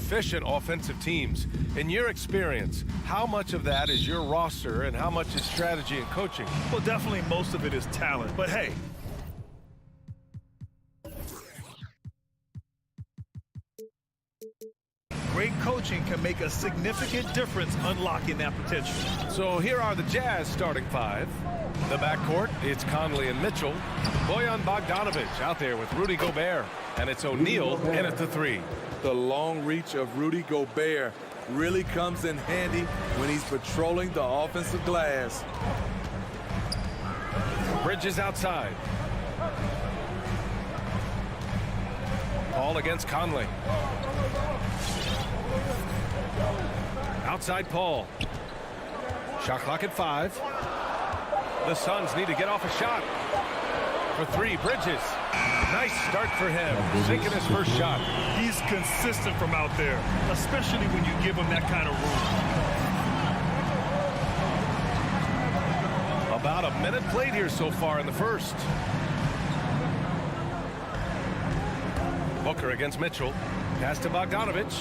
efficient offensive teams. In your experience, how much of that is your roster and how much is strategy and coaching? Well, definitely most of it is talent. But hey, great coaching can make a significant difference unlocking that potential. So here are the Jazz starting five. The backcourt, it's Conley and Mitchell. Bojan Bogdanovic out there with Rudy Gobert. And it's O'Neal in at the three. The long reach of Rudy Gobert really comes in handy when he's patrolling the offensive glass. Bridges outside. Paul against Conley. Outside Paul. Shot clock at 5. The Suns need to get off a shot. For 3, Bridges. Nice start for him, sinking his first shot. He's consistent from out there, especially when you give him that kind of room. About a minute played here so far in the first. Booker against Mitchell. Pass to Bogdanovic.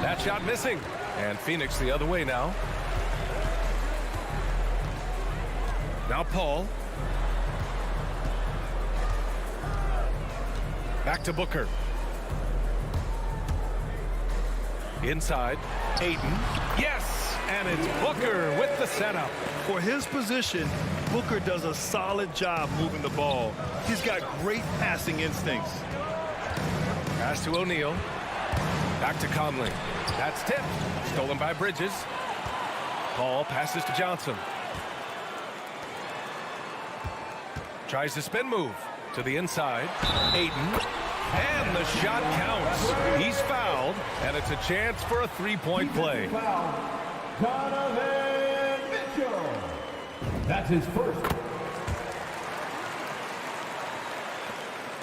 That shot missing. And Phoenix the other way now. Now Paul. Back to Booker. Inside. Ayton. Yes! And it's Booker with the setup. For his position, Booker does a solid job moving the ball. He's got great passing instincts. Pass to O'Neal. Back to Conley. That's tipped. Stolen by Bridges. Paul passes to Johnson. Tries the spin move to the inside. Ayton. And the shot counts. He's fouled, and it's a chance for a three-point play. That's his first.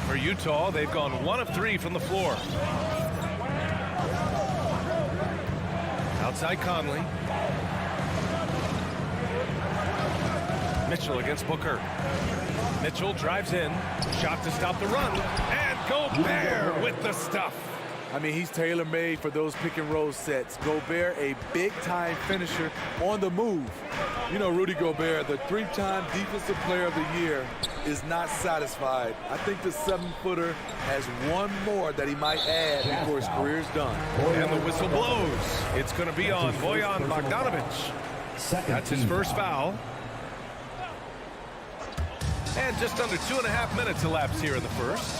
For Utah, they've gone 1 of 3 from the floor. Outside Conley. Mitchell against Booker. Mitchell drives in. Shot to stop the run. And Gobert with the stuff. I mean, he's tailor-made for those pick-and-roll sets. Gobert, a big-time finisher on the move. You know, Rudy Gobert, the 3-time Defensive Player of the Year, is not satisfied. I think the 7-footer has one more that he might add before his career's done. And the whistle blows. It's going to be on Bojan Bogdanovic. That's his first foul. And just under 2.5 minutes elapsed here in the first.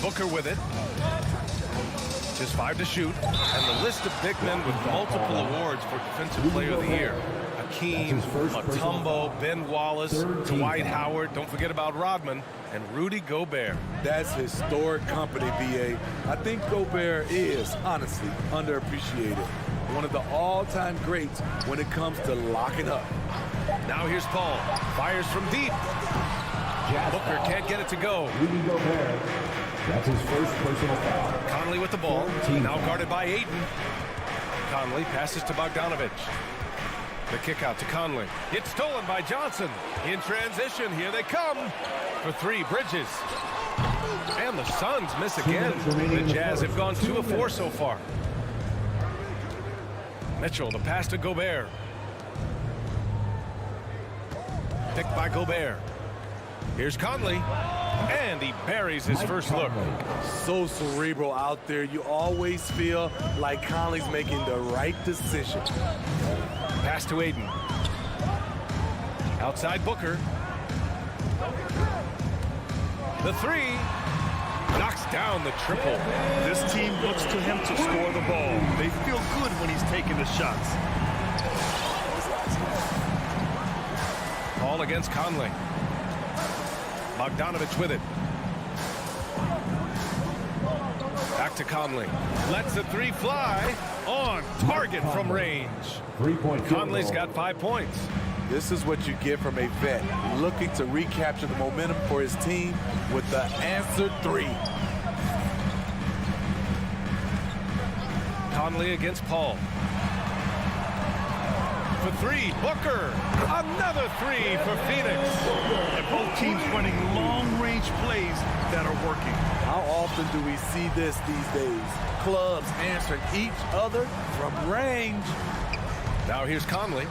Booker with it. Just 5 to shoot. And the list of big men with multiple awards for Defensive Player of the Year. Hakeem, Mutombo, Ben Wallace, Dwight Howard. Don't forget about Rodman and Rudy Gobert. That's historic company, B.A. I think Gobert is, honestly, underappreciated. One of the all-time greats when it comes to locking up. Now here's Paul. Fires from deep. Booker can't get it to go. Rudy Gobert. That's his first personal foul. Conley with the ball. Now guarded by Ayton. Conley passes to Bogdanovic. The kick out to Conley. It's stolen by Johnson. In transition, here they come. For 3, Bridges. And the Suns miss again. The Jazz have gone 2 of 4 so far. Mitchell, the pass to Gobert. Picked by Gobert. Here's Conley. And he buries his first look. So cerebral out there. You always feel like Conley's making the right decision. Pass to Ayton. Outside Booker. The 3. Knocks down the triple. This team looks to him to score the ball. They feel good when he's taking the shots. Paul against Conley. Bogdanovic with it. Back to Conley. Lets the 3 fly. On target from range. Conley's got 5 points. This is what you get from a vet looking to recapture the momentum for his team with the answered 3. Conley against Paul. for three. Booker. Another three for Phoenix. And both teams running long-range plays that are working. How often do we see this these days? Clubs answering each other from range. Now here's Conley.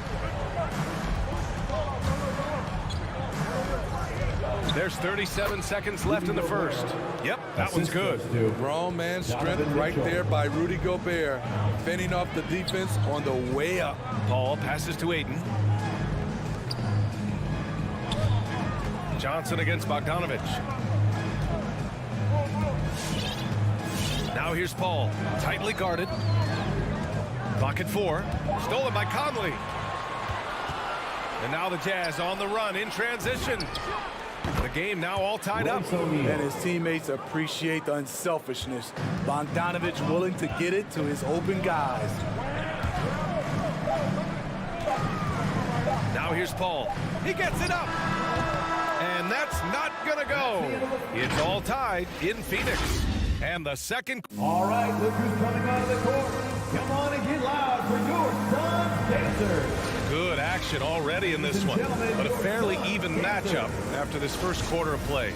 There's 37 seconds left in the first. Yep, that one's good. Grown man strength right there by Rudy Gobert. Fending off the defense on the way up. Paul passes to Ayton. Johnson against Bogdanovich. Now here's Paul, tightly guarded. Clock at 4. Stolen by Conley. And now the Jazz on the run in transition. The game now all tied up. And his teammates appreciate the unselfishness. Bogdanovich willing to get it to his open guys. Now here's Paul. He gets it up. And that's not gonna go. It's all tied in Phoenix. And the second. All right, look who's coming out of the court. Come on and get loud for your Suns dancers. Good action already in this one, but a fairly even matchup after this first quarter of play.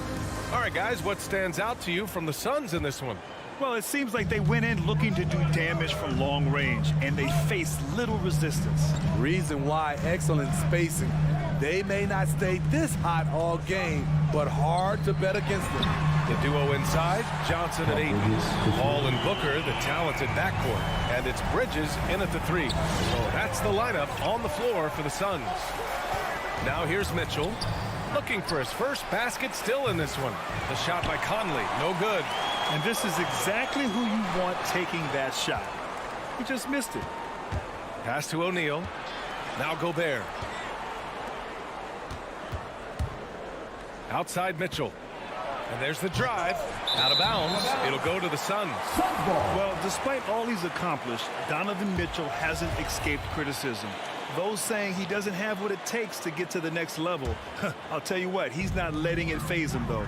All right, guys, what stands out to you from the Suns in this one? Well, it seems like they went in looking to do damage from long range, and they faced little resistance. Reason why: excellent spacing. They may not stay this hot all game, but hard to bet against them. The duo inside, Johnson and Ayton. Paul and Booker, the talented backcourt. And it's Bridges in at the 3. So that's the lineup on the floor for the Suns. Now here's Mitchell, looking for his first basket still in this one. The shot by Conley, no good. And this is exactly who you want taking that shot. He just missed it. Pass to O'Neal. Now Gobert. Outside Mitchell. And there's the drive. Out of bounds. It'll go to the Suns. Well, despite all he's accomplished, Donovan Mitchell hasn't escaped criticism. Those saying he doesn't have what it takes to get to the next level, I'll tell you what, he's not letting it faze him, though.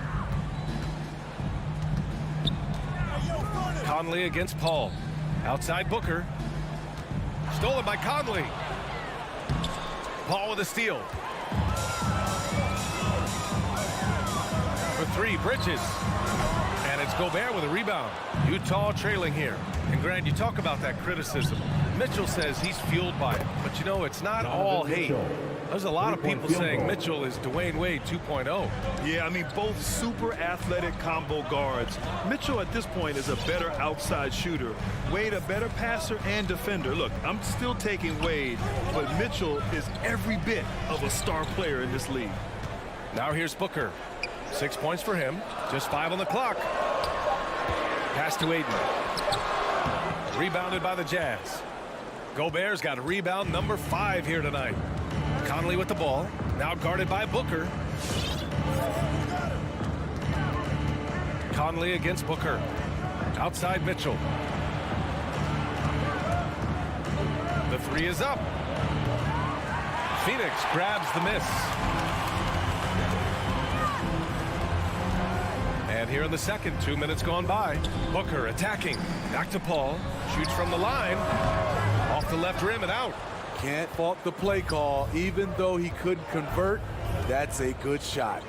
Conley against Paul. Outside Booker. Stolen by Conley. Paul with a steal. For 3, Bridges. And it's Gobert with a rebound. Utah trailing here. And Grant, you talk about that criticism. Mitchell says he's fueled by it. But you know, it's not all hate. There's a lot of people saying Mitchell is Dwayne Wade 2.0. Yeah, I mean, both super athletic combo guards. Mitchell at this point is a better outside shooter. Wade a better passer and defender. Look, I'm still taking Wade, but Mitchell is every bit of a star player in this league. Now here's Booker. 6 points for him. Just 5 on the clock. Pass to Ayton. Rebounded by the Jazz. Gobert's got a rebound number 5 here tonight. Conley with the ball. Now guarded by Booker. Conley against Booker. Outside Mitchell. The 3 is up. Phoenix grabs the miss. And here in the second, 2 minutes gone by. Booker attacking. Back to Paul. Shoots from the line. Off the left rim and out. Can't fault the play call. Even though he couldn't convert, that's a good shot.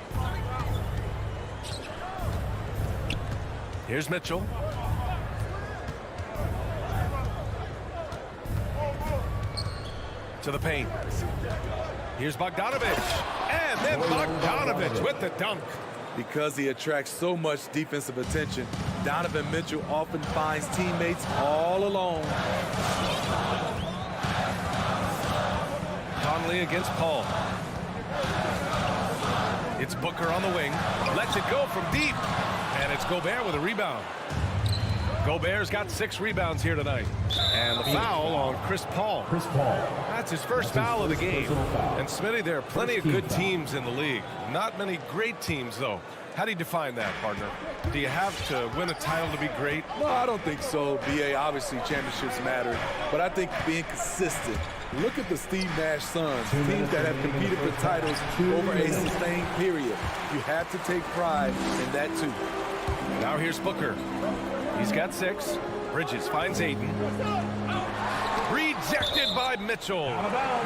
Here's Mitchell. To the paint. Here's Bogdanovich. And then Bogdanovich with the dunk. Because he attracts so much defensive attention, Donovan Mitchell often finds teammates all alone. Conley against Paul. It's Booker on the wing. Lets it go from deep. And it's Gobert with a rebound. Gobert's got 6 rebounds here tonight. And the foul on Chris Paul. That's his first foul of the game. And Smitty, there are plenty of good teams in the league. Not many great teams, though. How do you define that, partner? Do you have to win a title to be great? No, I don't think so, B.A. Obviously, championships matter. But I think being consistent. Look at the Steve Nash Suns, teams that have competed for titles over a sustained period. You have to take pride in that, too. Now here's Booker. He's got 6. Bridges finds Ayton. Rejected saved by Mitchell.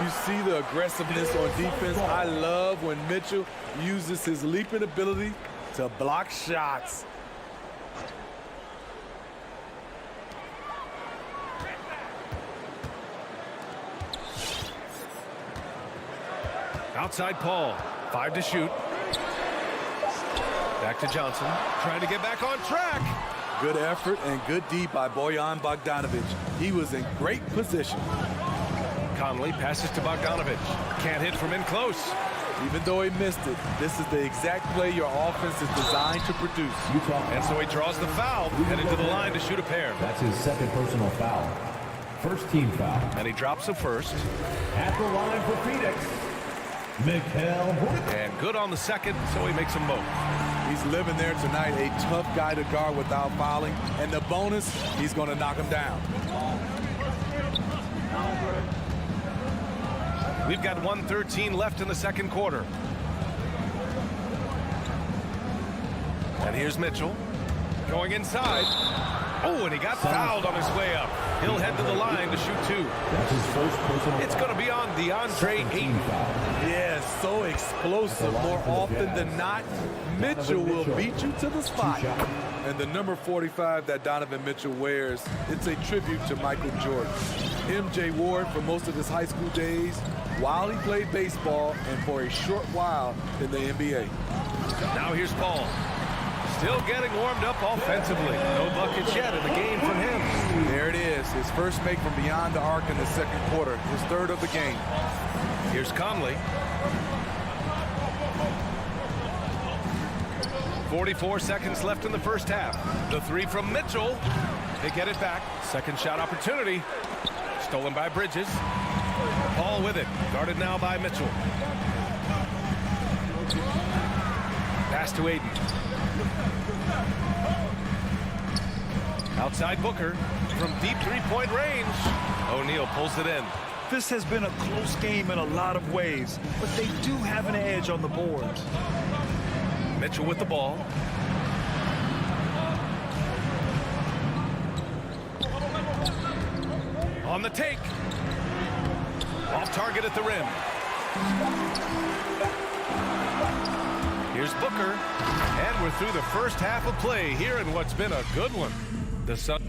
You see the aggressiveness on defense. I love when Mitchell uses his leaping ability to block shots. Outside Paul. 5 to shoot. Back to Johnson. Trying to get back on track. Good effort and good D by Bojan Bogdanovic. He was in great position. Conley passes to Bogdanovic. Can't hit from in close. Even though he missed it, this is the exact play your offense is designed to produce. And so he draws the foul, headed to the line to shoot a pair. That's his second personal foul. First team foul. And he drops the first. At the line for Phoenix, Mikal. And good on the second, so he makes them both. He's living there tonight, a tough guy to guard without fouling. And the bonus, he's going to knock him down. We've got 1:13 left in the second quarter. And here's Mitchell going inside. Oh, and he got fouled on his way up. He'll head to the line to shoot 2. That's his first personal It's going to be on DeAndre Ayton. Yeah, so explosive. More often than not, Mitchell will beat you to the spot. And the number 45 that Donovan Mitchell wears, it's a tribute to Michael Jordan. MJ wore it for most of his high school days while he played baseball and for a short while in the NBA. Now here's Paul. Still getting warmed up offensively. No buckets yet in the game from him. There it is. His first make from beyond the arc in the second quarter. His third of the game. Here's Conley. 44 seconds left in the first half. The 3 from Mitchell. They get it back. Second shot opportunity. Stolen by Bridges. Paul with it. Guarded now by Mitchell. Pass to Ayton. Outside Booker from deep three-point range. O'Neal pulls it in. This has been a close game in a lot of ways, but they do have an edge on the boards. Mitchell with the ball. On the take. Off target at the rim. Here's Booker. And we're through the first half of play here in what's been a good one. The Sun.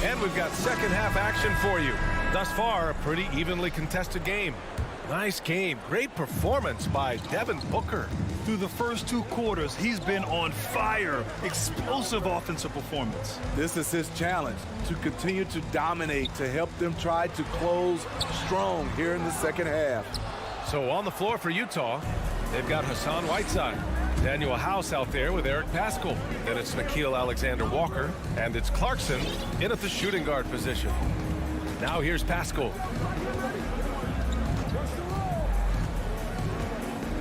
And we've got second half action for you. Thus far, a pretty evenly contested game. Nice game. Great performance by Devin Booker. Through the first 2 quarters, he's been on fire. Explosive offensive performance. This is his challenge, to continue to dominate, to help them try to close strong here in the second half. So on the floor for Utah, they've got Hassan Whiteside, Daniel House out there with Eric Paschall. Then it's Nickeil Alexander-Walker, and it's Clarkson in at the shooting guard position. Now here's Paschall.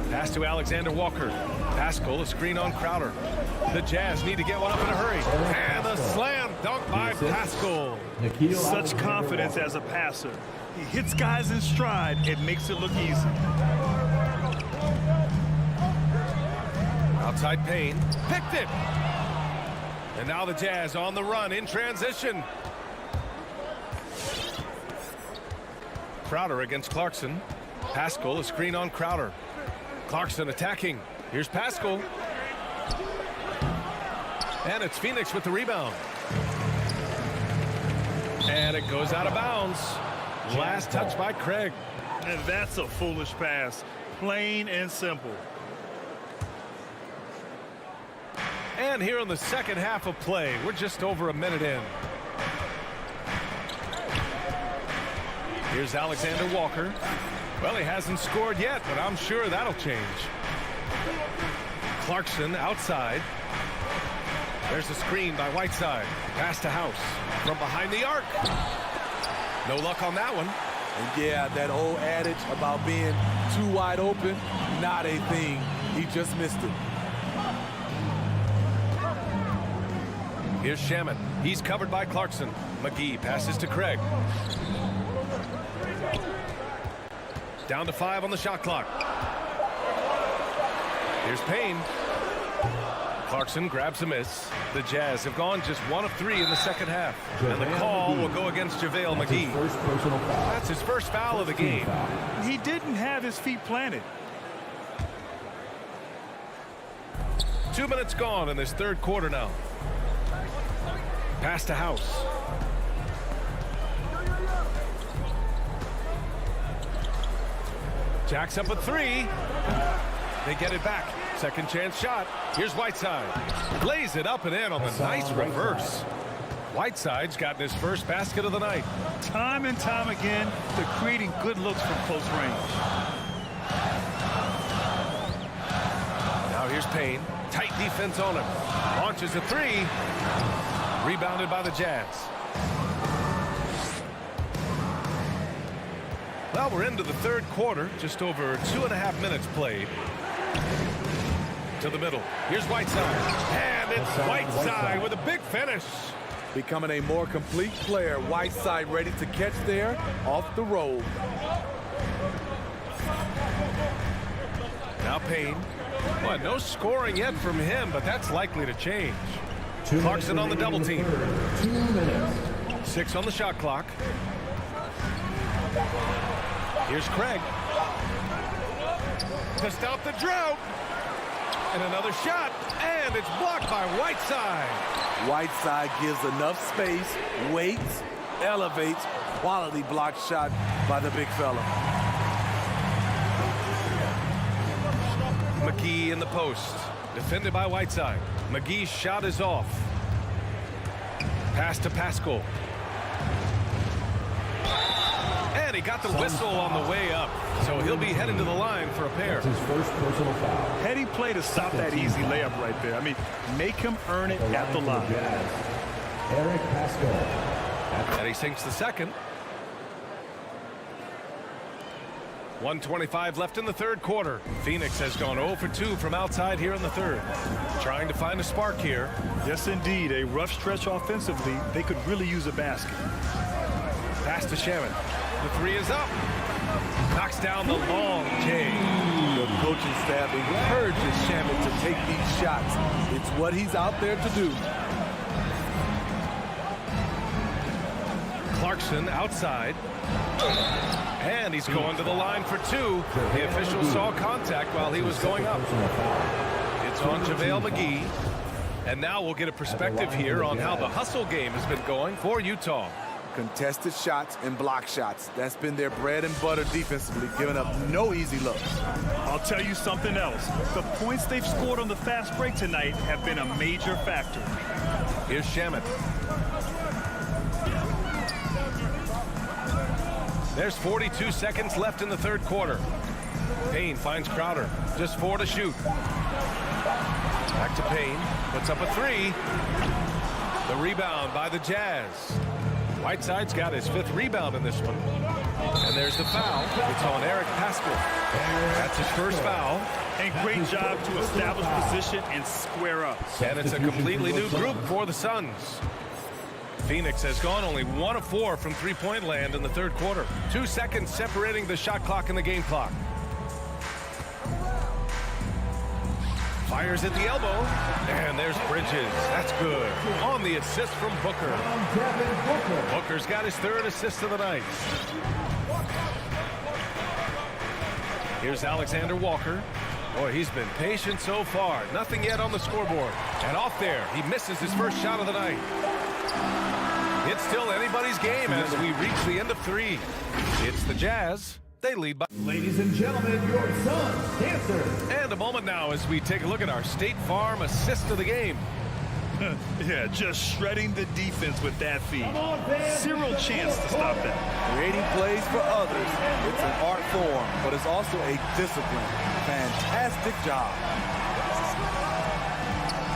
Pass to Alexander-Walker. Paschall, a screen on Crowder. The Jazz need to get one up in a hurry. And a slam dunk by Paschall. Such confidence as a passer. He hits guys in stride. It makes it look easy. Outside Payne. Picked it. And now the Jazz on the run in transition. Crowder against Clarkson. Paschall, a screen on Crowder. Clarkson attacking. Here's Paschall. And it's Phoenix with the rebound. And it goes out of bounds. Last touch by Craig. And that's a foolish pass. Plain and simple. And here in the second half of play, we're just over a minute in. Here's Alexander-Walker. Well, he hasn't scored yet, but I'm sure that'll change. Clarkson outside. There's a screen by Whiteside. Pass to House from behind the arc. No luck on that one. And yeah, that old adage about being too wide open, not a thing. He just missed it. Here's Shaman. He's covered by Clarkson. McGee passes to Craig. Down to 5 on the shot clock. Here's Payne. Clarkson grabs a miss. The Jazz have gone just 1 of 3 in the second half. And the call will go against JaVale McGee. That's his first foul of the game. He didn't have his feet planted. 2 minutes gone in this third quarter now. Pass to House. Jacks up a 3. They get it back. Second chance shot. Here's Whiteside. Lays it up and in on the nice reverse. Whiteside's gotten his first basket of the night. Time and time again, they're creating good looks from close range. Now here's Payne. Tight defense on him. Launches a 3. Rebounded by the Jazz. Well, we're into the third quarter. Just over 2.5 minutes played. To the middle. Here's Whiteside. And it's Whiteside with a big finish. Becoming a more complete player. Whiteside ready to catch there off the roll. Now Payne. Well, no scoring yet from him, but that's likely to change. Clarkson on the double team. 2 minutes. 6 on the shot clock. Here's Craig. To stop the drought. And another shot. And it's blocked by Whiteside. Whiteside gives enough space, waits, elevates. Quality block shot by the big fella. McGee in the post. Defended by Whiteside. McGee's shot is off. Pass to Pascal. And he got the whistle on the way up. So he'll be heading to the line for a pair. That's his first personal foul. Heady play to stop that easy layup right there. I mean, make him earn it at the line. Eric Pascal. And he sinks the second. 1:25 left in the third quarter. Phoenix has gone 0 for 2 from outside here in the third. Trying to find a spark here. Yes, indeed. A rough stretch offensively. They could really use a basket. Pass to Shaman. The 3 is up. Knocks down the long J. The coaching staff encourages Shaman to take these shots. It's what he's out there to do. Clarkson outside. And he's going to the line for 2. The official saw contact while he was going up. It's on JaVale McGee. And now we'll get a perspective here on how the hustle game has been going for Utah. Contested shots and block shots. That's been their bread and butter defensively, giving up no easy looks. I'll tell you something else. The points they've scored on the fast break tonight have been a major factor. Here's Shaman. There's 42 seconds left in the third quarter. Payne finds Crowder. Just 4 to shoot. Back to Payne. Puts up a 3. The rebound by the Jazz. Whiteside's got his 5th rebound in this one. And there's the foul. It's on Eric Pascal. That's his first foul. And great job to establish position and square up. And it's a completely new group for the Suns. Phoenix has gone only 1 of 4 from three-point land in the third quarter. 2 seconds separating the shot clock and the game clock. Fires at the elbow. And there's Bridges. That's good. On the assist from Booker. Booker's got his 3rd assist of the night. Here's Alexander Walker. Boy, he's been patient so far. Nothing yet on the scoreboard. And off there, he misses his first shot of the night. It's still anybody's game as we reach the end of 3. It's the Jazz. They lead by. Ladies and gentlemen, your Suns dancer. And a moment now as we take a look at our State Farm assist of the game. Yeah, just shredding the defense with that feed. Zero chance to stop that. Creating plays for others. It's an art form, but it's also a discipline. Fantastic job.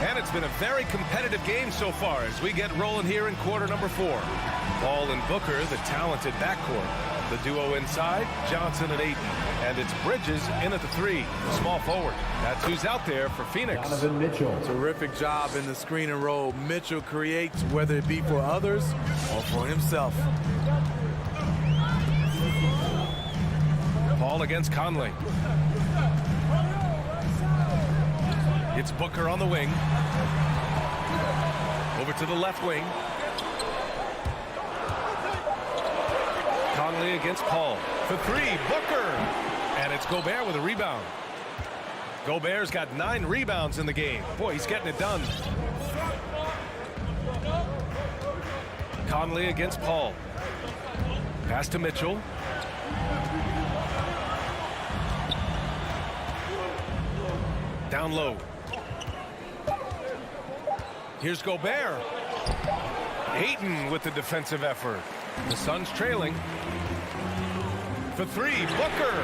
And it's been a very competitive game so far as we get rolling here in quarter number 4. Ball and Booker, the talented backcourt. The duo inside, Johnson and Ayton. And it's Bridges in at the 3, small forward. That's who's out there for Phoenix. Donovan Mitchell. Terrific job in the screen and roll. Mitchell creates, whether it be for others or for himself. Paul against Conley. It's Booker on the wing. Over to the left wing. Conley against Paul. For three, Booker. And it's Gobert with a rebound. Gobert's got 9 rebounds in the game. Boy, he's getting it done. Conley against Paul. Pass to Mitchell. Down low. Here's Gobert. Ayton with the defensive effort. The Suns trailing. For three, Booker.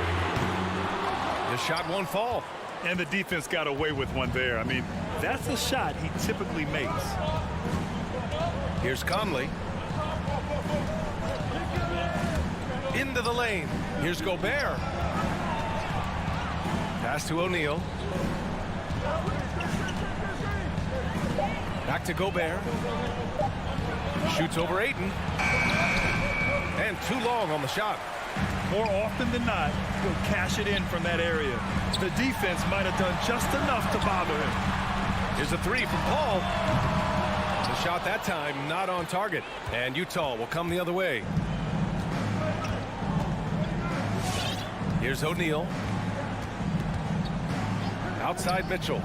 The shot won't fall. And the defense got away with one there. I mean, that's a shot he typically makes. Here's Conley. Into the lane. Here's Gobert. Pass to O'Neal. Back to Gobert. Shoots over Ayton. And too long on the shot. More often than not, he'll cash it in from that area. The defense might have done just enough to bother him. Here's a three from Paul. The shot that time not on target. And Utah will come the other way. Here's O'Neal. Outside Mitchell.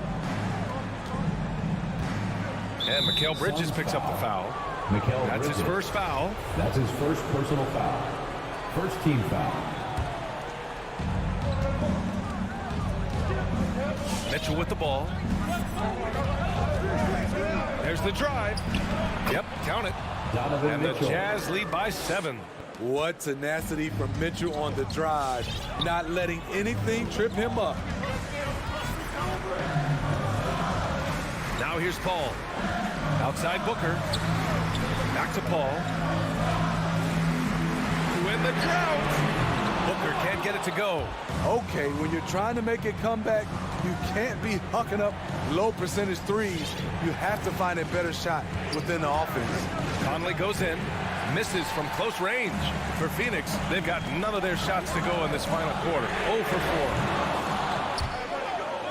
And Mikal Bridges picks up the foul. That's his first foul. That's his first personal foul. First team foul. Mitchell with the ball. There's the drive. Yep, count it. And the Jazz lead by 7. What tenacity from Mitchell on the drive, not letting anything trip him up. Now here's Paul. Outside Booker. Back to Paul. To win the drought. Booker can't get it to go. Okay, when you're trying to make a comeback, you can't be hucking up low percentage threes. You have to find a better shot within the offense. Conley goes in. Misses from close range. For Phoenix, they've got none of their shots to go in this final quarter. 0 for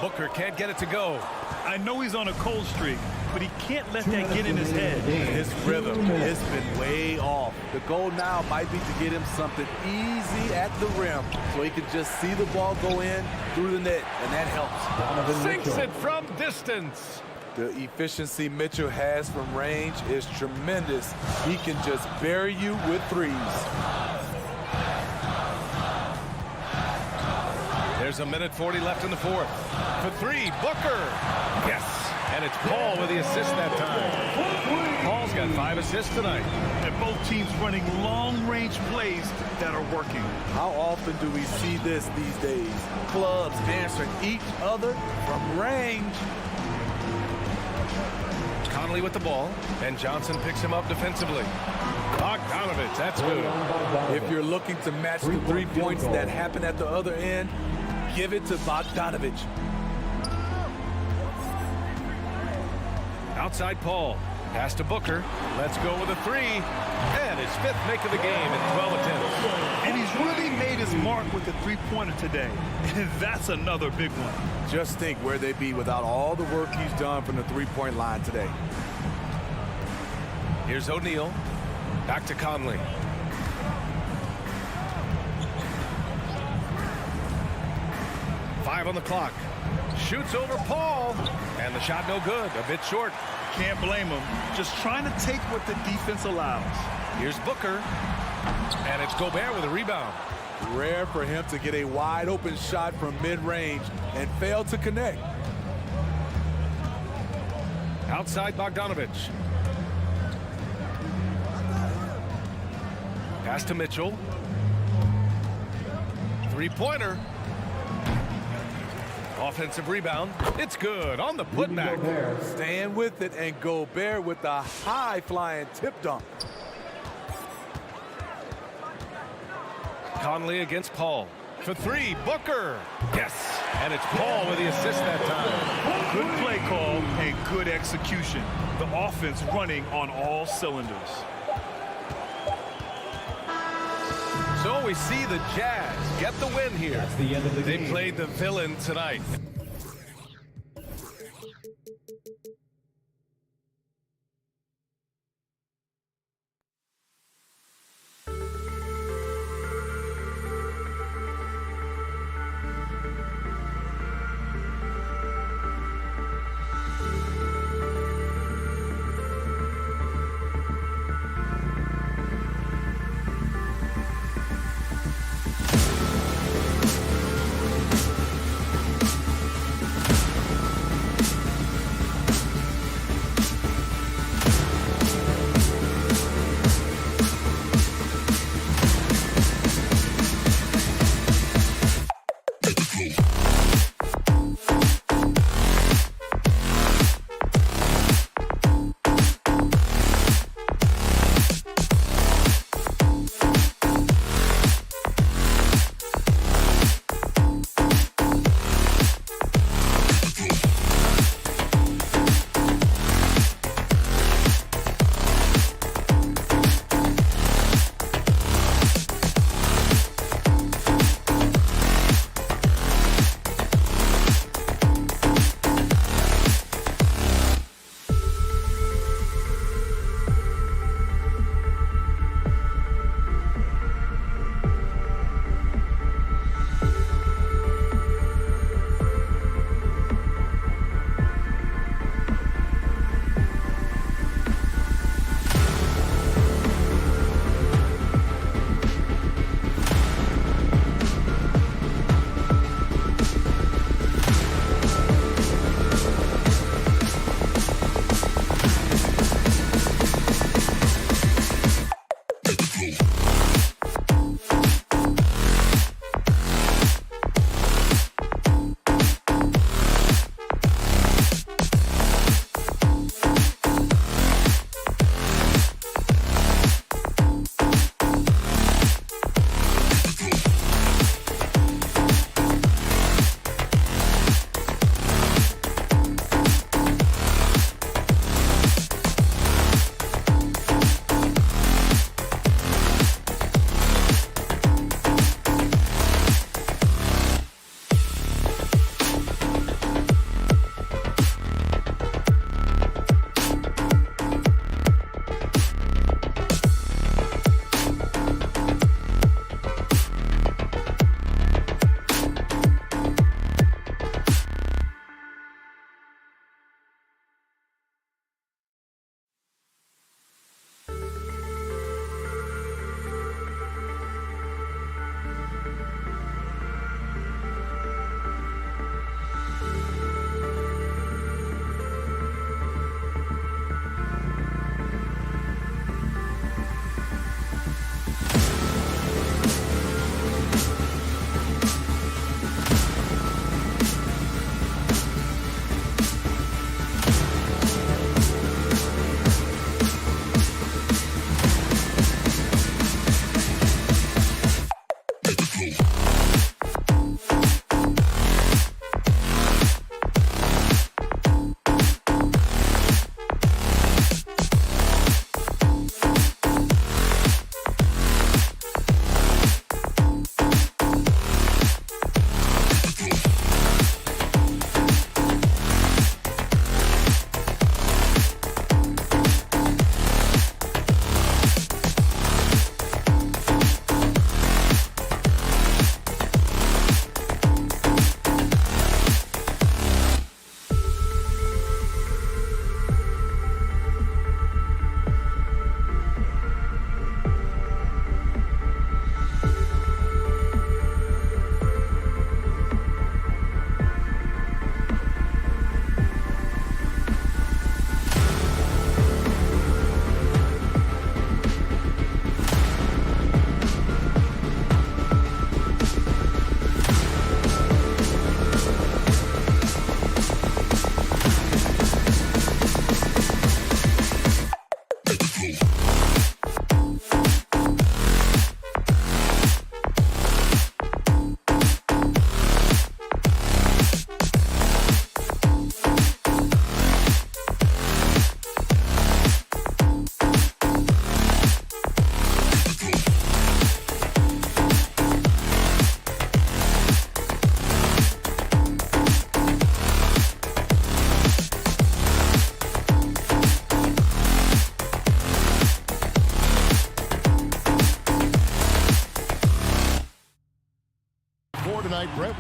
4. Booker can't get it to go. I know he's on a cold streak, but he can't let that get in his head. His rhythm has been way off. The goal now might be to get him something easy at the rim so he can just see the ball go in through the net, and that helps. Sinks it from distance. The efficiency Mitchell has from range is tremendous. He can just bury you with threes. There's a minute 40 left in the fourth. For three, Booker. Yes. And it's Paul with the assist that time. Paul's got 5 assists tonight. And both teams running long-range plays that are working. How often do we see this these days? Clubs answering each other from range. Conley with the ball, and Johnson picks him up defensively. Bogdanovich, that's good. If you're looking to match the 3 points that happen at the other end, give it to Bogdanovich. Outside Paul. Pass to Booker. Let's go with a 3. And his 5th make of the game in 12 attempts. And he's really made his mark with the three-pointer today. And that's another big one. Just think where they'd be without all the work he's done from the three-point line today. Here's O'Neal. Back to Conley. Five on the clock. Shoots over Paul. And the shot no good. A bit short. Can't blame him. Just trying to take what the defense allows. Here's Booker. And it's Gobert with a rebound. Rare for him to get a wide open shot from mid-range and fail to connect. Outside Bogdanovich. Pass to Mitchell. Three-pointer. Offensive rebound. It's good on the putback. Staying with it, and Gobert with the high-flying tip dunk. Conley against Paul. For 3, Booker. Yes. And it's Paul with the assist that time. Good play call and good execution. The offense running on all cylinders. So we see the Jazz get the win here. That's the end of the They game. played the villain tonight.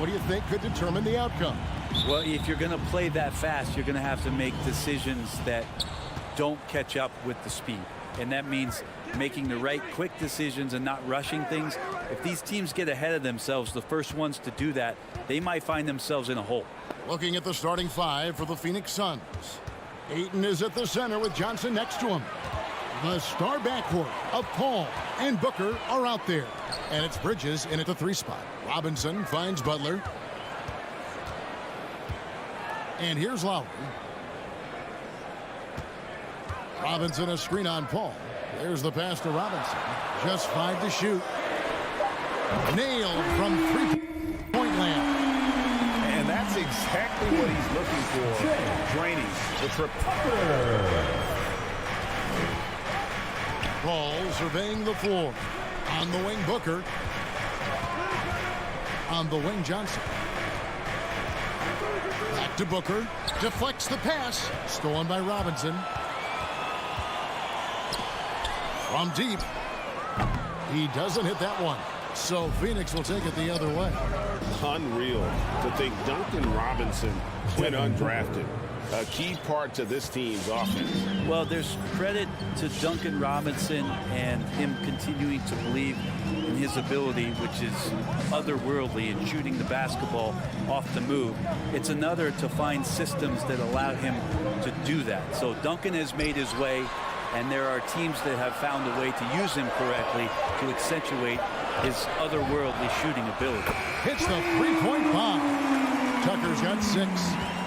what do you think could determine the outcome? Well, if you're going to play that fast, you're going to have to make decisions that don't catch up with the speed. And that means making the right quick decisions and not rushing things. If these teams get ahead of themselves, the first ones to do that, they might find themselves in a hole. Looking at the starting five for the Phoenix Suns. Ayton is at the center with Johnson next to him. The star backcourt of Paul and Booker are out there. And it's Bridges in at the 3 spot. Robinson finds Butler. And here's Lowry. Robinson a screen on Paul. There's the pass to Robinson. Just 5 to shoot. Nailed from 3-point land. And that's exactly what he's looking for. Draining the triple. Paul surveying the floor. On the wing, Booker. On the wing, Johnson. Back to Booker. Deflects the pass. Stolen by Robinson. From deep. He doesn't hit that one. So Phoenix will take it the other way. Unreal to think Duncan Robinson went undrafted. A key part to this team's offense. Well, there's credit to Duncan Robinson and him continuing to believe in his ability, which is otherworldly in shooting the basketball off the move. It's another to find systems that allow him to do that. So Duncan has made his way, and there are teams that have found a way to use him correctly to accentuate his otherworldly shooting ability. Hits the 3-point bomb. Tucker's got 6.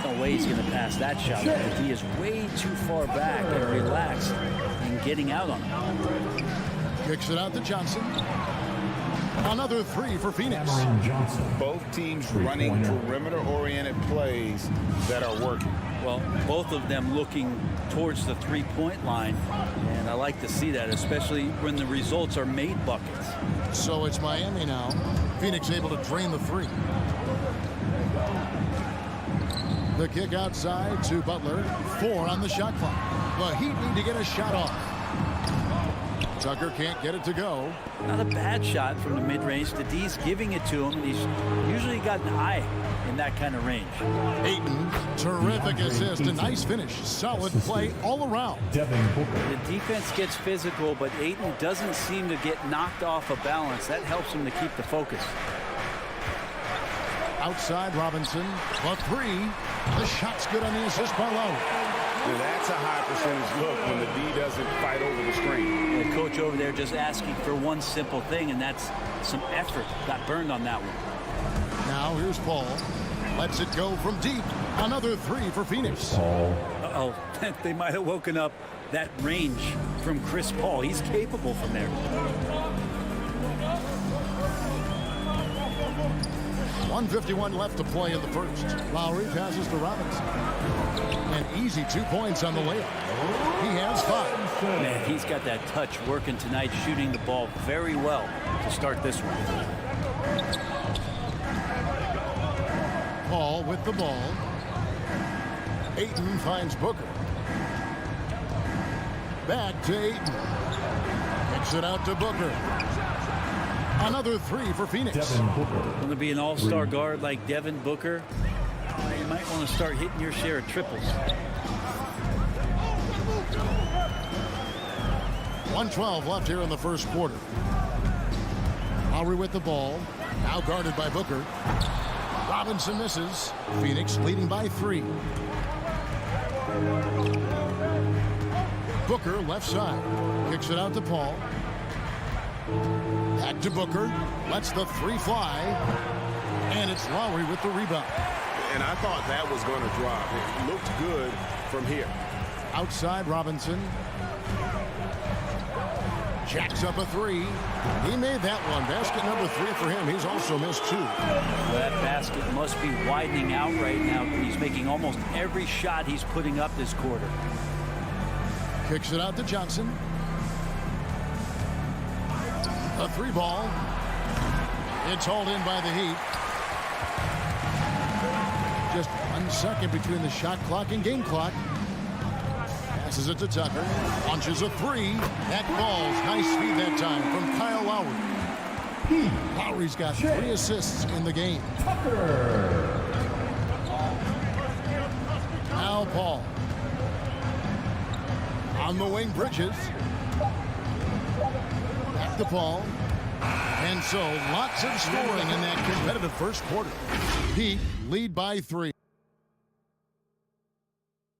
No way he's going to pass that shot. He is way too far back and relaxed in getting out on him. Kicks it out to Johnson. Another 3 for Phoenix. Both teams running perimeter-oriented plays that are working. Well, both of them looking towards the 3-point line, and I like to see that, especially when the results are made buckets. So it's Miami now. Phoenix able to drain the 3. The kick outside to Butler. 4 on the shot clock. The Heat need to get a shot off. Tucker can't get it to go. Not a bad shot from the mid-range. The D's giving it to him. He's usually got an eye in that kind of range. Ayton, terrific assist. A nice finish. Solid play all around. The defense gets physical, but Ayton doesn't seem to get knocked off of balance. That helps him to keep the focus. Outside Robinson. The 3. The shot's good on the assist by Lowry. Now that's a high percentage look when the D doesn't fight over the screen. The coach over there just asking for one simple thing, and that's some effort. Got burned on that one. Now here's Paul. Lets it go from deep. Another 3 for Phoenix. Uh-oh. They might have woken up that range from Chris Paul. He's capable from there. 1:51 left to play in the first. Lowry passes to Robinson. An easy 2 points on the layup. He has 5. Man, he's got that touch working tonight, shooting the ball very well to start this one. Paul with the ball. Ayton finds Booker. Back to Ayton. Kicks it out to Booker. Another 3 for Phoenix. Going to be an all-star guard like Devin Booker. You might want to start hitting your share of triples. 1:12 left here in the first quarter. Lowry with the ball. Now guarded by Booker. Robinson misses. Phoenix leading by 3. Booker left side. Kicks it out to Paul. Back to Booker. Lets the 3 fly. And it's Lowry with the rebound. And I thought that was going to drop. It looked good from here. Outside Robinson. Jacks up a 3. He made that one. Basket number 3 for him. He's also missed 2. Well, that basket must be widening out right now. He's making almost every shot he's putting up this quarter. Kicks it out to Johnson. A 3 ball. It's hauled in by the Heat. Just 1 second between the shot clock and game clock. Passes it to Tucker. Launches a 3. That falls. Nice speed that time from Kyle Lowry. Lowry's got 3 assists in the game. Now Paul. On the wing, Bridges. Back to Paul. And so, lots of scoring in that competitive first quarter. Heat lead by 3.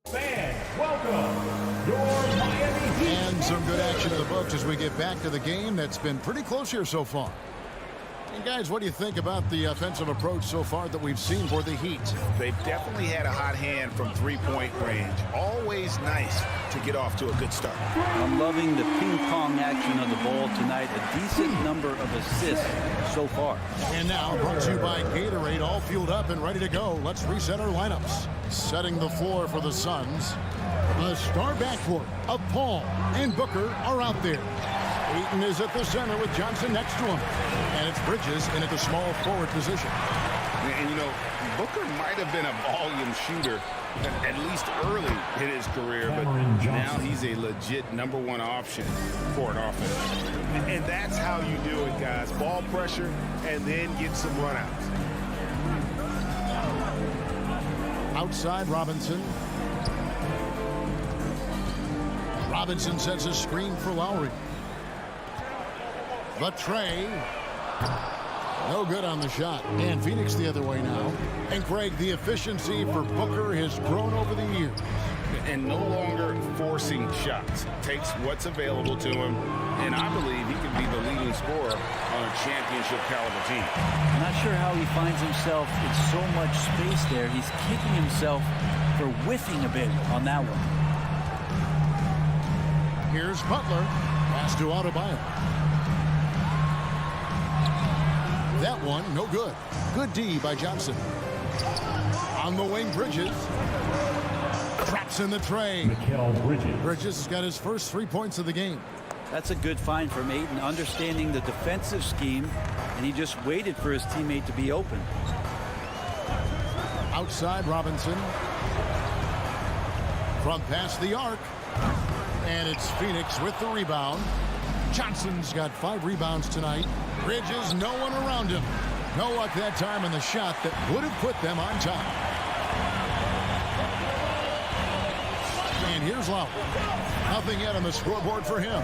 Fans, welcome your Miami Heat. And some good action in the books as we get back to the game that's been pretty close here so far. And guys, what do you think about the offensive approach so far that we've seen for the Heat? They've definitely had a hot hand from three-point range. Always nice to get off to a good start. I'm loving the ping-pong action of the ball tonight. A decent number of assists so far. And now, brought to you by Gatorade, all fueled up and ready to go. Let's reset our lineups. Setting the floor for the Suns. The star backcourt of Paul and Booker are out there. Ayton is at the center with Johnson next to him. And it's Bridges in at the small forward position. And, you know, Booker might have been a volume shooter, at least early in his career, but now he's a legit #1 option for an offense. And that's how you do it, guys. Ball pressure and then get some runouts. Outside Robinson. Robinson sets a screen for Lowry. The tray. No good on the shot. And Phoenix the other way now. And Craig, the efficiency for Booker has grown over the years. And no longer forcing shots. Takes what's available to him, and I believe he could be the leading scorer on a championship caliber team. I'm not sure how he finds himself in so much space there. He's kicking himself for whiffing a bit on that one. Here's Butler. Pass to Adebayo. That one, no good. Good D by Johnson. On the wing, Bridges. Traps in the tray. Bridges has got his first 3 points of the game. That's a good find from Ayton, understanding the defensive scheme, and he just waited for his teammate to be open. Outside Robinson. From past the arc. And it's Phoenix with the rebound. Johnson's got 5 rebounds tonight. Bridges, no one around him. No luck that time on the shot that would have put them on top. And here's Lowry. Nothing yet on the scoreboard for him.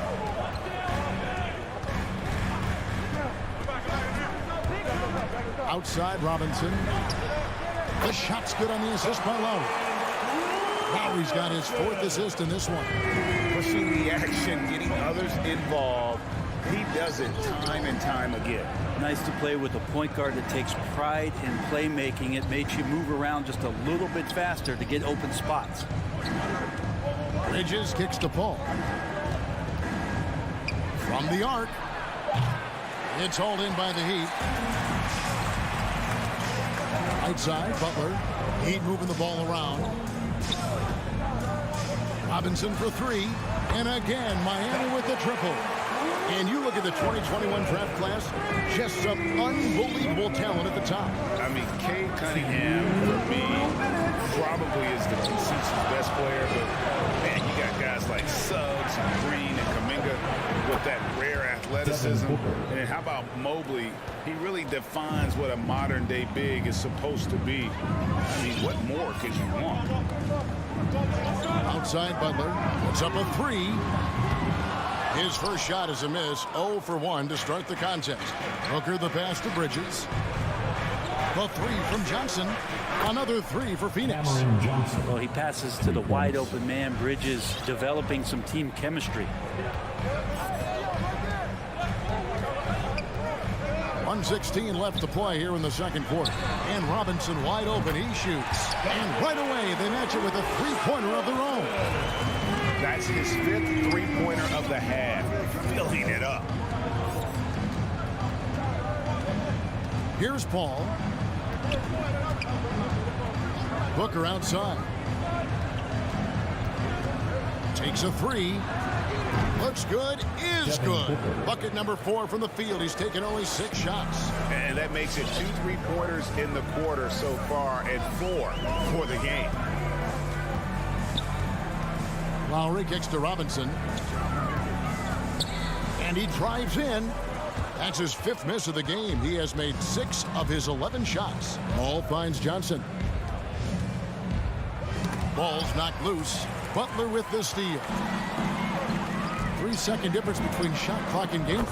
Outside Robinson. The shot's good on the assist by Lowry. Lowry's got his 4th assist in this one. Pushing the action, getting others involved. He does it time and time again. Nice to play with a point guard that takes pride in playmaking. It makes you move around just a little bit faster to get open spots. Bridges kicks to Paul. From the arc. It's hauled in by the Heat. Outside, Butler. Heat moving the ball around. Robinson for 3. And again, Miami with the triple. And you look at the 2021 draft class, just some unbelievable talent at the top. I mean, Cade Cunningham, for me, probably is the consensus best player. But, man, you got guys like Suggs and Green and Kuminga with that rare athleticism. And how about Mobley? He really defines what a modern-day big is supposed to be. I mean, what more could you want? Outside Butler. Puts up a 3. His first shot is a miss. 0 for 1 to start the contest. Booker the pass to Bridges. The 3 from Johnson. Another 3 for Phoenix. Well, he passes to the wide open man. Bridges developing some team chemistry. 1:16 left to play here in the second quarter. And Robinson wide open. He shoots. And right away they match it with a 3-pointer of their own. That's his 5th three-pointer of the half. Filling it up. Here's Paul. Booker outside. Takes a 3. Looks good. Is good. Bucket number 4 from the field. He's taken only 6 shots. And that makes it 2 3-pointers in the quarter so far and 4 for the game. Lowry kicks to Robinson. And he drives in. That's his 5th miss of the game. He has made 6 of his 11 shots. Ball finds Johnson. Ball's knocked loose. Butler with the steal. 3-second difference between shot clock and game.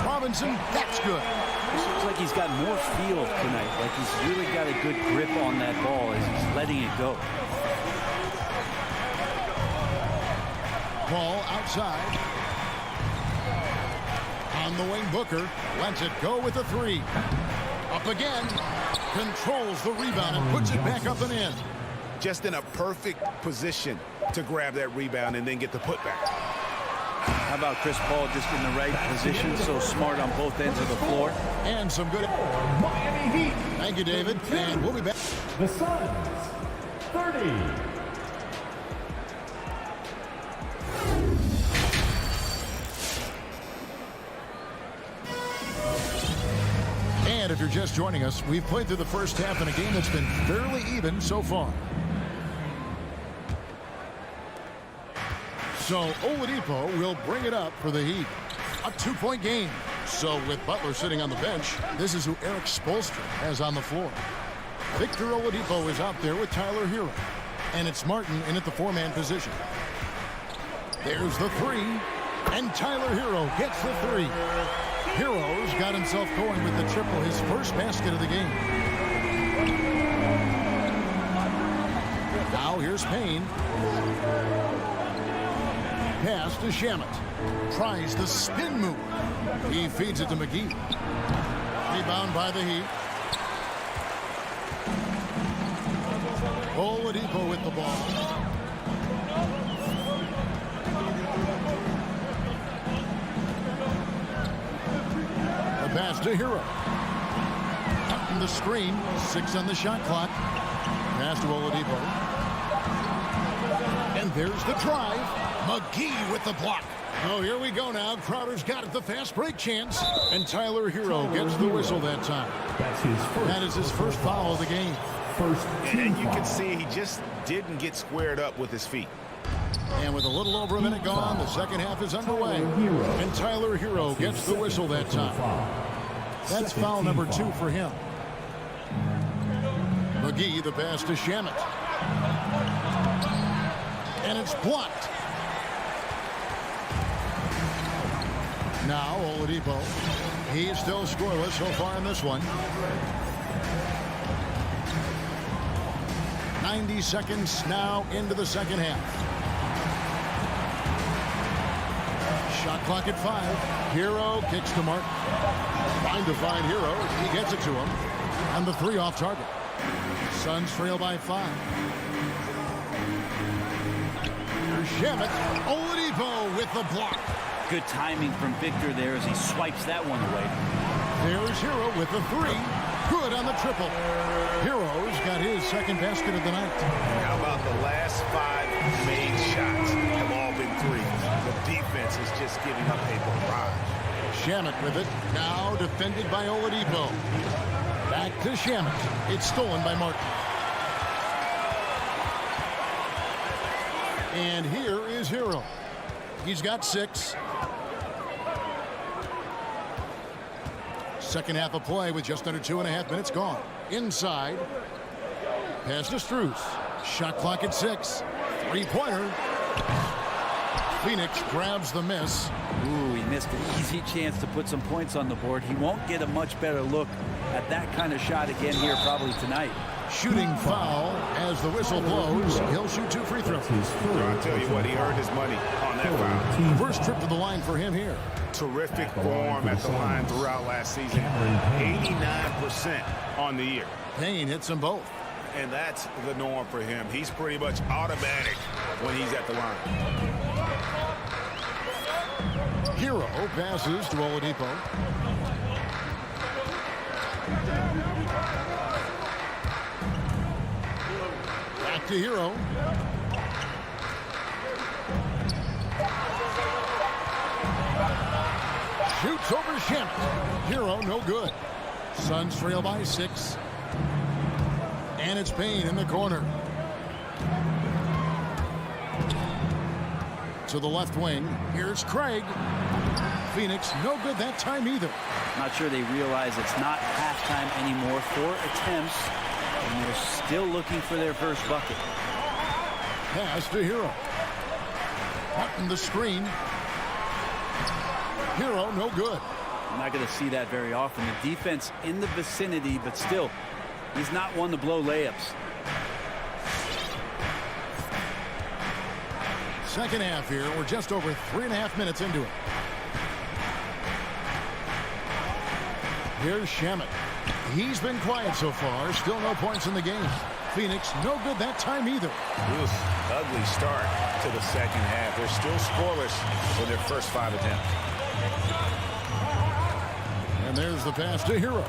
Robinson, that's good. It looks like he's got more feel tonight. Like he's really got a good grip on that ball as he's letting it go. Ball outside. On the wing, Booker lets it go with a 3. Up again. Controls the rebound and puts it back up and in. Just in a perfect position to grab that rebound and then get the putback. How about Chris Paul just in the right position, so smart on both ends of the floor. And some good. Miami Heat. Thank you, David. And we'll be back. The Suns, 30. And if you're just joining us, we've played through the first half in a game that's been fairly even so far. So Oladipo will bring it up for the Heat. A 2-point game. So with Butler sitting on the bench, this is who Eric Spoelstra has on the floor. Victor Oladipo is out there with Tyler Hero. And it's Martin in at the 4-man position. There's the 3. And Tyler Hero gets the 3. Hero's got himself going with the triple, his first basket of the game. Now here's Payne. Pass to Shamet. Tries the spin move. He feeds it to McGee. Rebound by the Heat. Oladipo with the ball. The pass to Hero. Up from the screen. 6 on the shot clock. Pass to Oladipo. And there's the drive. McGee with the block. Oh, here we go now. Crowder's got it, the fast break chance. And Tyler Hero gets the whistle that time. That's his first. That is his first foul of the game. First team And you foul. can see he just didn't get squared up with his feet. And with a little over a minute gone, the second half is underway. And Tyler Hero gets the whistle that time. That's foul number 2 for him. McGee, the pass to Shamet. And it's blocked. Now Oladipo. He's still scoreless so far in this one. 90 seconds now into the second half. Shot clock at 5. Hero kicks to Mark. Trying to find Hero. He gets it to him. And the 3 off target. Suns trail by 5. Here's Shamet. Oladipo with the block. Good timing from Victor there as he swipes that one away. There's Hero with the 3. Good on the triple. Hero's got his second basket of the night. How about the last 5 made shots have all been threes? The defense is just giving up a barrage. Shamet with it. Now defended by Oladipo. Back to Shamet. It's stolen by Martin. And here is Hero. He's got 6. Second half of play with just under 2.5 minutes gone. Inside. Pass to Strus. Shot clock at 6. 3-pointer. Phoenix grabs the miss. Ooh, he missed an easy chance to put some points on the board. He won't get a much better look at that kind of shot again here probably tonight. Shooting foul as the whistle blows. He'll shoot 2 free throws. I'll tell you what, he earned his money on that foul. First trip to the line for him here. Terrific form at the line throughout last season. 89% on the year. Payne hits them both. And that's the norm for him. He's pretty much automatic when he's at the line. Hero passes to Oladipo. Back to Hero. Shoots over Shamet. Hero no good. Suns trail by 6. And it's Payne in the corner. To the left wing. Here's Craig. Phoenix, no good that time either. Not sure they realize it's not halftime anymore. 4 attempts, and they're still looking for their first bucket. Pass to Hero. Cutting the screen. Hero, no good. I'm not going to see that very often. The defense in the vicinity, but still, he's not one to blow layups. Second half here. We're just over 3.5 minutes into it. Here's Shamet. He's been quiet so far. Still no points in the game. Phoenix, no good that time either. It was an ugly start to the second half. They're still scoreless for their first 5 attempts. And there's the pass to Hero.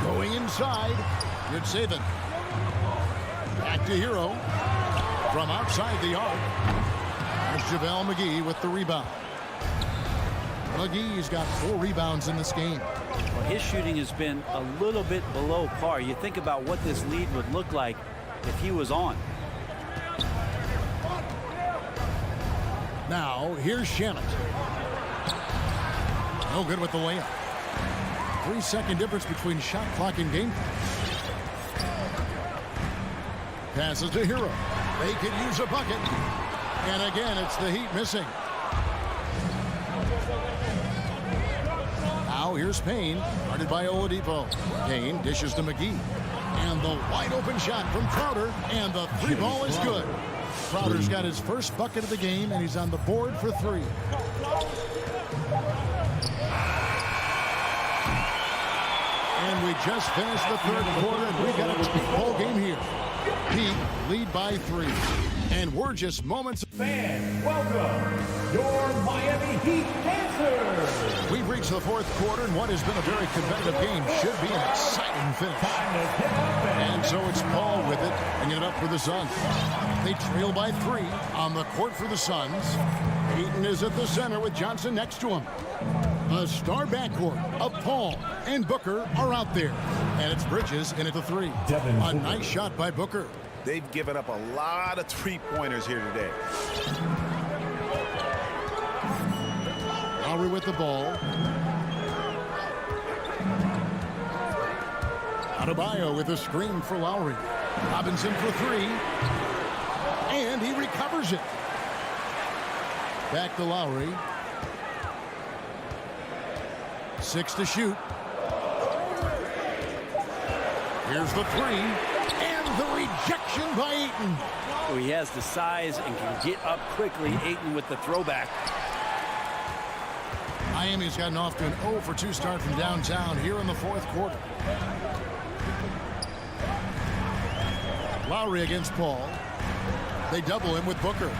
Going inside. Good saving. Back to Hero. From outside the arc. There's JaVale McGee with the rebound. McGee's got 4 rebounds in this game. Well, his shooting has been a little bit below par. You think about what this lead would look like if he was on. Now, here's Shamet. No good with the layup. 3-second difference between shot clock and game. Passes to Hero. They could use a bucket. And again, it's the Heat missing. Now here's Payne, guarded by Oladipo. Payne dishes to McGee. And the wide open shot from Crowder. And the 3 ball is good. Crowder's got his first bucket of the game, and he's on the board for 3. And we just finished the third quarter, and we got a tight ball game here. Heat lead by 3. And we're just moments. Fans, welcome your Miami Heat answers. We've reached the fourth quarter, and what has been a very competitive game should be an exciting finish. And so it's Paul with it, bringing it up for the Suns. They trail by 3 on the court for the Suns. Ayton is at the center with Johnson next to him. The star backcourt of Paul and Booker are out there. And it's Bridges in at the 3. A nice shot by Booker. They've given up a lot of 3-pointers here today. Lowry with the ball. Adebayo with a screen for Lowry. Robinson for 3. And he recovers it. Back to Lowry. 6 to shoot. Here's the 3. And the rejection by Ayton. So he has the size and can get up quickly. Ayton with the throwback. Miami's gotten off to an 0 for 2 start from downtown here in the fourth quarter. Lowry against Paul. They double him with Booker.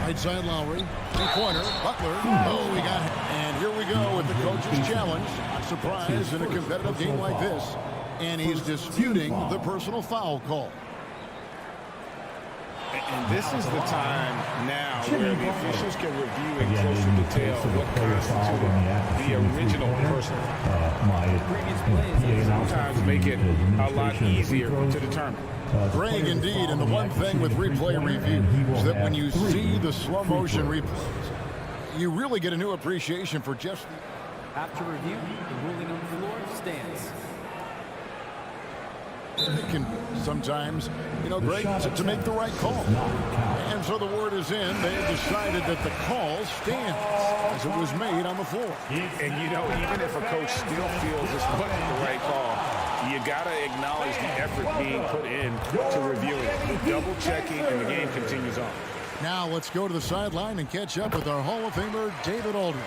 Right side Lowry. 3-pointer. Butler. Oh, we got him. And here we go with the coach's challenge. Not surprised in a competitive game like this. And he's disputing the personal foul call. And this is the time now where the officials can review in closer detail what constituted the original personal. Sometimes make it a lot easier to determine. Greg, indeed, and the one thing with replay review is that when you see the slow motion replays, you really get a new appreciation for just... After review, the ruling on the floor stands. It can sometimes, great to make the right call. And so the word is in. They have decided that the call stands as it was made on the floor. And, even if a coach still feels this wasn't the right call, you got to acknowledge the effort being put in to review it. Double checking, and the game continues on. Now let's go to the sideline and catch up with our Hall of Famer, David Aldridge.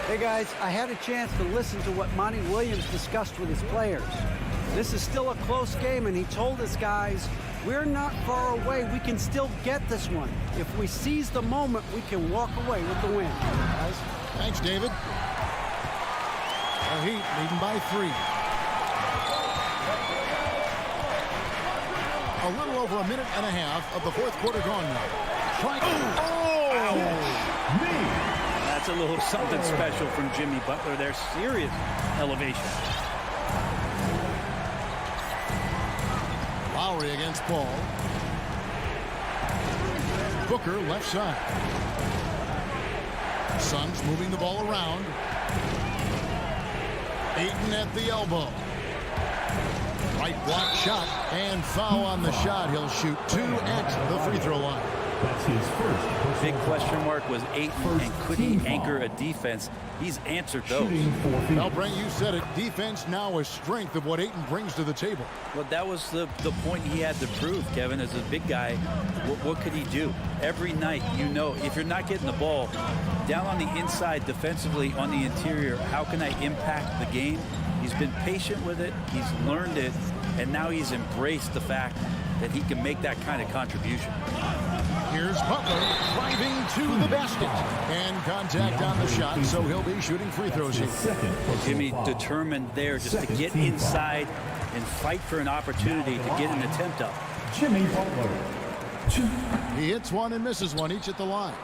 Hey, guys, I had a chance to listen to what Monty Williams discussed with his players. This is still a close game, and he told his guys, we're not far away. We can still get this one. If we seize the moment, we can walk away with the win. Guys. Thanks, David. The Heat leading by 3. A little over a minute and a half of the fourth quarter gone now. That's a little something special from Jimmy Butler. There's serious elevation. Lowry against Paul. Booker left side. Suns moving the ball around. Ayton at the elbow. Right block shot and foul on the shot. He'll shoot 2 at the free throw line. That's his first. Big question mark was Ayton, and could he anchor a defense? He's answered those. Now, Brent, you said it. Defense now a strength of what Ayton brings to the table. Well, that was the point he had to prove, Kevin. As a big guy, what could he do? Every night, you know, if you're not getting the ball down on the inside defensively on the interior, how can I impact the game? He's been patient with it. He's learned it. And now he's embraced the fact that he can make that kind of contribution. Here's Butler driving to the basket. And contact on the shot, so he'll be shooting free throws here. Jimmy determined there just to get inside and fight for an opportunity to get an attempt up. Jimmy Butler. He hits one and misses one, each at the line.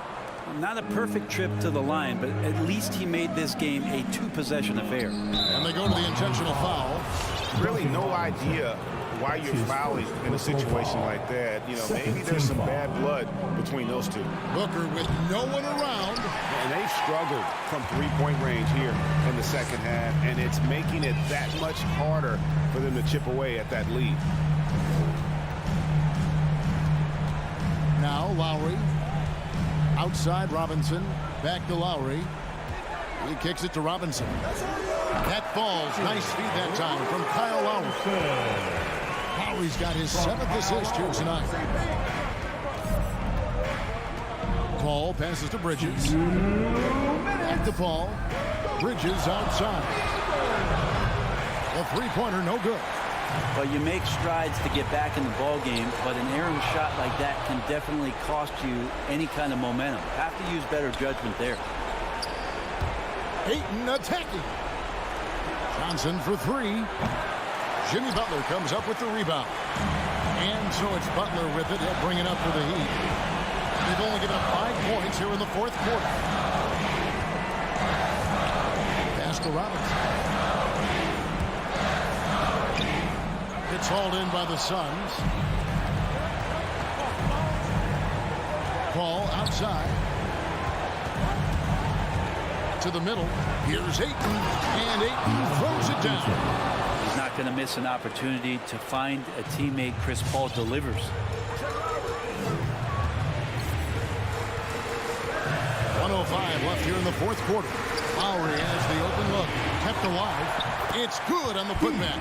Not a perfect trip to the line, but at least he made this game a 2-possession affair. And they go to the intentional foul. Really no idea why you're fouling in a situation like that. You know, maybe there's some bad blood between those two. Booker with no one around. And they've struggled from three-point range here in the second half, and it's making it that much harder for them to chip away at that lead. Now Lowry. Outside Robinson. Back to Lowry. He kicks it to Robinson. That falls. Nice feed that time from Kyle Lowry. Lowry's got his 7th assist here tonight. Paul passes to Bridges. Back to Paul. Bridges outside. The three-pointer no good. Well, you make strides to get back in the ball game, but an errant shot like that can definitely cost you any kind of momentum. Have to use better judgment there. Ayton attacking. Johnson for 3. Jimmy Butler comes up with the rebound. And so it's Butler with it. He'll bring it up for the Heat. They've only given up 5 points here in the 4th quarter. Pass to Robinson. It's hauled in by the Suns. Paul outside. To the middle. Here's Ayton. And Ayton throws it down. He's not going to miss an opportunity to find a teammate. Chris Paul delivers. 1:05 left here in the 4th quarter. Lowry has the open look. Kept alive. It's good on the putback.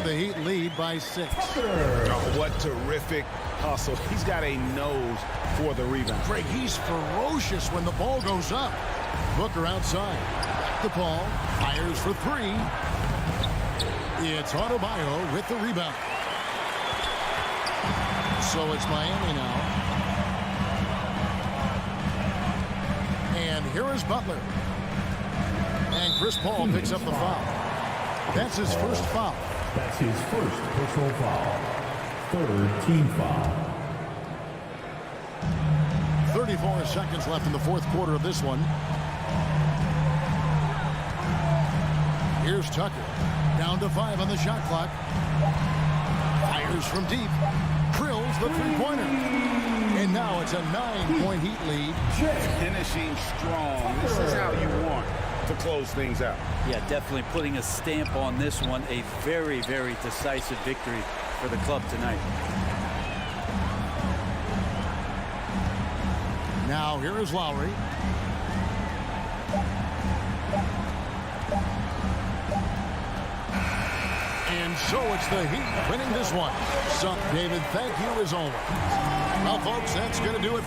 The Heat lead by 6. Oh, what terrific hustle. He's got a nose for the rebound. Greg, he's ferocious when the ball goes up. Booker outside. Back to Paul. Fires for 3. It's Adebayo with the rebound. So it's Miami now. And here is Butler. And Chris Paul picks up the foul. That's his first foul. That's his first personal foul. 3rd team foul. 34 seconds left in the 4th quarter of this one. Here's Tucker. Down to 5 on the shot clock. Fires from deep. Drills the three-pointer. And now it's a 9-point Heat lead. Finishing strong. This is how you want to close things out. Yeah, definitely putting a stamp on this one. A very, very decisive victory for the club tonight. Now here is Lowry. And so it's the Heat winning this one. So, David, thank you as always. Well, folks, that's going to do it.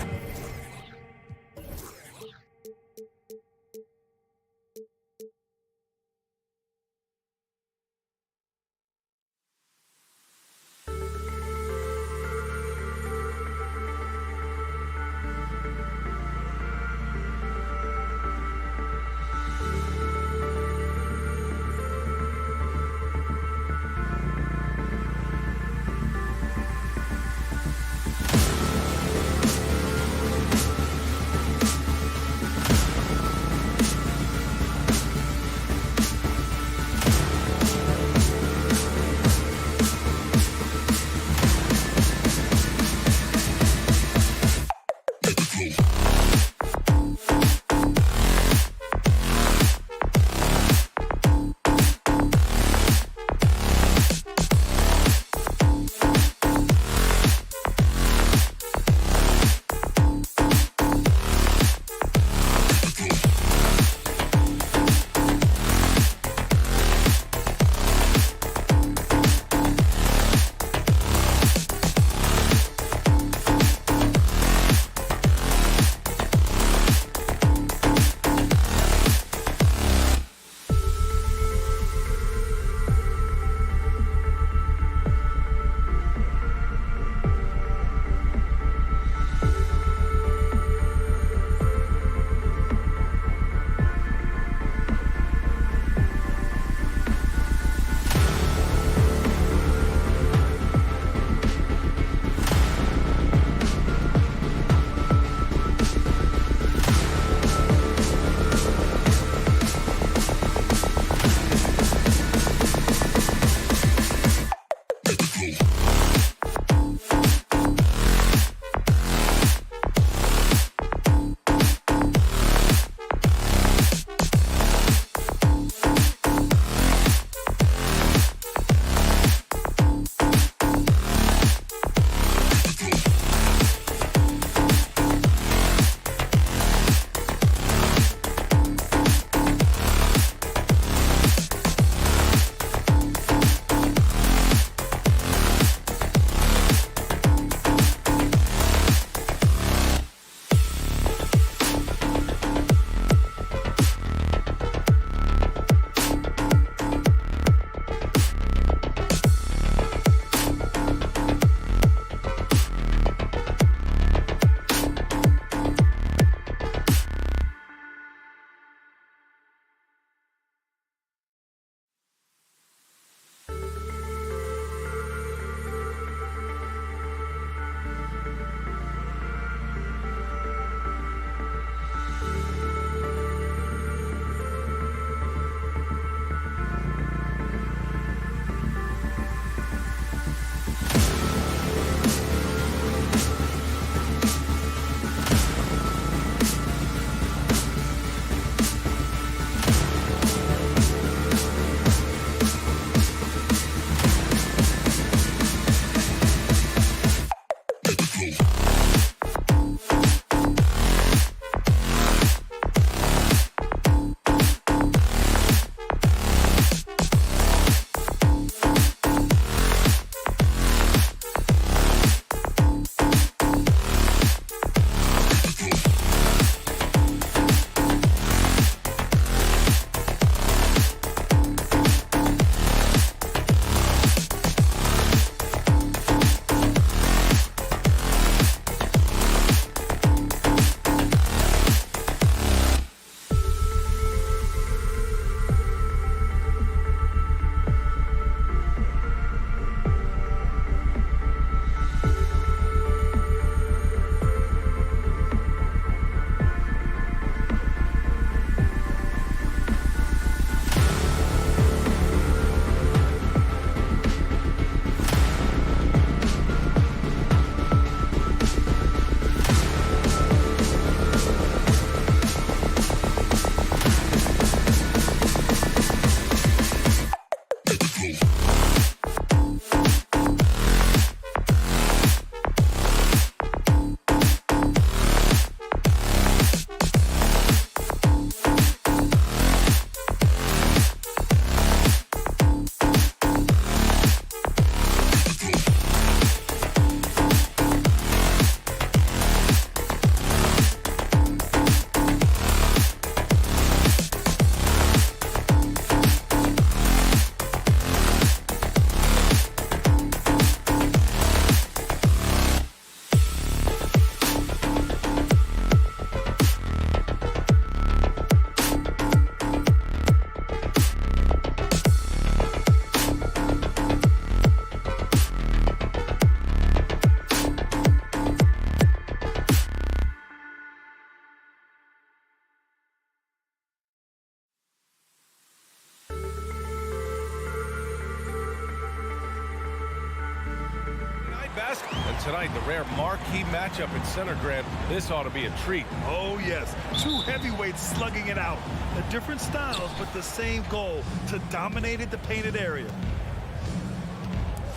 tonight, the rare marquee matchup in center, Grant. This ought to be a treat. Oh, yes. Two heavyweights slugging it out. The different styles, but the same goal, to dominate the painted area.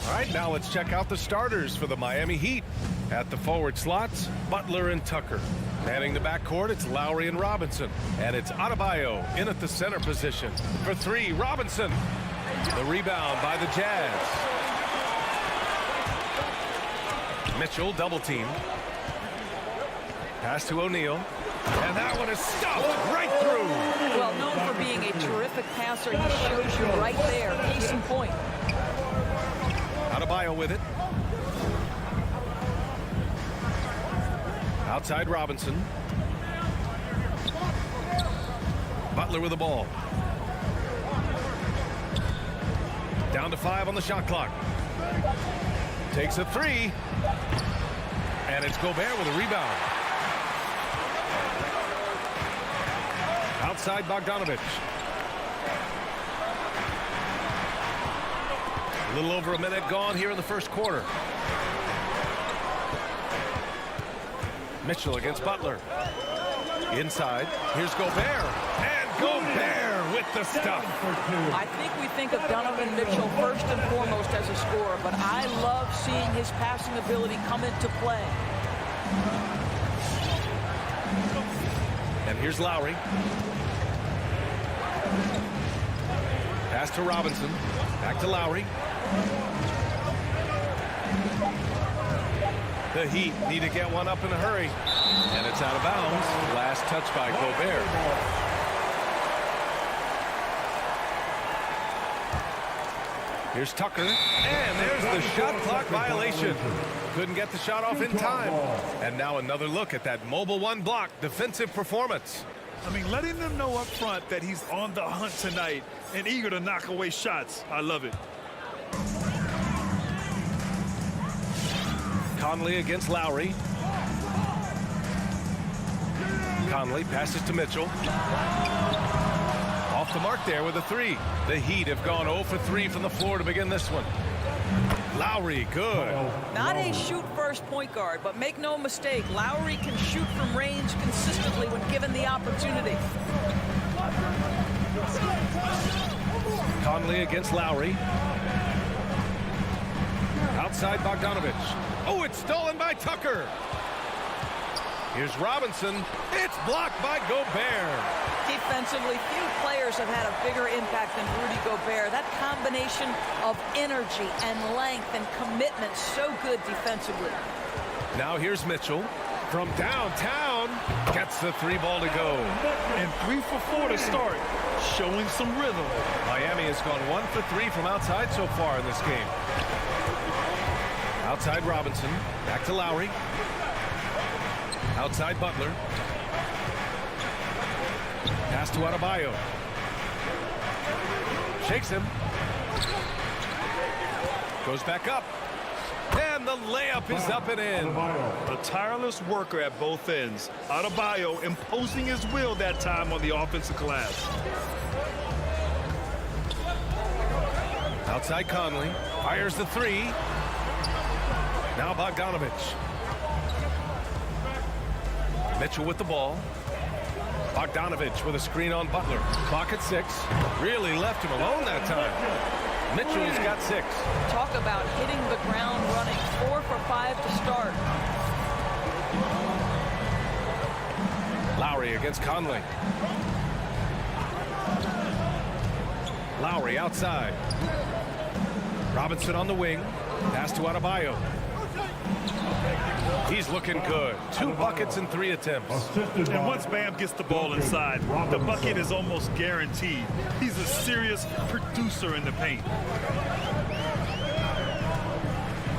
All right, now let's check out the starters for the Miami Heat. At the forward slots, Butler and Tucker. Manning the backcourt, it's Lowry and Robinson. And it's Adebayo in at the center position. For three, Robinson. The rebound by the Jazz. Mitchell double team. Pass to O'Neal. And that one is stuffed right through. Well, known for being a terrific passer, he shows you right there. Case in point. Adebayo with it. Outside Robinson. Butler with the ball. Down to 5 on the shot clock. Takes a three. And it's Gobert with a rebound. Outside Bogdanovich. A little over a minute gone here in the first quarter. Mitchell against Butler. Inside. Here's Gobert. And Gobert with the stuff. I think we think of Donovan Mitchell first and foremost as a scorer, but I love seeing his passing ability come into play. And here's Lowry. Pass to Robinson. Back to Lowry. The Heat need to get one up in a hurry. And it's out of bounds. Last touch by Gobert. Here's Tucker. And there's the shot clock violation. Couldn't get the shot off in time. And now another look at that mobile one block defensive performance. I mean, letting them know up front that he's on the hunt tonight and eager to knock away shots. I love it. Conley against Lowry. Conley passes to Mitchell. Off the mark there with a three. The Heat have gone 0 for 3 from the floor to begin this one. Lowry, good. Not a shoot-first point guard, but make no mistake, Lowry can shoot from range consistently when given the opportunity. Conley against Lowry. Outside Bogdanovich. Oh, it's stolen by Tucker. Here's Robinson. It's blocked by Gobert. Defensively, few players have had a bigger impact than Rudy Gobert. That combination of energy and length and commitment, so good defensively. Now here's Mitchell. From downtown, gets the three ball to go. And 3 for 4 to start, showing some rhythm. Miami has gone 1 for 3 from outside so far in this game. Outside Robinson, back to Lowry. Outside Butler. Pass to Adebayo. Shakes him. Goes back up. And the layup is up and in. A tireless worker at both ends. Adebayo imposing his will that time on the offensive glass. Outside Conley. Fires the three. Now Bogdanovich. Mitchell with the ball. Bogdanovich with a screen on Butler. Clock at 6. Really left him alone that time. Mitchell's got 6. Talk about hitting the ground running. 4 for 5 to start. Lowry against Conley. Lowry outside. Robinson on the wing. Pass to Adebayo. He's looking good. 2 buckets and 3 attempts. And once Bam gets the ball inside, the bucket is almost guaranteed. He's a serious producer in the paint.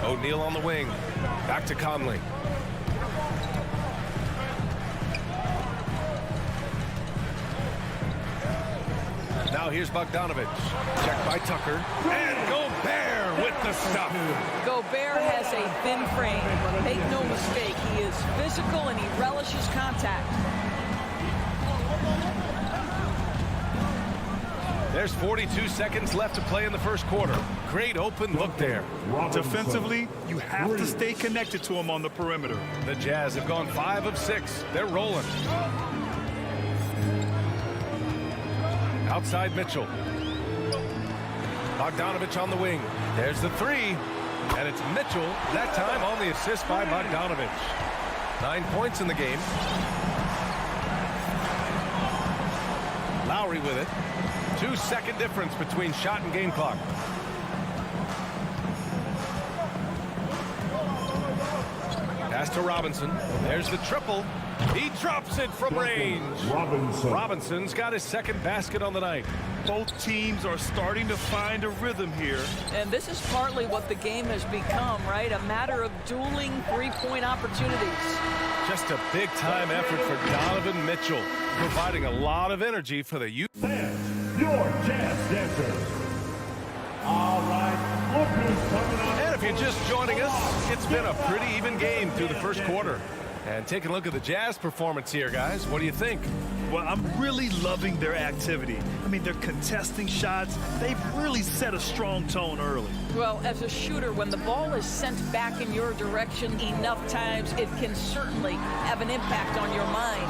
O'Neal on the wing. Back to Conley. Now here's Bogdanovich. Checked by Tucker. And Gobert with the stuff. Gobert has a thin frame, but make no mistake, he is physical and he relishes contact. There's 42 seconds left to play in the first quarter. Great open look there. Defensively, you have to stay connected to him on the perimeter. The Jazz have gone 5 of 6. They're rolling. Outside Mitchell. Bogdanovich on the wing. There's the three. And it's Mitchell, that time on the assist by Bogdanovich. 9 points in the game. Lowry with it. 2-second difference between shot and game clock. Pass to Robinson. There's the triple. He drops it from range. Robinson's got his second basket on the night. Both teams are starting to find a rhythm here. And this is partly what the game has become, right? A matter of dueling three-point opportunities. Just a big-time effort for Donovan Mitchell, providing a lot of energy for the youth. Your Jazz dancers. All right, look who's coming on. And if you're just joining us, it's been a pretty even game through the first quarter. And taking a look at the Jazz performance here, guys. What do you think? Well, I'm really loving their activity. I mean, they're contesting shots. They've really set a strong tone early. Well, as a shooter, when the ball is sent back in your direction enough times, it can certainly have an impact on your mind.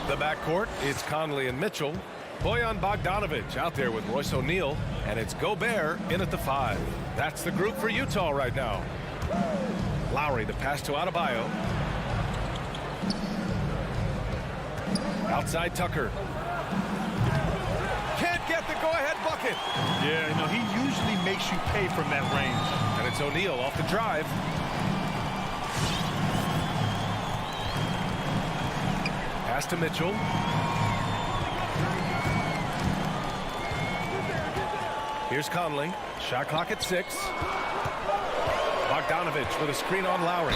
The backcourt, it's Conley and Mitchell. Bojan Bogdanovich out there with Royce O'Neal. And it's Gobert in at the 5. That's the group for Utah right now. Lowry, the pass to Adebayo. Outside Tucker. Can't get the go-ahead bucket. Yeah, you know, he usually makes you pay from that range. And it's O'Neal off the drive. Pass to Mitchell. Here's Conley. Shot clock at 6. Bogdanovich with a screen on Lowry.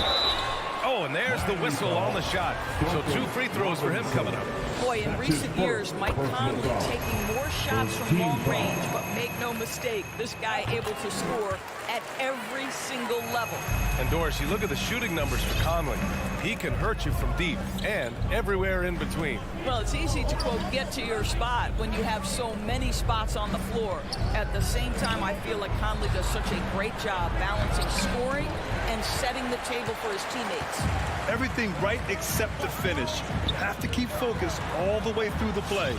Oh, and there's the whistle on the shot. So 2 free throws for him coming up. Boy, in recent years, Mike Conley taking more shots from long range, but make no mistake, this guy able to score at every single level. And Doris, you look at the shooting numbers for Conley. He can hurt you from deep and everywhere in between. Well, it's easy to, quote, get to your spot when you have so many spots on the floor. At the same time, I feel like Conley does such a great job balancing scoring and setting the table for his teammates. Everything right except the finish. You have to keep focused all the way through the play.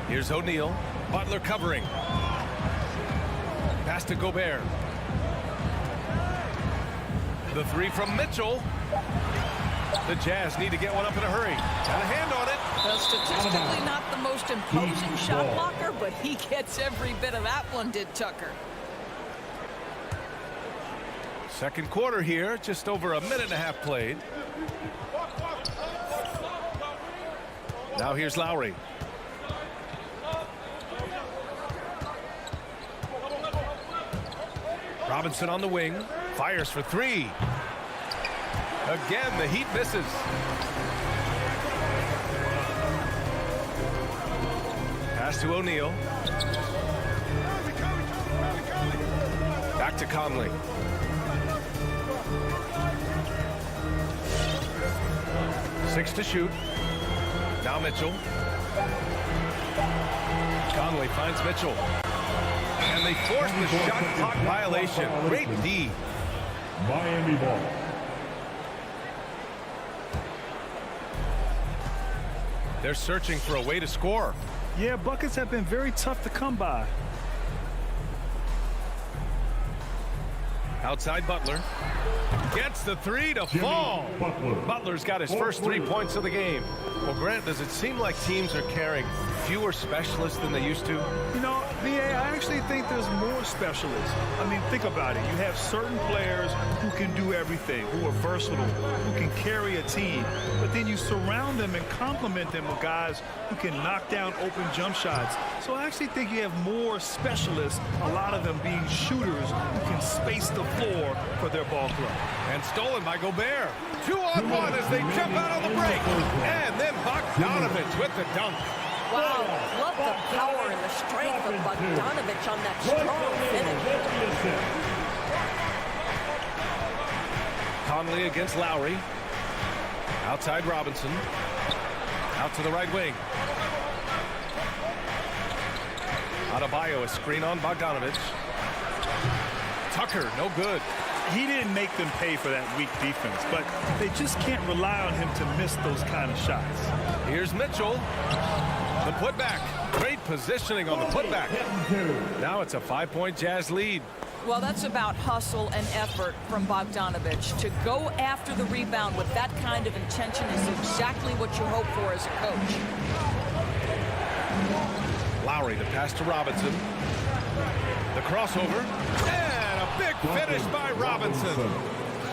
Here's O'Neal. Butler covering. Pass to Gobert. The 3 from Mitchell. The Jazz need to get one up in a hurry. Got a hand on it. Well, statistically not the most imposing shot blocker, but he gets every bit of that one, did Tucker. Second quarter here, just over a minute and a half played. Now here's Lowry. Robinson on the wing, fires for 3. Again, the Heat misses. Pass to O'Neal. Back to Conley. Six to shoot. Now Mitchell. Conley finds Mitchell. And they force the shot clock violation. Great D. Miami ball. They're searching for a way to score. Yeah, buckets have been very tough to come by. Outside Butler. Gets the 3 to fall. Butler's got his first 3 points of the game. Well, Grant, does it seem like teams are carrying fewer specialists than they used to? You know, VA, I actually think there's more specialists. I mean, think about it. You have certain players who can do everything, who are versatile, who can carry a team. But then you surround them and complement them with guys who can knock down open jump shots. So I actually think you have more specialists, a lot of them being shooters who can space the floor for their ball club. And stolen by Gobert. 2-on-1 as they jump out on the break. And then Bogdanovich with the dunk. Wow, love the power and the strength of Bogdanovich on that strong finish. Conley against Lowry. Outside Robinson. Out to the right wing. Adebayo, a screen on Bogdanovich. Tucker, no good. He didn't make them pay for that weak defense, but they just can't rely on him to miss those kind of shots. Here's Mitchell. The putback. Great positioning on the putback. Now it's a 5-point Jazz lead. Well, that's about hustle and effort from Bogdanovich. To go after the rebound with that kind of intention is exactly what you hope for as a coach. Lowry, the pass to Robinson. The crossover. And a big finish by Robinson.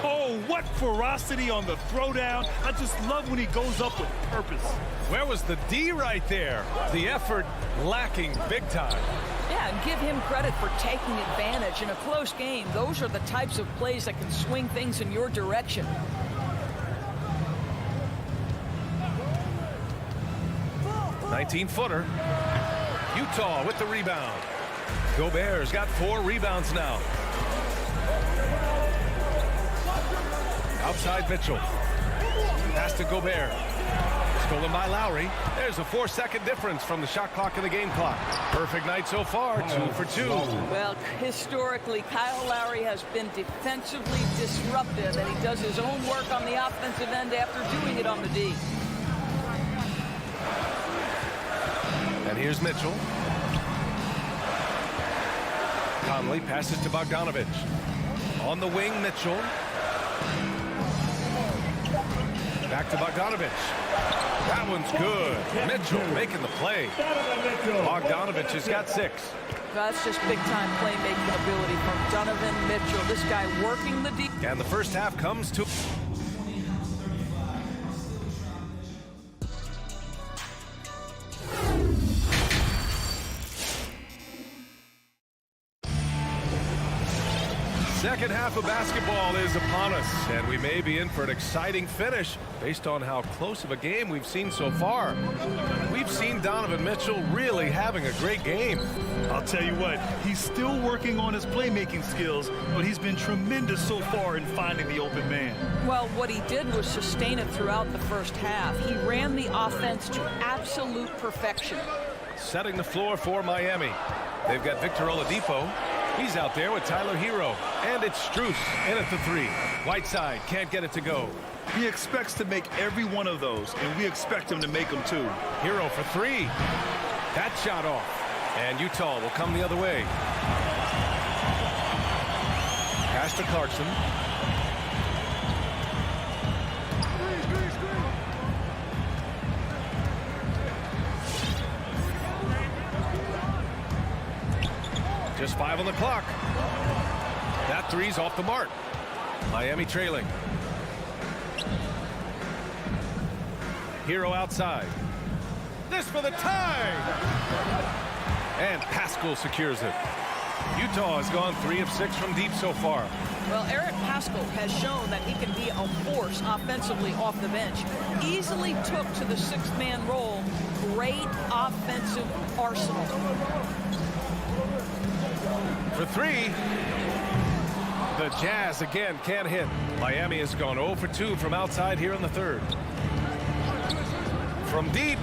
Oh, what ferocity on the throwdown. I just love when he goes up with purpose. Where was the D right there? The effort lacking big time. Yeah, and give him credit for taking advantage in a close game. Those are the types of plays that can swing things in your direction. "19-footer. Utah with the rebound. Gobert's got 4 rebounds now. Outside Mitchell. Pass to Gobert. Stolen by Lowry. There's a 4-second difference from the shot clock and the game clock. Perfect night so far, 2 for 2. Well, historically, Kyle Lowry has been defensively disruptive, and he does his own work on the offensive end after doing it on the D. And here's Mitchell. Conley passes to Bogdanovich. On the wing, Mitchell. Back to Bogdanovich. That one's good. Mitchell making the play. Bogdanovich has got 6. That's just big-time playmaking ability from Donovan Mitchell. This guy working the deep. And the first half comes to... Second half of basketball is upon us, and we may be in for an exciting finish based on how close of a game we've seen so far. We've seen Donovan Mitchell really having a great game. I'll tell you what, he's still working on his playmaking skills, but he's been tremendous so far in finding the open man. Well, what he did was sustain it throughout the first half. He ran the offense to absolute perfection. Setting the floor for Miami. They've got Victor Oladipo. He's out there with Tyler Hero. And it's Strus in at the 3. Whiteside can't get it to go. He expects to make every one of those, and we expect him to make them too. Hero for 3. That shot off. And Utah will come the other way. Pass to Clarkson. Just 5 on the clock. That 3's off the mark. Miami trailing. Hero outside. This for the tie. And Pascal secures it. Utah has gone 3 of 6 from deep so far. Well, Eric Pascal has shown that he can be a force offensively off the bench. Easily took to the 6th-man role. Great offensive arsenal. For 3. The Jazz again can't hit. Miami has gone 0 for 2 from outside here in the 3rd. From deep.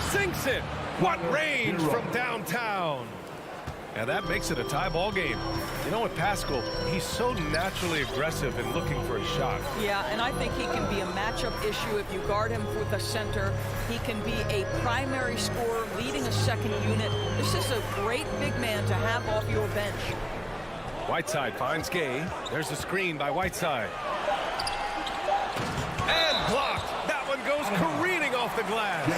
Sinks it. What range from downtown. And that makes it a tie ball game. You know what, Pascal, he's so naturally aggressive in looking for a shot. Yeah, and I think he can be a matchup issue if you guard him with a center. He can be a primary scorer leading a second unit. This is a great big man to have off your bench. Whiteside finds Gay. There's a screen by Whiteside. And blocked. That one goes careening off the glass.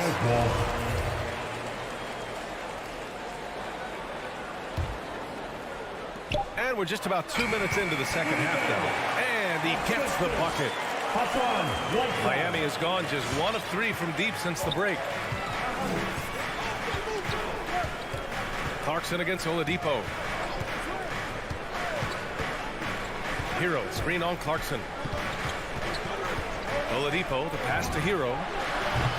And we're just about 2 minutes into the second half now. And he gets the bucket. Miami has gone just 1 of 3 from deep since the break. Clarkson against Oladipo. Hero, screen on Clarkson. Oladipo, the pass to Hero.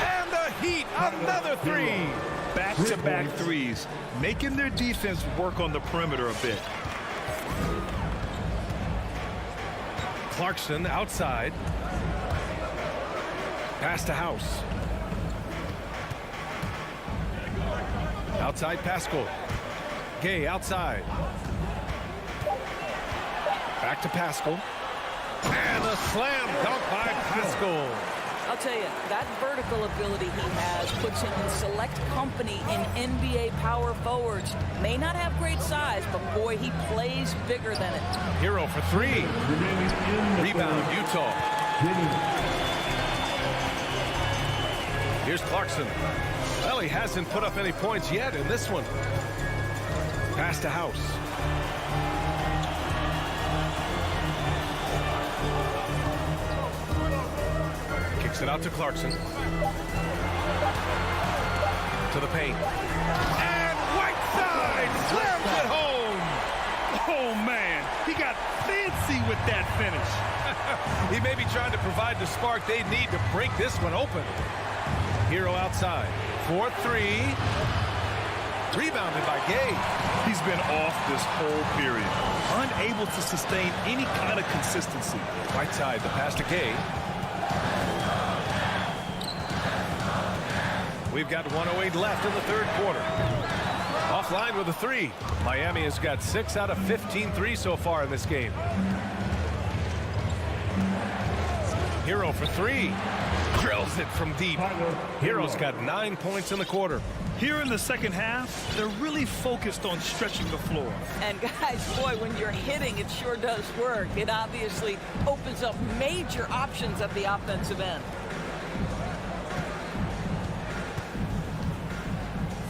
And the Heat, another 3. Back-to-back 3s, making their defense work on the perimeter a bit. Clarkson outside. Pass to House. Outside. outside Pascal. Gay outside. Back to Pascal. And a slam dunk by Pascal. I'll tell you, that vertical ability he has puts him in select company in NBA power forwards. May not have great size, but boy, he plays bigger than it. Hero for three. Rebound, Utah. Here's Clarkson. Well, he hasn't put up any points yet in this one. Pass to House. Kicks it out to Clarkson. To the paint. And Whiteside slams it home. Oh, man. He got fancy with that finish. He may be trying to provide the spark they need to break this one open. Hero outside. 4-3. Rebounded by Gay. He's been off this whole period. Unable to sustain any kind of consistency. Whiteside, the pass to Gay. We've got 1:08 left in the third quarter. Offline with a three. Miami has got 6 out of 15 threes so far in this game. Hero for three. Drills it from deep. Hero's got 9 points in the quarter. Here in the second half, they're really focused on stretching the floor. And guys, boy, when you're hitting, it sure does work. It obviously opens up major options at the offensive end.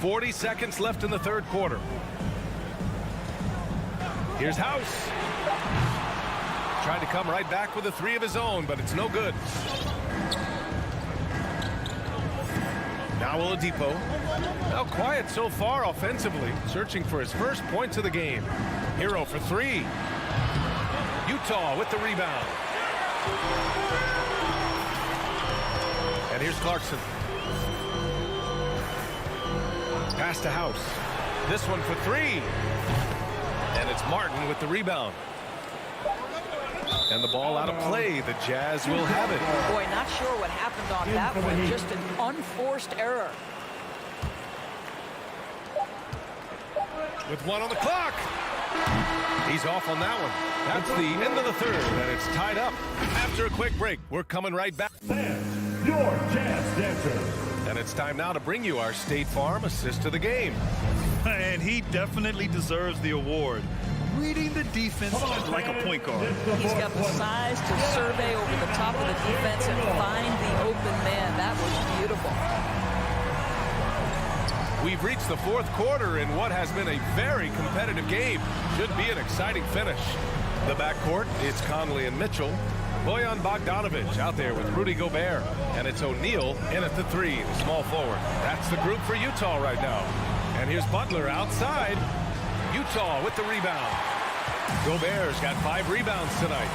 40 seconds left in the third quarter. Here's House. Tried to come right back with a three of his own, but it's no good. Now Oladipo. Now quiet so far offensively, searching for his first points of the game. Hero for three. Utah with the rebound. And here's Clarkson. Pass to House. This one for three. And it's Martin with the rebound. And the ball out of play. The Jazz will have it. Boy, not sure what happened on that one. Just an unforced error. With 1 on the clock. He's off on that one. That's the end of the third, and it's tied up. After a quick break, we're coming right back. Your Jazz Dancers. And it's time now to bring you our State Farm assist to the game. And he definitely deserves the award. Reading the defense like a point guard. He's got the size to survey over the top of the defense and find the open man. That was beautiful. We've reached the fourth quarter in what has been a very competitive game. Should be an exciting finish. The backcourt, it's Conley and Mitchell. Bojan Bogdanovic out there with Rudy Gobert. And it's O'Neal in at the three, the small forward. That's the group for Utah right now. And here's Butler outside. Utah with the rebound. Gobert's got 5 rebounds tonight.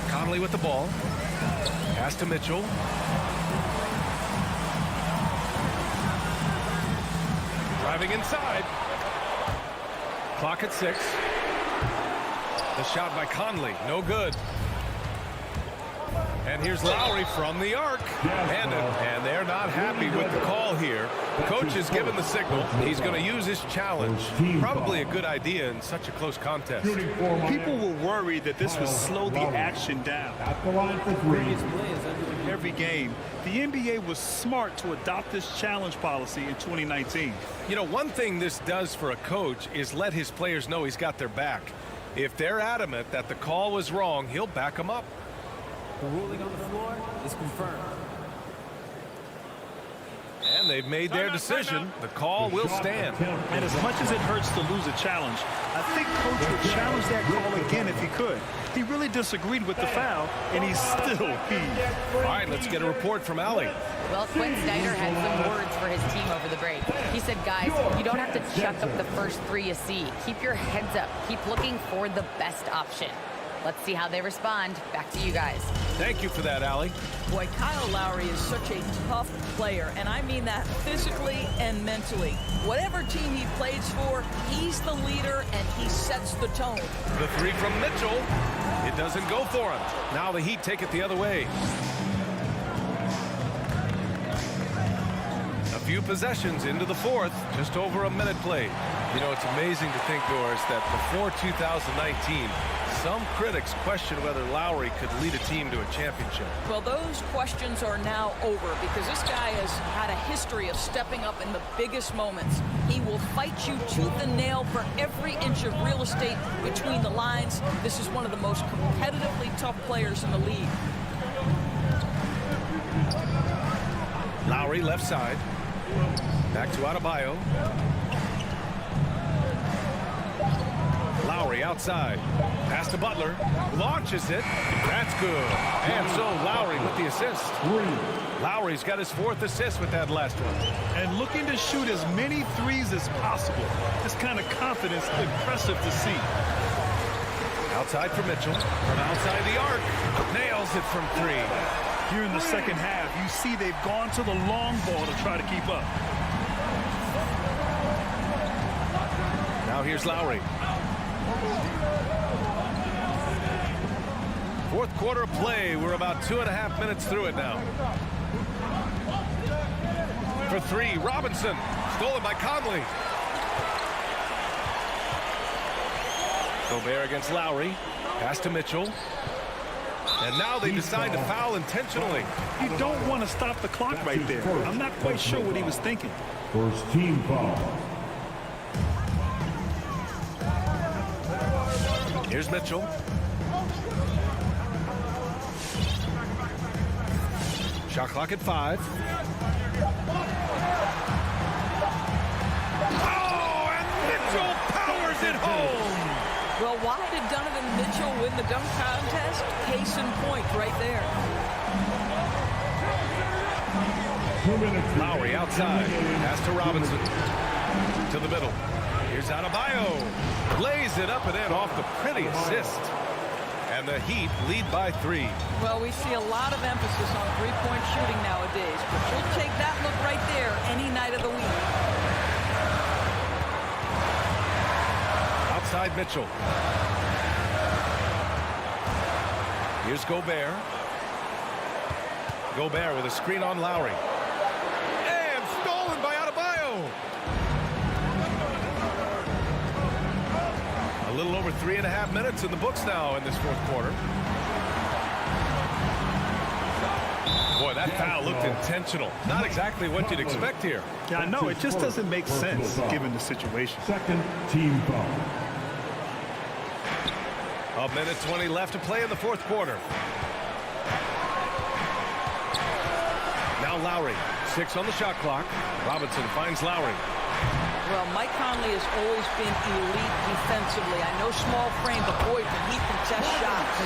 Conley with the ball. Pass to Mitchell. Driving inside. Clock at 6. The shot by Conley, no good. And here's Lowry from the arc. And they're not happy with the call here. Coach has given the signal. He's going to use his challenge. Probably a good idea in such a close contest. People were worried that this would slow the action down. At the line for three. Every game, the NBA was smart to adopt this challenge policy in 2019. You know, one thing this does for a coach is let his players know he's got their back. If they're adamant that the call was wrong, he'll back them up. The ruling on the floor is confirmed. And they've made their decision. The call will stand. And as much as it hurts to lose a challenge, I think Coach would challenge that call again if he could. He really disagreed with the foul, and he's still heaved. All right, let's get a report from Allie. Well, Quinn Snyder had some words for his team over the break. He said, guys, you don't have to chuck up the first three you see. Keep your heads up. Keep looking for the best option. Let's see how they respond. Back to you guys. Thank you for that, Allie. Boy, Kyle Lowry is such a tough player, and I mean that physically and mentally. Whatever team he plays for, he's the leader, and he sets the tone. The three from Mitchell. It doesn't go for him. Now the Heat take it the other way. few possessions into the fourth, just over a minute played. You know, it's amazing to think, Doris, that before 2019, some critics questioned whether Lowry could lead a team to a championship. Well, those questions are now over because this guy has had a history of stepping up in the biggest moments. He will fight you tooth and nail for every inch of real estate between the lines. This is one of the most competitively tough players in the league. Lowry left side. Back to Adebayo. Lowry outside. Pass to Butler. Launches it. That's good. And so Lowry with the assist. Lowry's got his 4th assist with that last one. And looking to shoot as many threes as possible. This kind of confidence, impressive to see. Outside for Mitchell. From outside the arc. Nails it from 3. Here in the second half, you see they've gone to the long ball to try to keep up. Now here's Lowry. 4th quarter of play. We're about 2.5 minutes through it now. For 3, Robinson. Stolen by Conley. Gobert against Lowry. Pass to Mitchell. And now they decide to foul intentionally. You don't want to stop the clock right there. I'm not quite sure what he was thinking. First team foul. Here's Mitchell. Shot clock at 5. Oh, and Mitchell powers it home. Well, why did Donovan Mitchell win the dunk contest? Case in point right there. Lowry outside. Pass to Robinson. To the middle. Here's Adebayo. Lays it up and in off the pretty assist. And the Heat lead by 3. Well, we see a lot of emphasis on three-point shooting nowadays, but you'll take that look right there any night of the week. Outside Mitchell. Here's Gobert. Gobert with a screen on Lowry. And stolen by Adebayo. A little over 3.5 minutes in the books now in this 4th quarter. Boy, that foul looked intentional. Not exactly what you'd expect here. Yeah, I know. It just doesn't make sense given the situation. Second team foul. A minute 20 left to play in the 4th quarter. Now Lowry. 6 on the shot clock. Robinson finds Lowry. Well, Mike Conley has always been elite defensively. I know small frame, but boy, can he contest shots.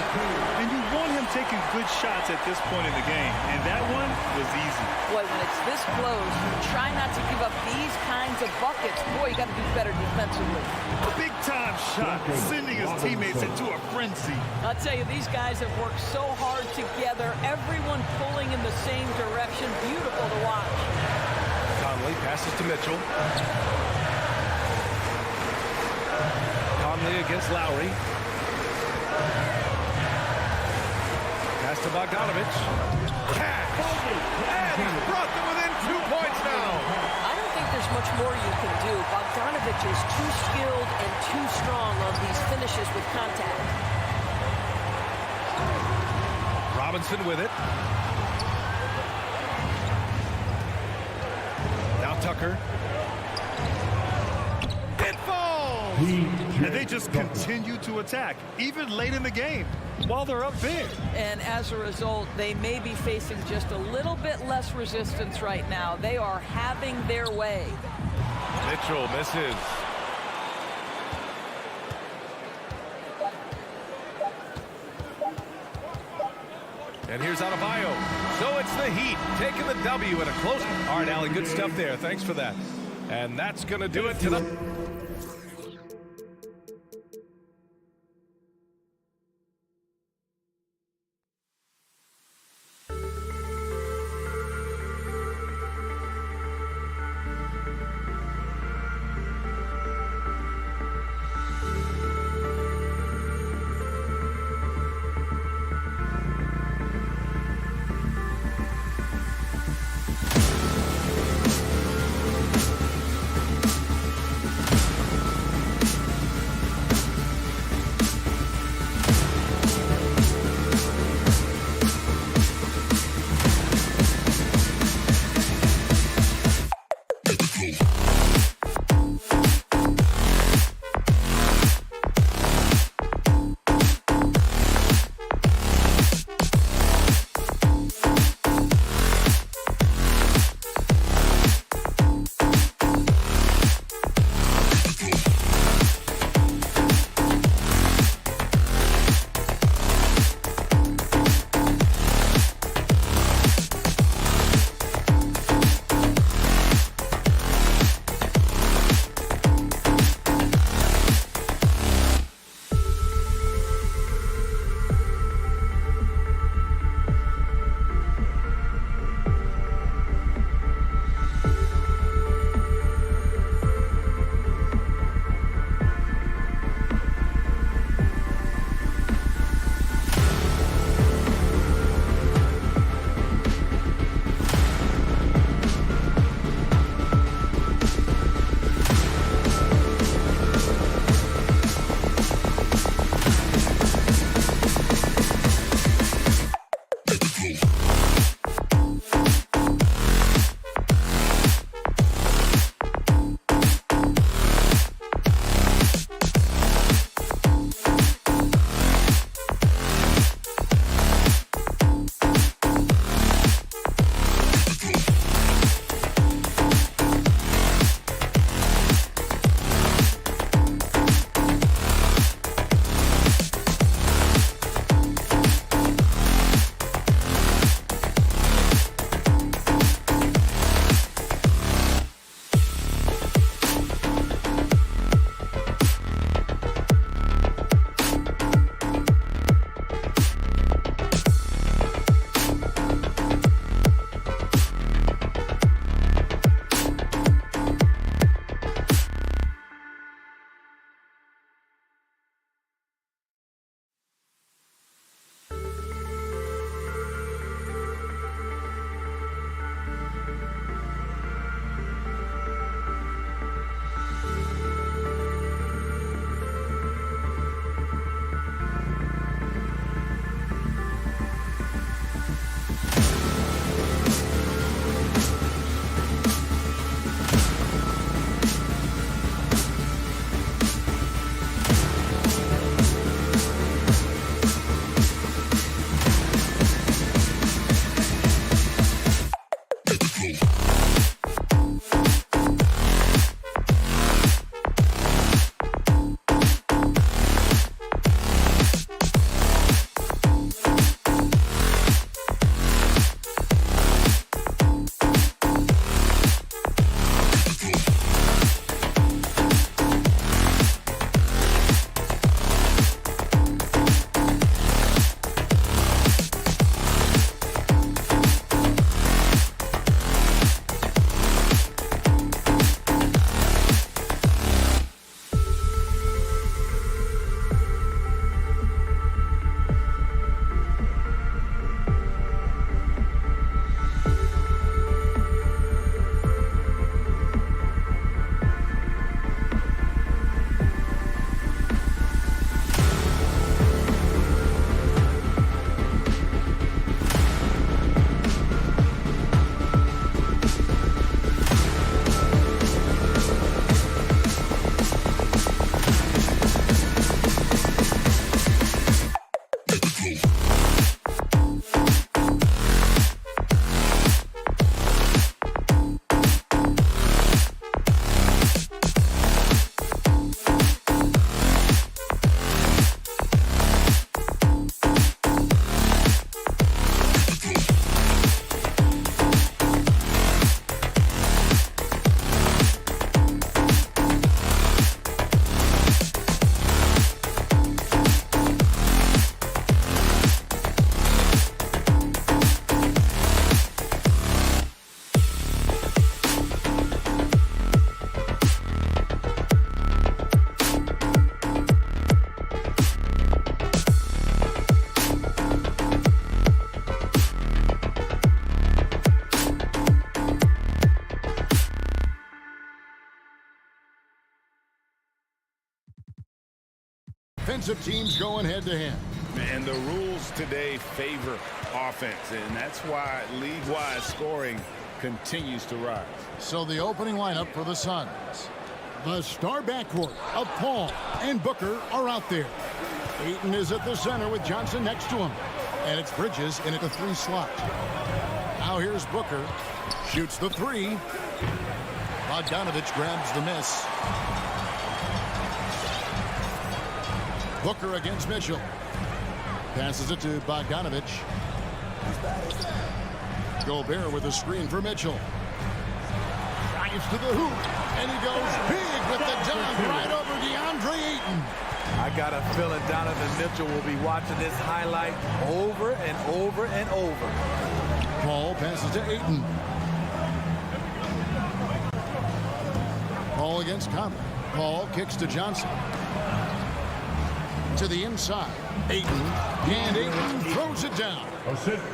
And you want him taking good shots at this point in the game. And that one was easy. Boy, when it's this close, try not to give up these kinds of buckets. Boy, you got to do better defensively. A big-time shot, sending his teammates into a frenzy. I'll tell you, these guys have worked so hard together. Everyone pulling in the same direction. Beautiful to watch. Conley passes to Mitchell. Conley against Lowry. Pass to Bogdanovich. Cash! And he's brought them within 2 points now. I don't think there's much more you can do. Bogdanovich is too skilled and too strong on these finishes with contact. Robinson with it. Now Tucker. It falls! And they just continue to attack, even late in the game, while they're up big. And as a result, they may be facing just a little bit less resistance right now. They are having their way. Mitchell misses. And here's Adebayo. So it's the Heat taking the W at a close. All right, Allie, good stuff there. Thanks for that. And that's going to do it tonight. defensive teams going head-to-head. And the rules today favor offense, and that's why league-wide scoring continues to rise. So the opening lineup for the Suns. The star backcourt of Paul and Booker are out there. Ayton is at the center with Johnson next to him. And it's Bridges in at the 3 slot. Now here's Booker. Shoots the 3. Bogdanovich grabs the miss. Booker against Mitchell. Passes it to Bogdanovich. Gobert with a screen for Mitchell. Drives to the hoop. And he goes big with the dunk right over DeAndre Ayton. I got a feeling Donovan Mitchell will be watching this highlight over and over and over. Paul passes to Ayton. Paul against Conley. Paul kicks to Johnson. To the inside. Ayton. And Ayton throws it down.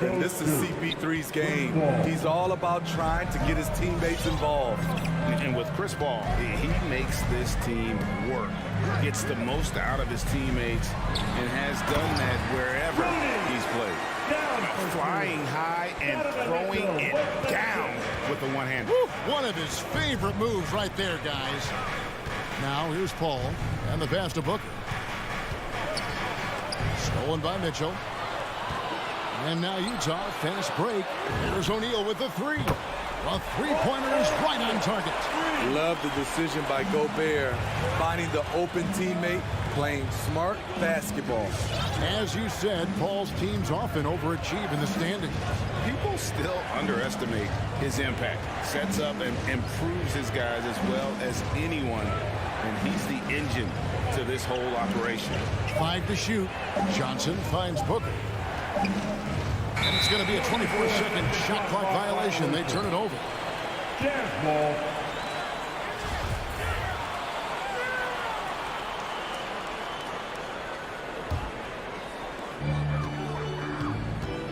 And this is CP3's game. He's all about trying to get his teammates involved. And with Chris Paul, he makes this team work. Gets the most out of his teammates and has done that wherever he's played. Flying high and throwing it down with the one hand. One of his favorite moves right there, guys. Now here's Paul and the pass to Booker. Stolen by Mitchell. And now Utah, fast break. Here's O'Neal with the 3. A three-pointer is right on target. Love the decision by Gobert, finding the open teammate, playing smart basketball. As you said, Paul's teams often overachieve in the standings. People still underestimate his impact. Sets up and improves his guys as well as anyone. And he's the engine to this whole operation. 5 to shoot. Johnson finds Booker. And it's going to be a 24-second shot clock violation. They turn it over. Jazz ball.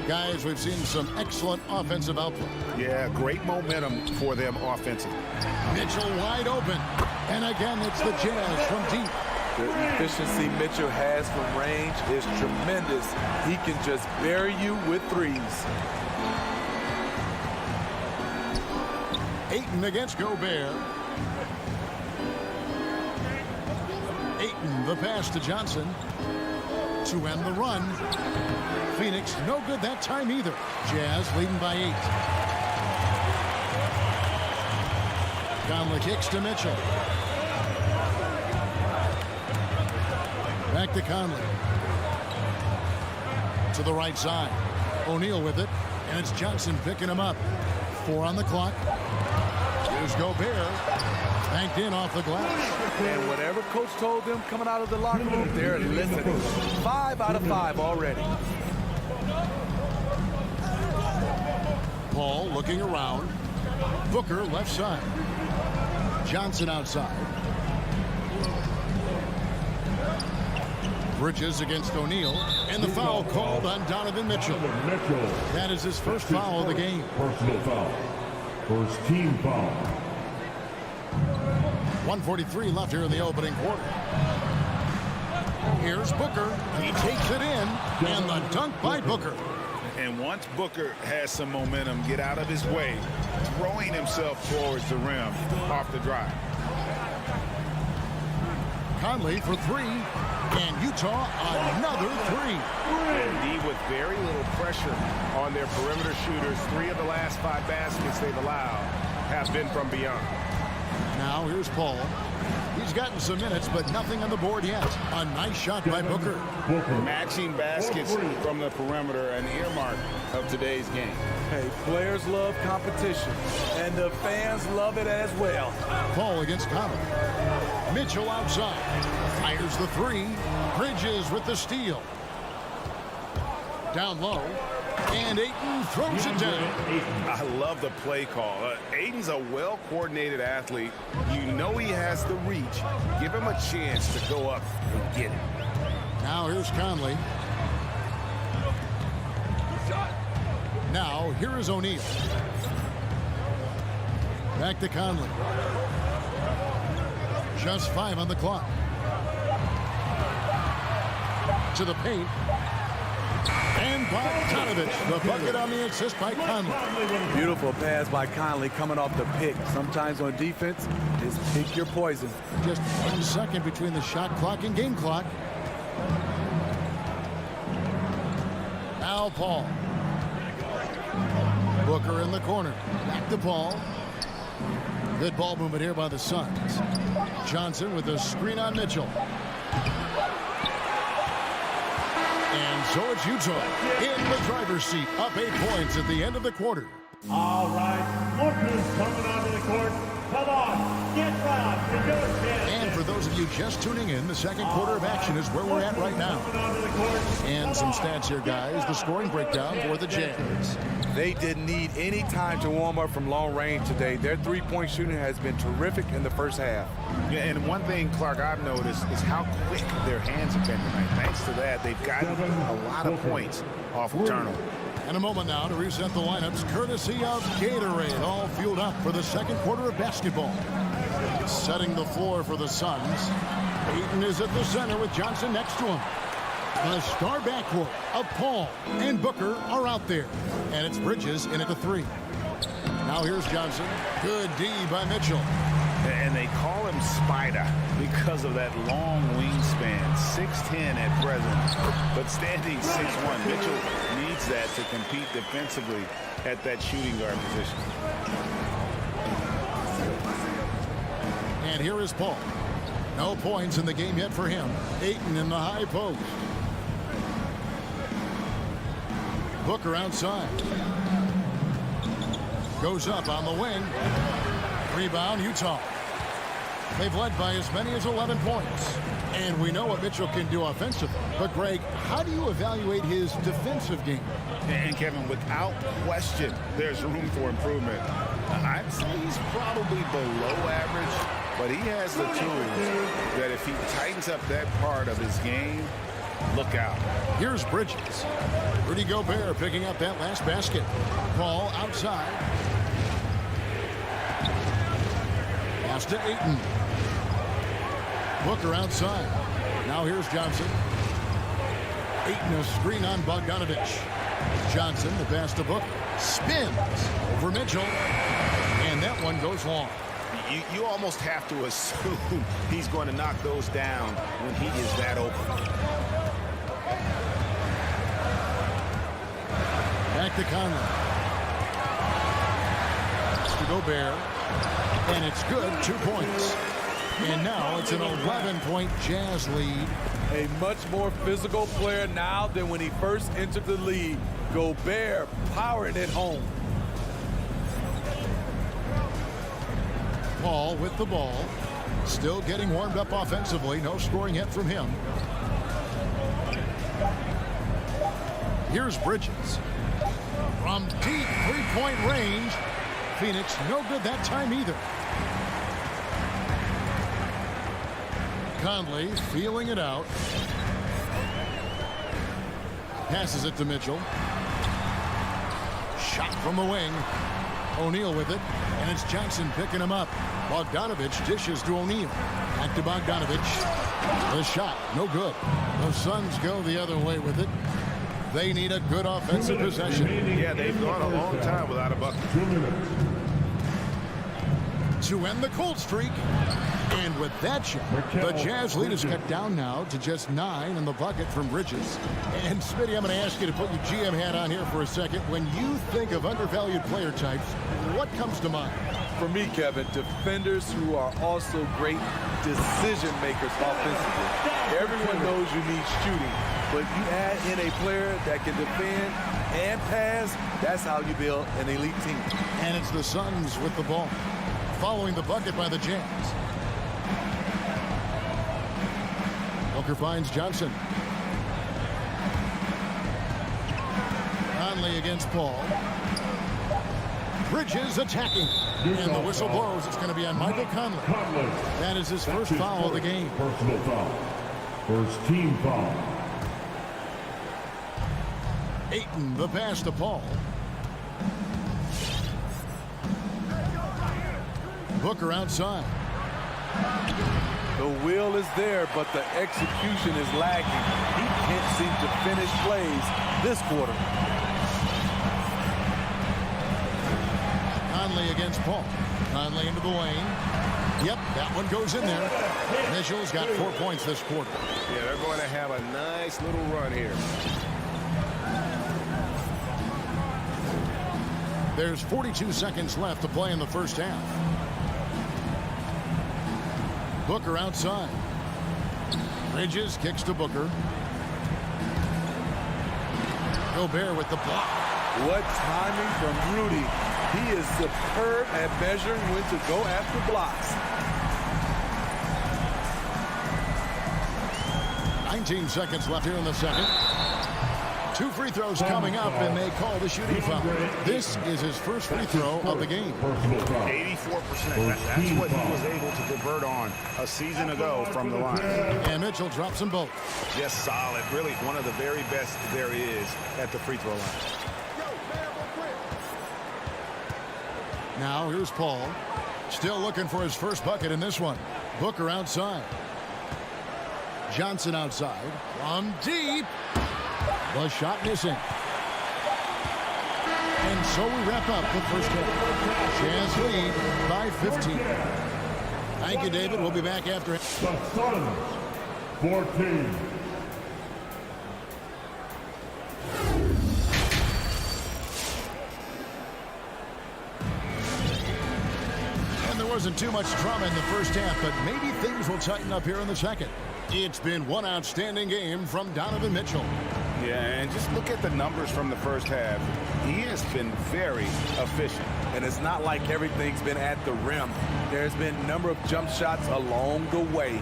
Guys, we've seen some excellent offensive output. Yeah, great momentum for them offensively. Mitchell wide open. And again, it's the Jazz from deep. The efficiency Mitchell has from range is tremendous. He can just bury you with threes. Ayton against Gobert. Ayton, the pass to Johnson to end the run. Phoenix, no good that time either. Jazz leading by 8. Conley kicks to Mitchell. Back to Conley. To the right side. O'Neal with it. And it's Johnson picking him up. 4 on the clock. Here's Gobert. Banked in off the glass. And whatever coach told them coming out of the locker room, they're listening. 5 out of 5 already. Paul looking around. Booker left side. Johnson outside. Bridges against O'Neal, and the foul called on Donovan Mitchell. That is his first foul of the game. Personal foul. First team foul. 1:43 left here in the opening quarter. Here's Booker. He takes it in, and the dunk by Booker. And once Booker has some momentum, get out of his way, throwing himself towards the rim off the drive. Conley for 3, and Utah another 3. Indeed, with very little pressure on their perimeter shooters, 3 of the last 5 baskets they've allowed have been from beyond. Now here's Paul. He's gotten some minutes, but nothing on the board yet. A nice shot by Booker. Matching baskets from the perimeter, an earmark of today's game. Hey, players love competition, and the fans love it as well. Paul against Conley. Mitchell outside. Fires the 3. Bridges with the steal. Down low. And Ayton throws it down. I love the play call. Ayton's a well-coordinated athlete. You know he has the reach. Give him a chance to go up and get it. Now here's Conley. Now here is O'Neal. Back to Conley. Just 5 on the clock. To the paint. And Bogdanovich, the bucket on the assist by Conley. Beautiful pass by Conley coming off the pick. Sometimes on defense, just pick your poison. Just 1 second between the shot clock and game clock. Now Paul. Booker in the corner. Back to Paul. Good ball movement here by the Suns. Johnson with a screen on Mitchell. And so it's Utah in the driver's seat, up 8 points at the end of the quarter. All right, lookers coming onto the court. Come on, get loud for your chance. And for those of you just tuning in, the second quarter of action is where we're at right now. And some stats here, guys. The scoring breakdown for the Jazz. They didn't need any time to warm up from long range today. Their three-point shooting has been terrific in the first half. Yeah, and one thing, Clark, I've noticed is how quick their hands have been tonight. Thanks to that, they've gotten a lot of points off of turnover. And a moment now to reset the lineups, courtesy of Gatorade, all fueled up for the second quarter of basketball. Setting the floor for the Suns. Ayton is at the center with Johnson next to him. The star backcourt of Paul and Booker are out there. And it's Bridges in at the 3. Now here's Johnson. Good D by Mitchell. And they call him Spider because of that long wingspan, 6'10" at present. But standing 6'1", Mitchell needs that to compete defensively at that shooting guard position. And here is Paul. No points in the game yet for him. Ayton in the high post. Booker outside. Goes up on the wing. Rebound, Utah. They've led by as many as 11 points. And we know what Mitchell can do offensively. But, Greg, how do you evaluate his defensive game? And, Kevin, without question, there's room for improvement. I'd say he's probably below average, but he has the tools that if he tightens up that part of his game, look out. Here's Bridges. Rudy Gobert picking up that last basket. Paul outside. Pass to Ayton. Booker outside. Now here's Johnson. Ayton a screen on Bogdanovich. Johnson, the pass to Booker. Spins over Mitchell. And that one goes long. You almost have to assume he's going to knock those down when he is that open. Back to Conley. Pass to Gobert. And it's good, 2 points. And now it's an 11-point Jazz lead. A much more physical player now than when he first entered the league. Gobert powering it home. Paul with the ball. Still getting warmed up offensively. No scoring yet from him. Here's Bridges. From deep three-point range. Phoenix no good that time either. Conley feeling it out. Passes it to Mitchell. Shot from the wing. O'Neal with it. And it's Johnson picking him up. Bogdanovich dishes to O'Neal. Back to Bogdanovich. The shot, no good. The Suns go the other way with it. They need a good offensive possession. Yeah, they've gone a long time without a bucket. To end the cold streak. And with that shot, the Jazz lead is cut down now to just 9 in the bucket from Bridges. And Smitty, I'm going to ask you to put your GM hat on here for a second. When you think of undervalued player types, what comes to mind? For me, Kevin, defenders who are also great decision makers offensively. Everyone knows you need shooting, but you add in a player that can defend and pass, that's how you build an elite team. And it's the Suns with the ball, following the bucket by the Jazz. Booker finds Johnson. Conley against Paul. Bridges attacking. And the whistle blows. It's going to be on Michael Conley. That is his first foul of the game. Personal foul. First team foul. Ayton, the pass to Paul. Booker outside. The will is there, but the execution is lagging. He can't seem to finish plays this quarter. Conley against Paul. Conley into the lane. Yep, that one goes in there. Mitchell's got 4 points this quarter. Yeah, they're going to have a nice little run here. There's 42 seconds left to play in the first half. Booker outside. Bridges kicks to Booker. Gobert with the block. What timing from Rudy. He is superb at measuring when to go after blocks. 19 seconds left here in the second. 2 free throws coming up, and they call the shooting foul. This is his first free throw of the game. 84%. That's what he was able to convert on a season ago from the line. And Mitchell drops them both. Just solid. Really one of the very best there is at the free throw line. Now here's Paul. Still looking for his first bucket in this one. Booker outside. Johnson outside. From deep. The shot missing. And so we wrap up the first half. Jazz lead by 15. Thank you, David. We'll be back after. The Suns, 14. And there wasn't too much drama in the first half, but maybe things will tighten up here in the second. It's been one outstanding game from Donovan Mitchell. Yeah, and just look at the numbers from the first half. He has been very efficient. And it's not like everything's been at the rim. There's been a number of jump shots along the way.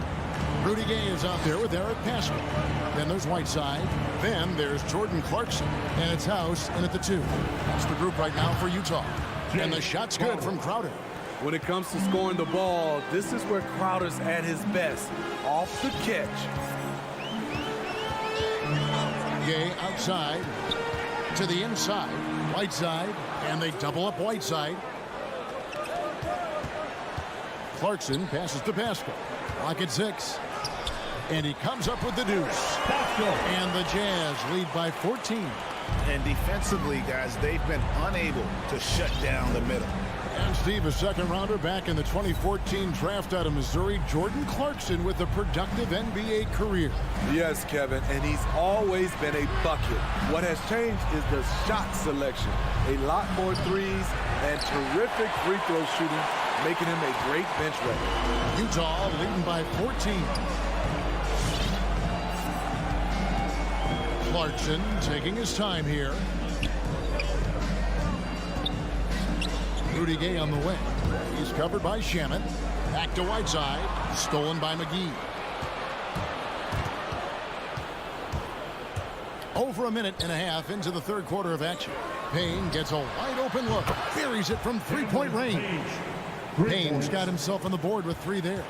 Rudy Gay is out there with Eric Pascal. Then there's Whiteside. Then there's Jordan Clarkson. And it's House in at the 2. That's the group right now for Utah. And the shot's good from Crowder. When it comes to scoring the ball, this is where Crowder's at his best. Off the catch. Gay outside to the inside. Whiteside, and they double up Whiteside. Clarkson passes to Pascal. Clock at 6. And he comes up with the deuce. And the Jazz lead by 14. And defensively, guys, they've been unable to shut down the middle. And Steve, a second rounder back in the 2014 draft out of Missouri, Jordan Clarkson with a productive NBA career. Yes, Kevin, and he's always been a bucket. What has changed is the shot selection. A lot more threes and terrific free throw shooting, making him a great bench weapon. Utah leading by 14. Clarkson taking his time here. Rudy Gay on the wing. He's covered by Shamet. Back to Whiteside. Stolen by McGee. Over a minute and a half into the third quarter of action. Payne gets a wide open look. Buries it from three-point range. Payne's got himself on the board with 3 there.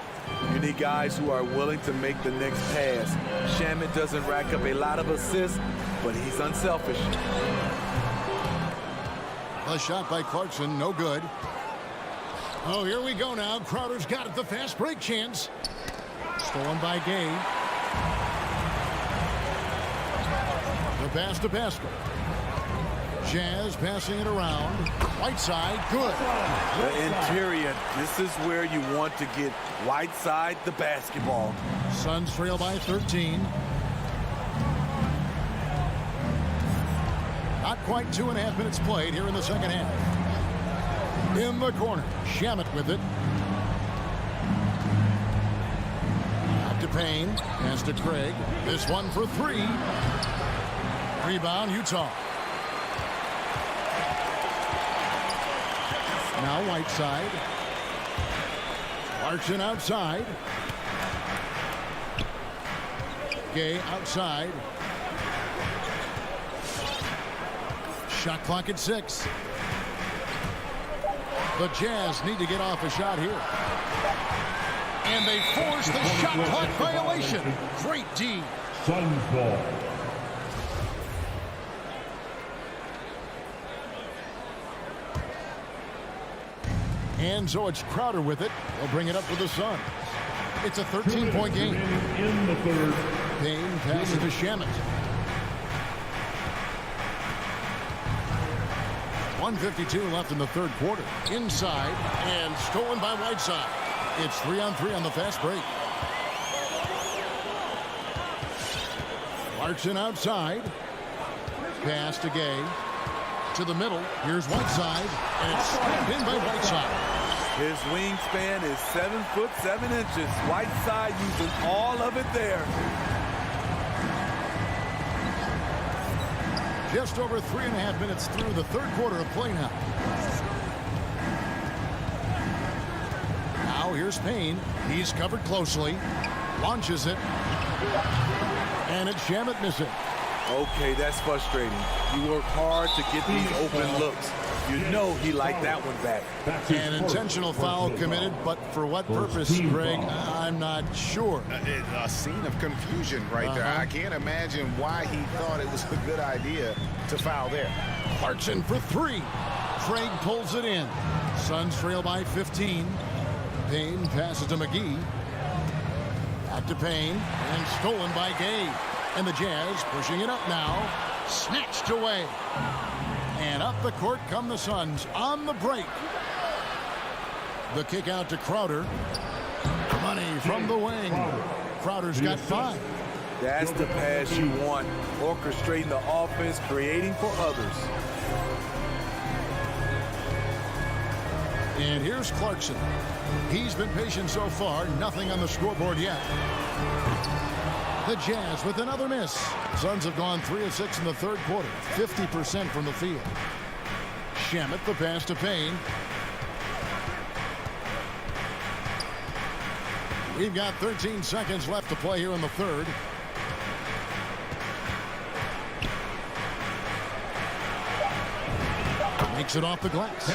You need guys who are willing to make the next pass. Shamet doesn't rack up a lot of assists, but he's unselfish. A shot by Clarkson, no good. Oh, here we go now. Crowder's got it, the fast break chance. Stolen by Gay. The pass to Pascal. Jazz passing it around. Whiteside, good. The interior, this is where you want to get Whiteside the basketball. Suns trail by 13. Not quite 2.5 minutes played here in the second half. In the corner, Shamet with it. Back to Payne, pass to Craig. This one for 3. Rebound, Utah. Now Whiteside. Clarkson outside. Gay outside. Shot clock at 6. The Jazz need to get off a shot here. And they force the shot clock violation. Great D. Suns ball. And so it's Crowder with it. They'll bring it up for the Suns. It's a 13-point game. In the third. Payne passes to Shamet. 1:52 left in the third quarter. Inside and stolen by Whiteside. It's 3-on-3 on the fast break. Clarkson outside. Pass to Gay. To the middle. Here's Whiteside. And it's slammed in by Whiteside. His wingspan is 7 foot 7 inches. Whiteside using all of it there. Just over 3.5 minutes through the third quarter of play now. Now here's Payne. He's covered closely. Launches it. And it's Shamet missing. Okay, that's frustrating. You work hard to get these open looks. You know he liked that one back. An intentional foul committed, but for what purpose, Greg? I'm not sure. A scene of confusion right there. I can't imagine why he thought it was a good idea to foul there. Clarkson for three. Craig pulls it in. Suns trail by 15. Payne passes to McGee. Back to Payne, and stolen by Gay. And the Jazz pushing it up now. Snatched away. And up the court come the Suns on the break. The kick out to Crowder. Money from the wing. Crowder's got 5. That's the pass you want. Orchestrating the offense, creating for others. And here's Clarkson. He's been patient so far. Nothing on the scoreboard yet. The Jazz with another miss. Suns have gone 3 of 6 in the third quarter. 50% from the field. Shamet the pass to Payne. We've got 13 seconds left to play here in the third. Makes it off the glass.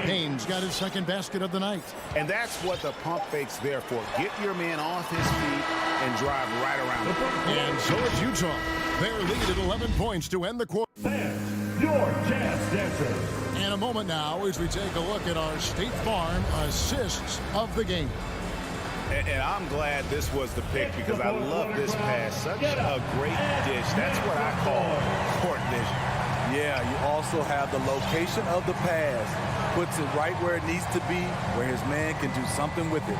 Payne's got his second basket of the night. And that's what the pump fake's there for. Get your man off his feet and drive right around him. And so it's Utah. Their lead at 11 points to end the quarter. Your Jazz Dancers. And a moment now as we take a look at our State Farm assists of the game. And I'm glad this was the pick because I love this pass. Such a great dish. That's what I call court vision. Yeah, you also have the location of the pass. Puts it right where it needs to be, where his man can do something with it.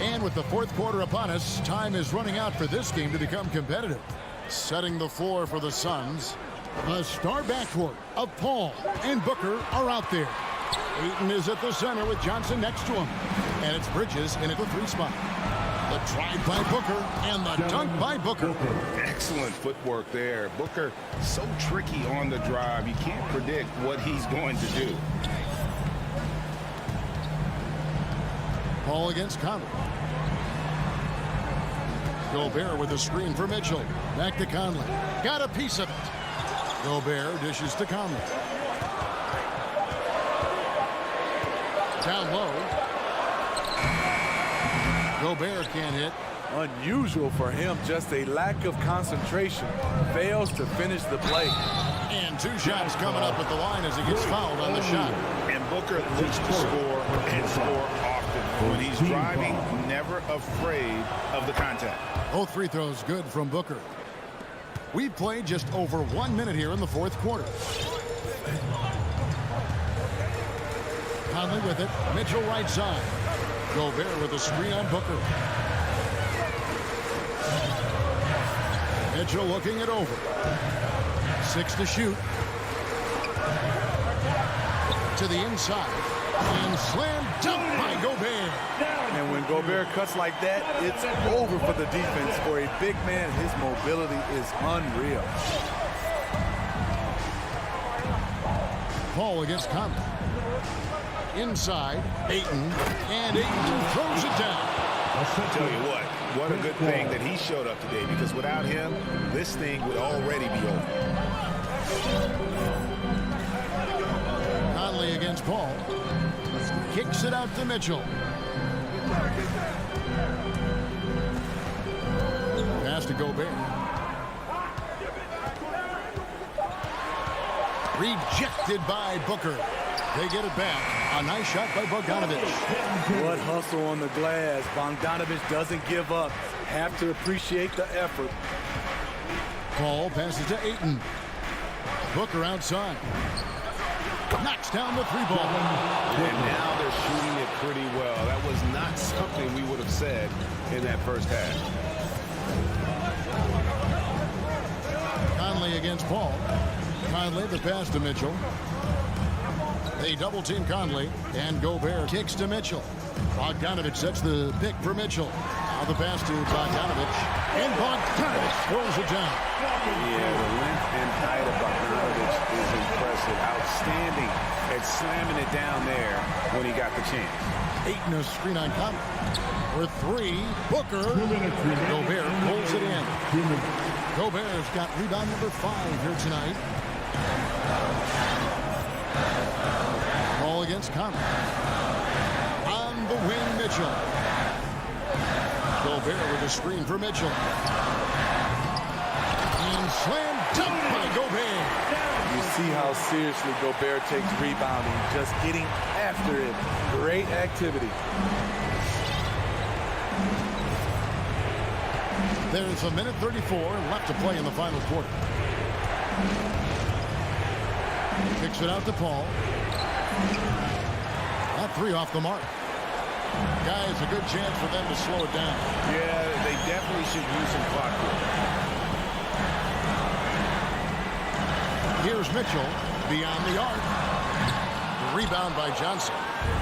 And with the fourth quarter upon us, time is running out for this game to become competitive. Setting the floor for the Suns, the star backcourt of Paul and Booker are out there. Ayton is at the center with Johnson next to him. And it's Bridges in at the 3 spot. The drive by Booker and the dunk by Booker. Excellent footwork there. Booker so tricky on the drive. You can't predict what he's going to do. Paul against Conley. Gobert with a screen for Mitchell. Back to Conley. Got a piece of it. Gobert dishes to Conley. Down low. Gobert can't hit. Unusual for him, just a lack of concentration. Fails to finish the play. And 2 shots coming up at the line as he gets fouled on the shot. And Booker looks to score and score often. When he's driving, never afraid of the contact. Both free throws good from Booker. We've played just over 1 minute here in the fourth quarter. Conley with it. Mitchell right side. Gobert with a screen on Booker. Mitchell looking it over. 6 to shoot. To the inside. And slam dunk by Gobert. And when Gobert cuts like that, it's over for the defense. For a big man, his mobility is unreal. Paul against Conley. Inside, Ayton, and Ayton throws it down. I'll tell you what a good thing that he showed up today, because without him, this thing would already be over. Conley against Paul. Kicks it out to Mitchell. Pass to Gobert. Rejected by Booker. They get it back A nice shot by Bogdanovich. What hustle on the glass. Bogdanovich doesn't give up. Have to appreciate the effort. Paul passes to Ayton. Booker outside. Knocks down the three ball. And now they're shooting it pretty well. That was not something we would have said in that first half. Conley against Paul. Conley the pass to Mitchell. They double team Conley, and Gobert kicks to Mitchell. Bogdanovich sets the pick for Mitchell. Now the pass to Bogdanovich, and Bogdanovich throws it down. Yeah, the length and height of Bogdanovich is impressive. Outstanding at slamming it down there when he got the chance. Ayton a screen on Conley. For three, Booker. Gobert pulls it in. Gobert's got rebound number 5 here tonight. Ball against Conley. On the wing, Mitchell. Gobert with a screen for Mitchell. And slam dunk by Gobert. You see how seriously Gobert takes rebounding, just getting after it. Great activity. There's a minute 34 left to play in the final quarter. Kicks it out to Paul. That three off the mark. Guys, a good chance for them to slow it down. Yeah, they definitely should use some clock here. Here's Mitchell beyond the arc. The rebound by Johnson.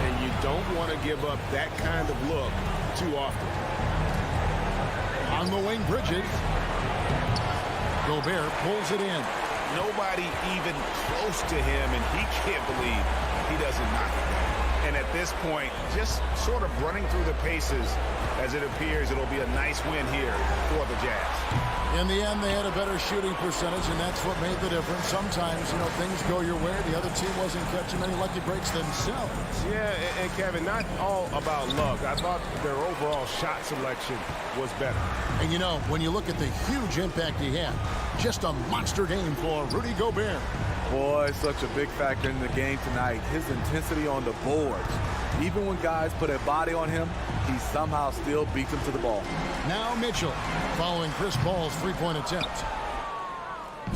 And you don't want to give up that kind of look too often. On the wing, Bridges. Gobert pulls it in. Nobody even close to him, and he can't believe he doesn't knock it down. And at this point, just sort of running through the paces, as it appears it'll be a nice win here for the Jazz. In the end, they had a better shooting percentage, and that's what made the difference. Sometimes, things go your way. The other team wasn't catching many lucky breaks themselves. Yeah, and Kevin, not all about luck. I thought their overall shot selection was better. And when you look at the huge impact he had, just a monster game for Rudy Gobert. Boy, such a big factor in the game tonight. His intensity on the boards. Even when guys put a body on him, he somehow still beats them to the ball. Now Mitchell, following Chris Paul's three-point attempt.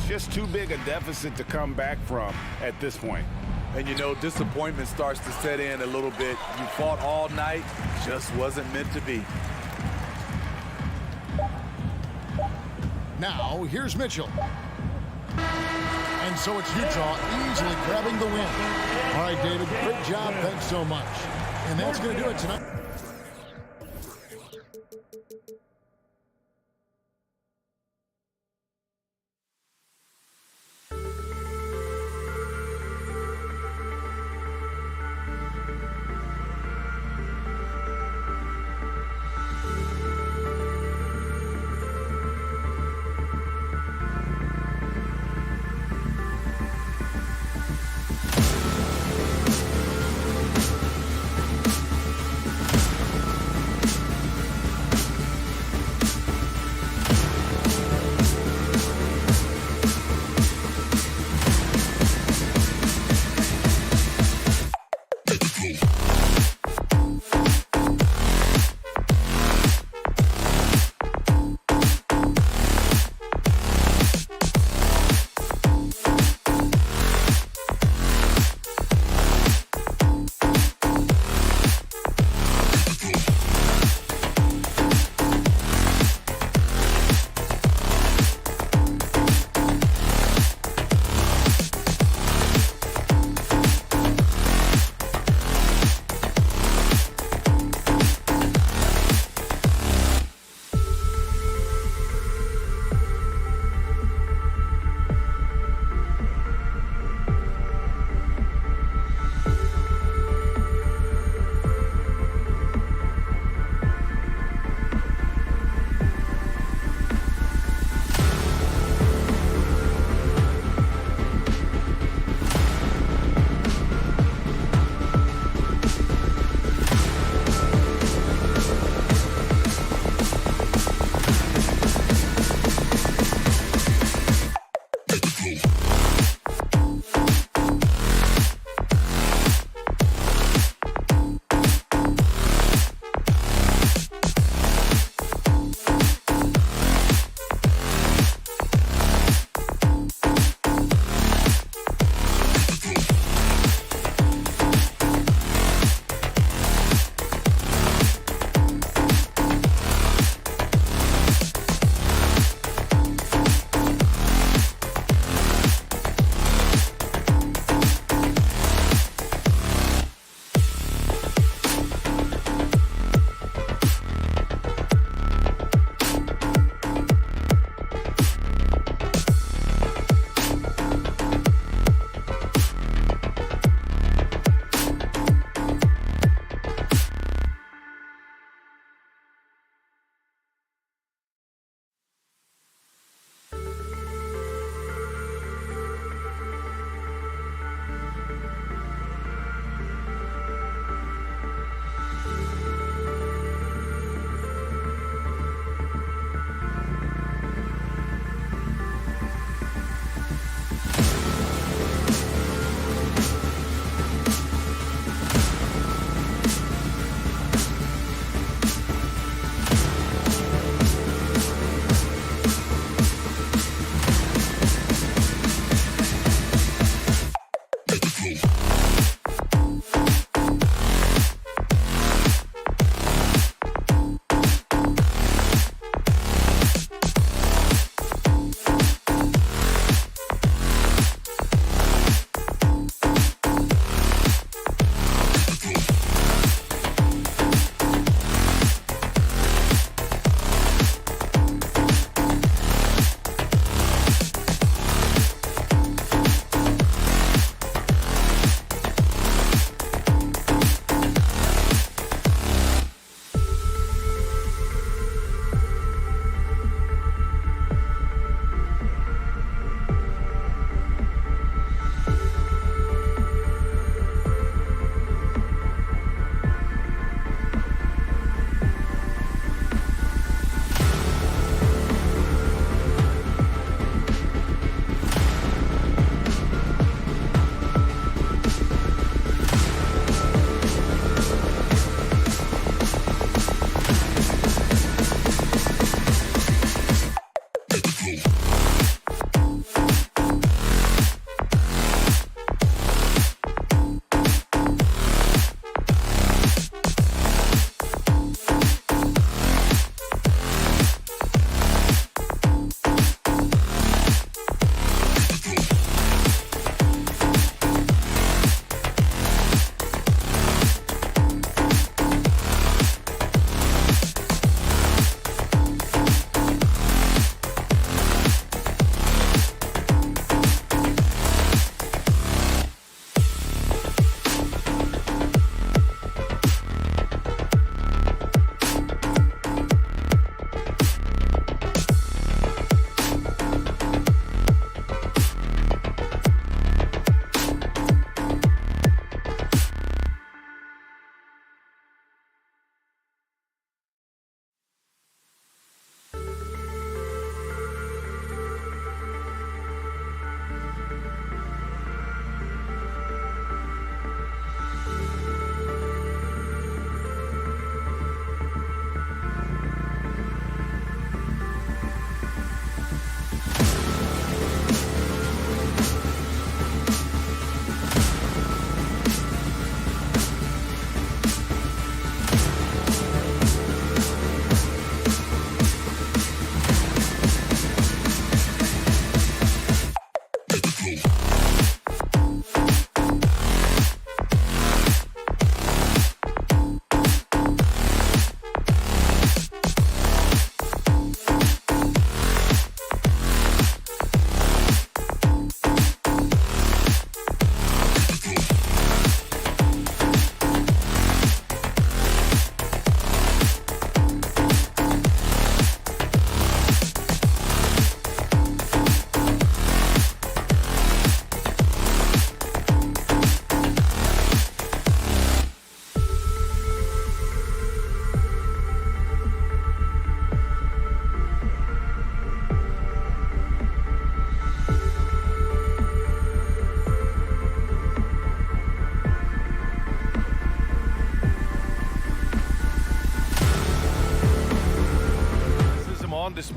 Just too big a deficit to come back from at this point. And disappointment starts to set in a little bit. You fought all night, just wasn't meant to be. Now, here's Mitchell. And so it's Utah easily grabbing the win. All right, David, great job. Thanks so much. And that's going to do it tonight.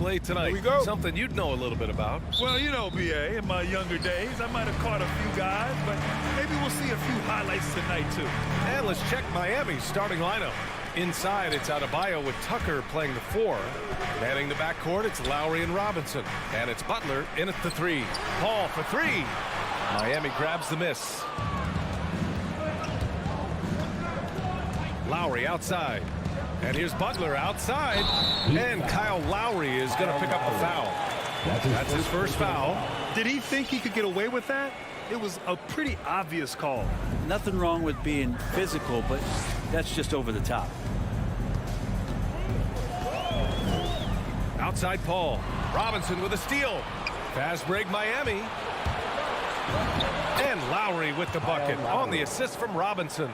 CLA tonight. Here we go. Something you'd know a little bit about. Well, you know, BA, in my younger days, I might have caught a few guys, but maybe we'll see a few highlights tonight, too. And let's check Miami's starting lineup. Inside, it's Adebayo with Tucker playing the 4. Manning the backcourt, it's Lowry and Robinson. And it's Butler in at the 3. Paul for 3. Miami grabs the miss. Lowry outside. And here's Butler outside. And Kyle Lowry is going to pick up a foul. That's his first foul. Did he think he could get away with that? It was a pretty obvious call. Nothing wrong with being physical, but that's just over the top. Outside Paul. Robinson with a steal. Fast break Miami. And Lowry with the bucket on the assist from Robinson.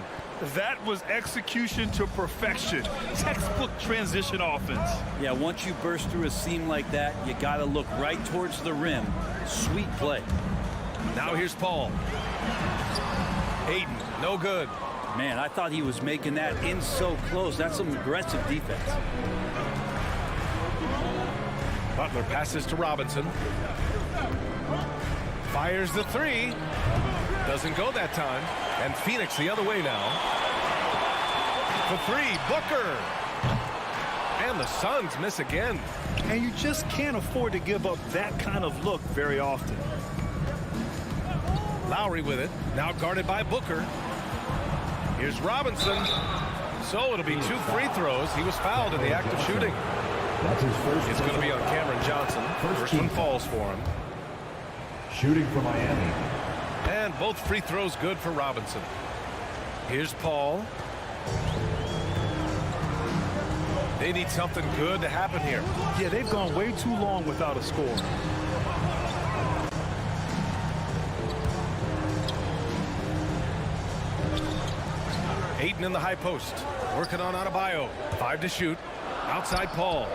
That was execution to perfection. Textbook transition offense. Yeah, once you burst through a seam like that, you got to look right towards the rim. Sweet play. Now here's Paul. Hayden, no good. Man, I thought he was making that in so close. That's some aggressive defense. Butler passes to Robinson. Fires the 3. Doesn't go that time. And Phoenix the other way now. For 3, Booker. And the Suns miss again. And you just can't afford to give up that kind of look very often. Lowry with it. Now guarded by Booker. Here's Robinson. So it'll be 2 free throws. He was fouled in the act of shooting. That's his first. It's going to be on Cameron Johnson. First one falls for him. Shooting for Miami. And both free throws good for Robinson. Here's Paul. They need something good to happen here. Yeah, they've gone way too long without a score. Hayden in the high post. Working on Adebayo. 5 to shoot. Outside Paul.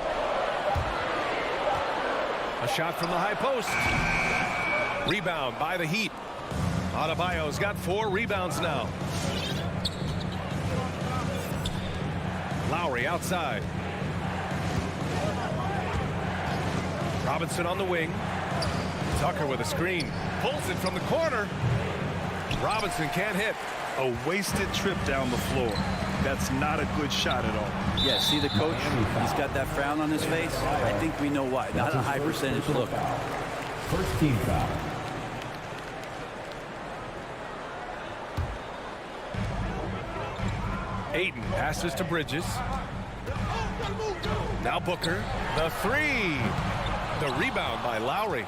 A shot from the high post. Rebound by the Heat. Adebayo's got 4 rebounds now. Lowry outside. Robinson on the wing. Tucker with a screen. Pulls it from the corner. Robinson can't hit. A wasted trip down the floor. That's not a good shot at all. Yeah, see the coach? He's got that frown on his face. I think we know why. Not a high percentage look. First team foul. Ayton passes to Bridges. Now Booker. The 3. The rebound by Lowry.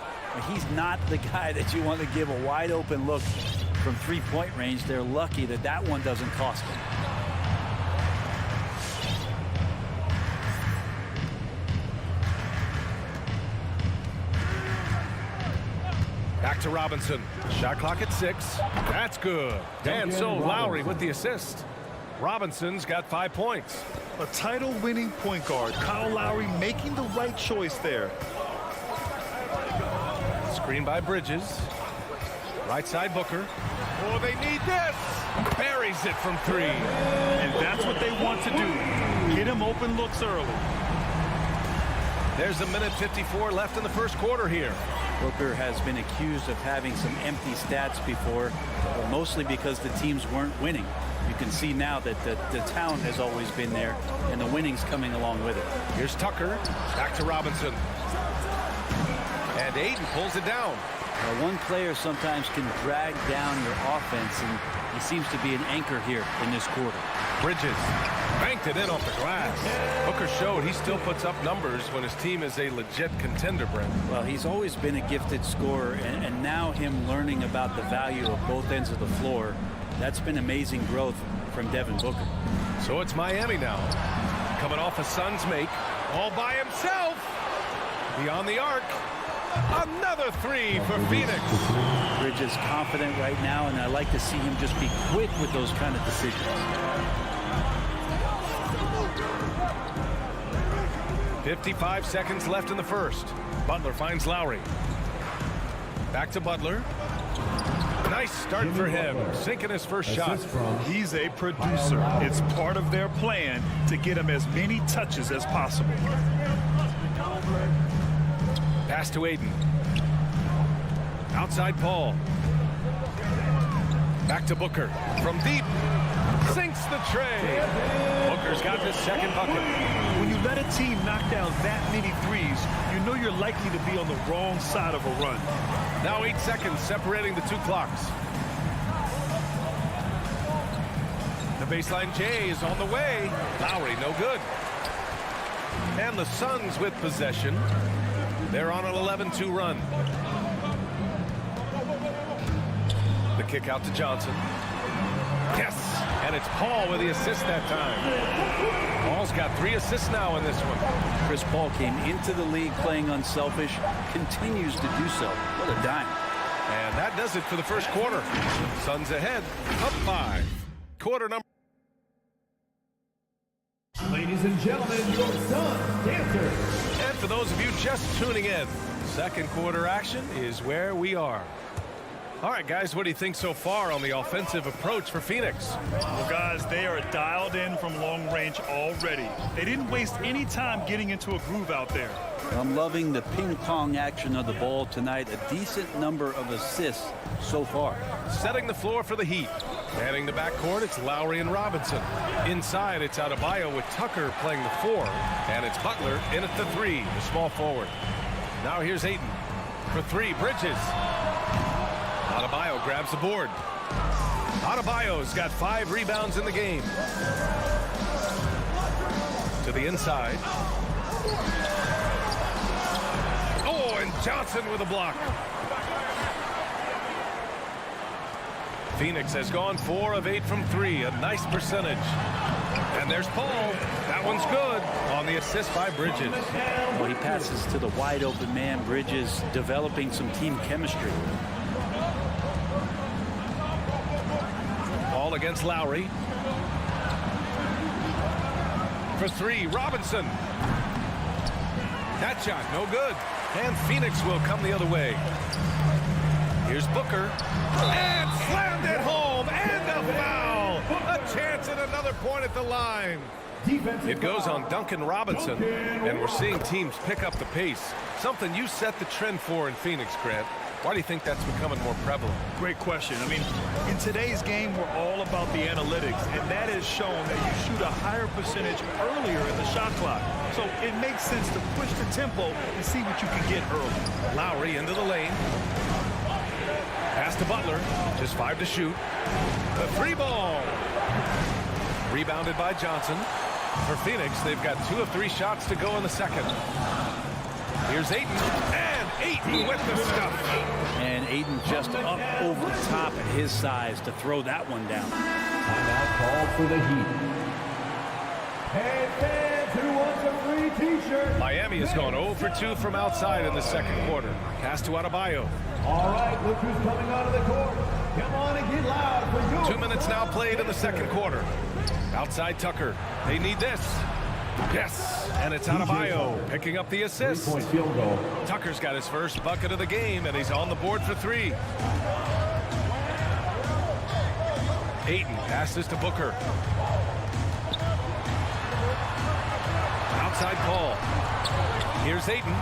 He's not the guy that you want to give a wide open look from 3-point range. They're lucky that that one doesn't cost them. Back to Robinson. Shot clock at 6. That's good. And so Lowry with the assist. Robinson's got 5 points. A title-winning point guard. Kyle Lowry making the right choice there. Screen by Bridges. Right side Booker. Oh, they need this. Buries it from 3. And that's what they want to do. Get him open looks early. There's a minute 54 left in the first quarter here. Booker has been accused of having some empty stats before, mostly because the teams weren't winning. You can see now that the talent has always been there, and the winning's coming along with it. Here's Tucker. Back to Robinson. And Ayton pulls it down. One player sometimes can drag down your offense, and he seems to be an anchor here in this quarter. Bridges banked it in off the glass. Booker showed he still puts up numbers when his team is a legit contender, Brent. Well, he's always been a gifted scorer, and now him learning about the value of both ends of the floor, that's been amazing growth from Devin Booker. So it's Miami now. Coming off a Suns make. All by himself. Beyond the arc. Another 3 for Phoenix. Bridges confident right now, and I like to see him just be quick with those kind of decisions. 55 seconds left in the first. Butler finds Lowry. Back to Butler. Nice start for him. Sinking his first shot. He's a producer. It's part of their plan to get him as many touches as possible. Pass to Aiden. Outside Paul. Back to Booker. From deep. Sinks the tray. Booker's got his second bucket. When you let a team knock down that many threes, you know you're likely to be on the wrong side of a run. Now 8 seconds separating the two clocks. The baseline J is on the way. Lowry, no good. And the Suns with possession. They're on an 11-2 run. The kick out to Johnson. Yes, and it's Paul with the assist that time. Paul's got 3 assists now in this one. Chris Paul came into the league playing unselfish, continues to do so. What a dime. And that does it for the first quarter. Suns ahead, up 5. Quarter number. Ladies and gentlemen, your Suns dancers. And for those of you just tuning in, second quarter action is where we are. All right, guys, what do you think so far on the offensive approach for Phoenix? Well, guys, they are dialed in from long range already. They didn't waste any time getting into a groove out there. I'm loving the ping-pong action of the ball tonight. A decent number of assists so far. Setting the floor for the Heat. Manning the backcourt, it's Lowry and Robinson. Inside, it's Adebayo with Tucker playing the 4. And it's Butler in at the 3, the small forward. Now here's Ayton. For 3, Bridges. Adebayo grabs the board. Adebayo's got 5 rebounds in the game. To the inside. Oh, and Johnson with a block. Phoenix has gone 4 of 8 from 3, a nice percentage. And there's Paul. That one's good on the assist by Bridges. Well, he passes to the wide open man. Bridges developing some team chemistry. Paul against Lowry. For 3, Robinson. That shot, no good. And Phoenix will come the other way. Here's Booker. And slammed it home. And a foul. A chance at another point at the line. It goes on Duncan Robinson. And we're seeing teams pick up the pace. Something you set the trend for in Phoenix, Grant. Why do you think that's becoming more prevalent? Great question. I mean, in today's game, we're all about the analytics, and that has shown that you shoot a higher percentage earlier in the shot clock. So it makes sense to push the tempo and see what you can get early. Lowry into the lane. Pass to Butler. Just 5 to shoot. The 3 ball. Rebounded by Johnson. For Phoenix, they've got 2 of 3 shots to go in the second. Here's Ayton. And Ayton with the stuff. And Ayton just up over the top at his size to throw that one down. Timeout called for the Heat. Hey, fans, who wants a free T-shirt? Miami has gone 0 for 2 from outside in the second quarter. Pass to Adebayo. All right, look who's coming onto the court. Come on and get loud for your 2 minutes now played in the second quarter. Outside Tucker. They need this. Yes, and it's Adebayo picking up the assist. 3-point field goal. Tucker's got his first bucket of the game, and he's on the board for 3. Ayton passes to Booker. Outside Paul. Here's Ayton.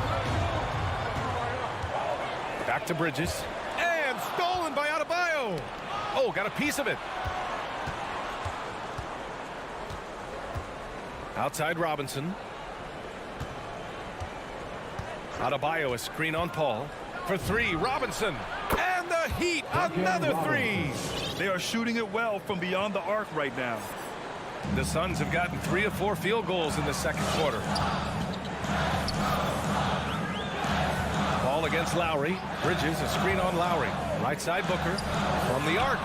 Back to Bridges. And stolen by Adebayo. Oh, got a piece of it. Outside Robinson. Adebayo, a screen on Paul. For 3, Robinson. And the Heat, another 3. They are shooting it well from beyond the arc right now. The Suns have gotten 3 of 4 field goals in the second quarter. Ball against Lowry. Bridges, a screen on Lowry. Right side Booker. From the arc.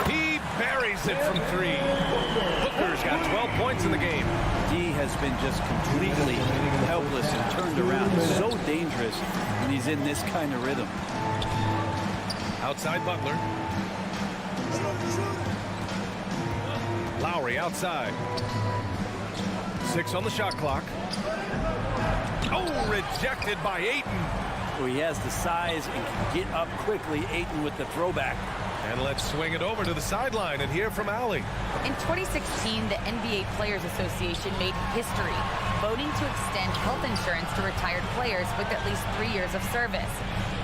He buries it from 3. Booker's got 12 points in the game. He has been just completely helpless and turned around. So dangerous when he's in this kind of rhythm. Outside Butler. Lowry outside. 6 on the shot clock. Oh, rejected by Ayton. Well, he has the size and can get up quickly. Ayton with the throwback. And let's swing it over to the sideline and hear from Allie. In 2016, the NBA Players Association made history, voting to extend health insurance to retired players with at least 3 years of service.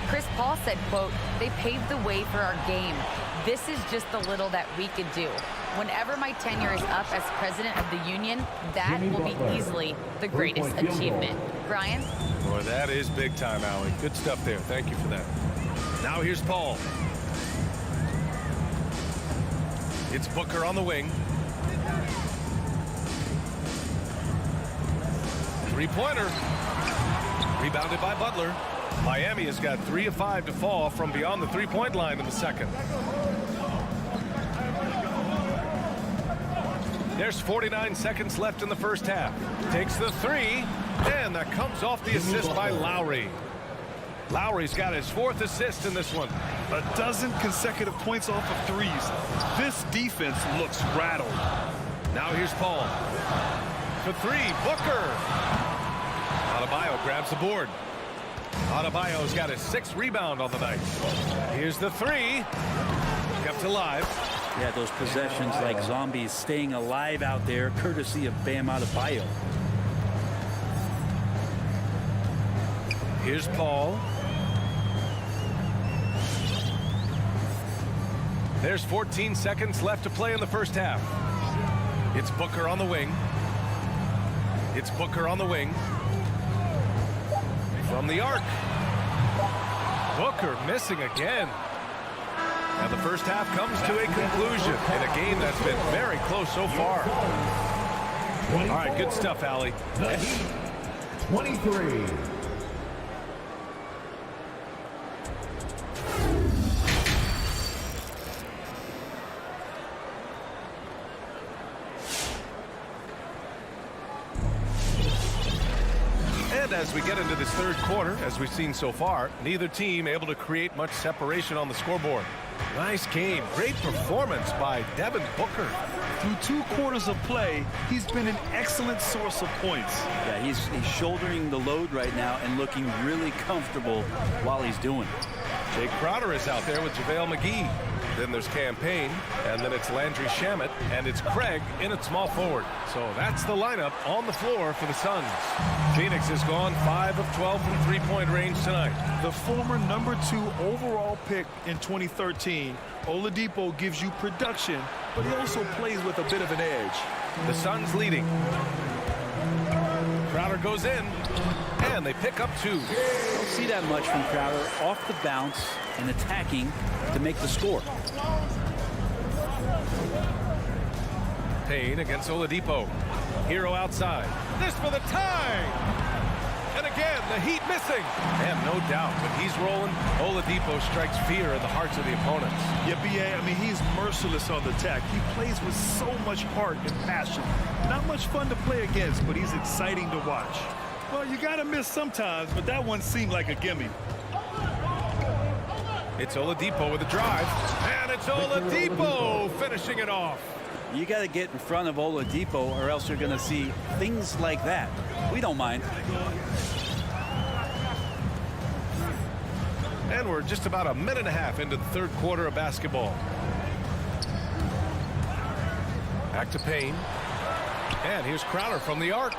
Chris Paul said, quote, "They paved the way for our game. This is just the little that we could do. Whenever my tenure is up as president of the union, that will be easily the greatest achievement." Brian? Boy, that is big time, Allie. Good stuff there. Thank you for that. Now here's Paul. It's Booker on the wing. Three-pointer. Rebounded by Butler. Miami has got 3 of 5 to fall from beyond the three-point line in the second. There's 49 seconds left in the first half. Takes the three, and that comes off the assist by Lowry. Lowry's got his 4th assist in this one. A dozen consecutive points off of threes. This defense looks rattled. Now here's Paul. For three, Booker. Adebayo grabs the board. Adebayo's got his 6th rebound on the night. Here's the three. Kept alive. Yeah, those possessions like zombies staying alive out there, courtesy of Bam Adebayo. Here's Paul. There's 14 seconds left to play in the first half. It's Booker on the wing. It's Booker on the wing. From the arc. Booker missing again. And the first half comes to a conclusion in a game that's been very close so far. All right, good stuff, Allie. The Heat, 23. And as we get into this third quarter, as we've seen so far, neither team able to create much separation on the scoreboard. Nice game. Great performance by Devin Booker. Through 2 quarters of play, he's been an excellent source of points. Yeah, he's shouldering the load right now and looking really comfortable while he's doing it. Jay Crowder is out there with JaVale McGee. Then there's Campaign, and then it's Landry Shamet, and it's Craig in at small forward. So that's the lineup on the floor for the Suns. Phoenix has gone 5 of 12 from three-point range tonight. The former #2 overall pick in 2013, Oladipo gives you production, but he also plays with a bit of an edge. The Suns leading. Crowder goes in, and they pick up 2. Don't see that much from Crowder off the bounce and attacking to make the score. Payne against Oladipo. Hero outside. This for the tie! And again, the Heat missing. And no doubt, when he's rolling, Oladipo strikes fear in the hearts of the opponents. Yeah, B.A., I mean, he's merciless on the attack. He plays with so much heart and passion. Not much fun to play against, but he's exciting to watch. Well, you got to miss sometimes, but that one seemed like a gimme. It's Oladipo with a drive, and it's Oladipo finishing it off. You got to get in front of Oladipo or else you're going to see things like that. We don't mind. And we're just about a minute and a half into the third quarter of basketball. Back to Payne. And here's Crowder from the arc.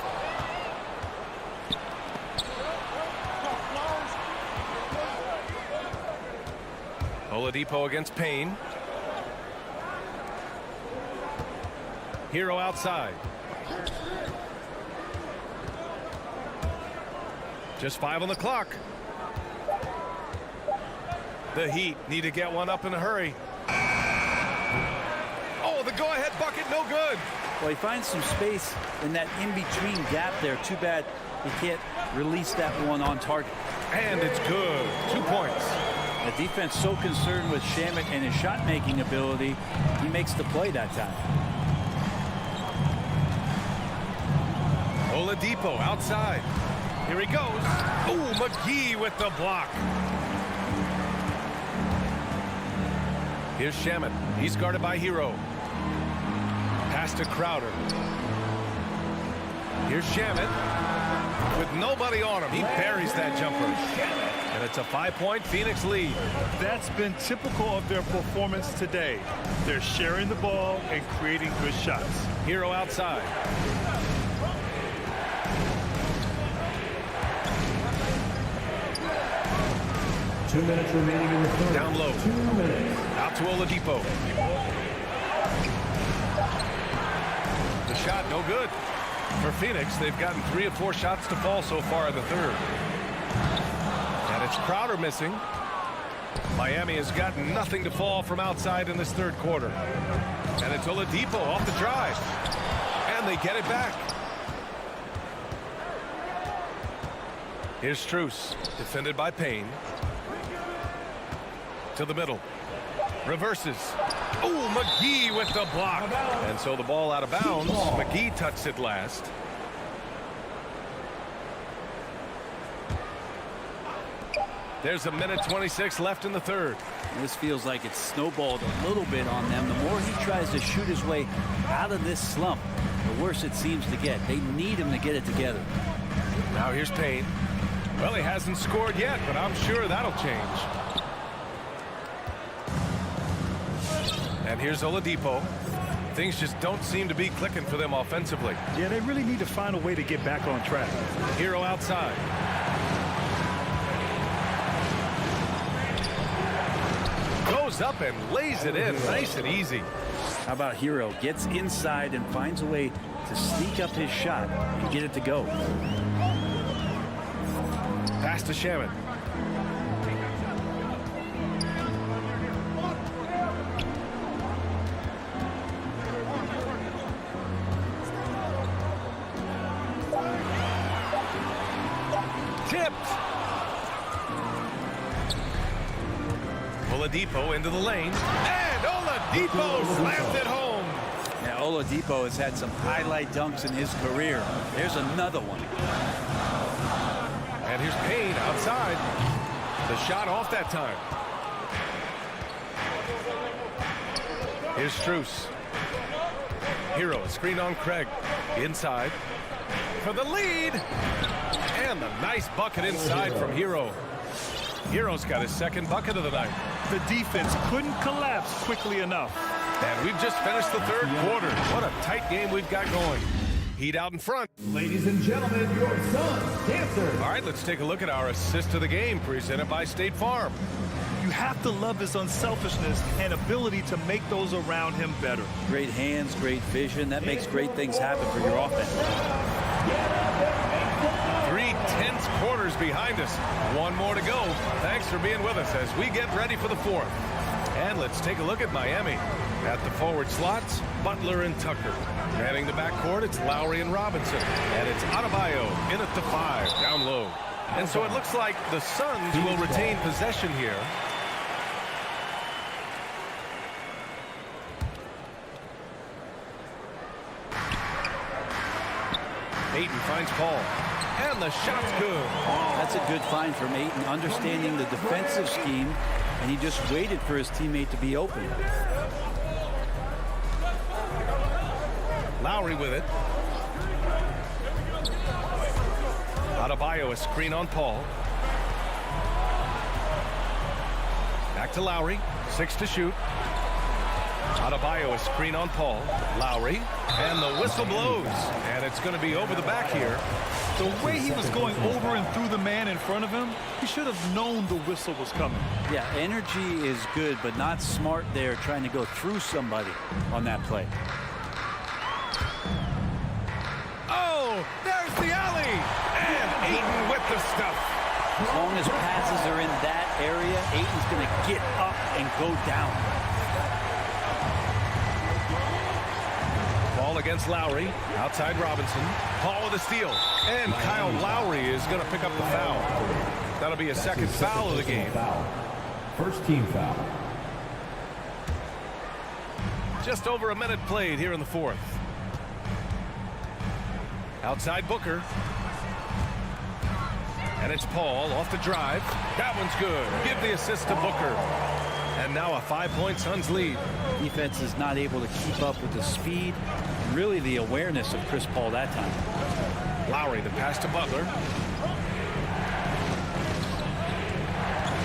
Oladipo against Payne. Hero outside. Just 5 on the clock. The Heat need to get one up in a hurry. Oh, the go-ahead bucket, no good. Well, he finds some space in that in-between gap there. Too bad he can't release that one on target. And it's good. 2 points. The defense so concerned with Shamet and his shot-making ability, he makes the play that time. Oladipo outside. Here he goes. Oh, McGee with the block. Here's Shamet. He's guarded by Hero. Pass to Crowder. Here's Shamit. With nobody on him, he buries that jumper. And it's a 5-point Phoenix lead. That's been typical of their performance today. They're sharing the ball and creating good shots. Hero outside. Two minutes remaining in the third. Down low. 2 minutes. Out to Oladipo. The shot, no good. For Phoenix, they've gotten 3 of 4 shots to fall so far in the third. And it's Crowder missing. Miami has gotten nothing to fall from outside in this third quarter. And it's Oladipo off the drive. And they get it back. Here's Strus, defended by Payne. To the middle. Reverses. Oh, McGee with the block. And so the ball out of bounds. McGee touched it last. There's a minute 26 left in the third. This feels like it's snowballed a little bit on them. The more he tries to shoot his way out of this slump, the worse it seems to get. They need him to get it together. Now here's Payne. Well, he hasn't scored yet, but I'm sure that'll change. And here's Oladipo. Things just don't seem to be clicking for them offensively. Yeah, they really need to find a way to get back on track. Hero outside. Goes up and lays it in nice and easy. How about Hero gets inside and finds a way to sneak up his shot and get it to go. Pass to Shamit. Tipped. Oladipo into the lane. And Oladipo slams it home. Now, Oladipo has had some highlight dunks in his career. There's another one. And here's Payne outside. The shot off that time. Here's Strus. Hero, a screen on Craig. Inside. For the lead. And the nice bucket inside from Hero. Hero's got his second bucket of the night. The defense couldn't collapse quickly enough. And we've just finished the third quarter. What a tight game we've got going. Heat out in front. Ladies and gentlemen, your Suns dancers. All right, let's take a look at our assist of the game presented by State Farm. You have to love his unselfishness and ability to make those around him better. Great hands, great vision. That makes great things happen for your offense. 3 tense quarters behind us. One more to go. Thanks for being with us as we get ready for the fourth. And let's take a look at Miami. At the forward slots, Butler and Tucker. Manning the backcourt, it's Lowry and Robinson. And it's Adebayo in at the 5, down low. And so it looks like the Suns will retain possession here. Ayton finds Paul. And the shot's good. That's a good find from Ayton, understanding the defensive scheme, and he just waited for his teammate to be open. Lowry with it. Adebayo, a screen on Paul. Back to Lowry. 6 to shoot. Adebayo, a screen on Paul. Lowry. And the whistle blows. And it's going to be over the back here. The way he was going over and through the man in front of him, he should have known the whistle was coming. Yeah, energy is good, but not smart there trying to go through somebody on that play. Oh, there's the alley. And Ayton with the stuff. As long as passes are in that area, Ayton's going to get up and go down. Ball against Lowry. Outside Robinson. Paul with a steal. And Kyle Lowry is going to pick up the foul. That'll be a second foul of the game. First team foul. Just over a minute played here in the fourth. Outside Booker. And it's Paul off the drive. That one's good. Give the assist to Booker. And now a 5-point Suns lead. Defense is not able to keep up with the speed, and really the awareness of Chris Paul that time. Lowry, the pass to Butler.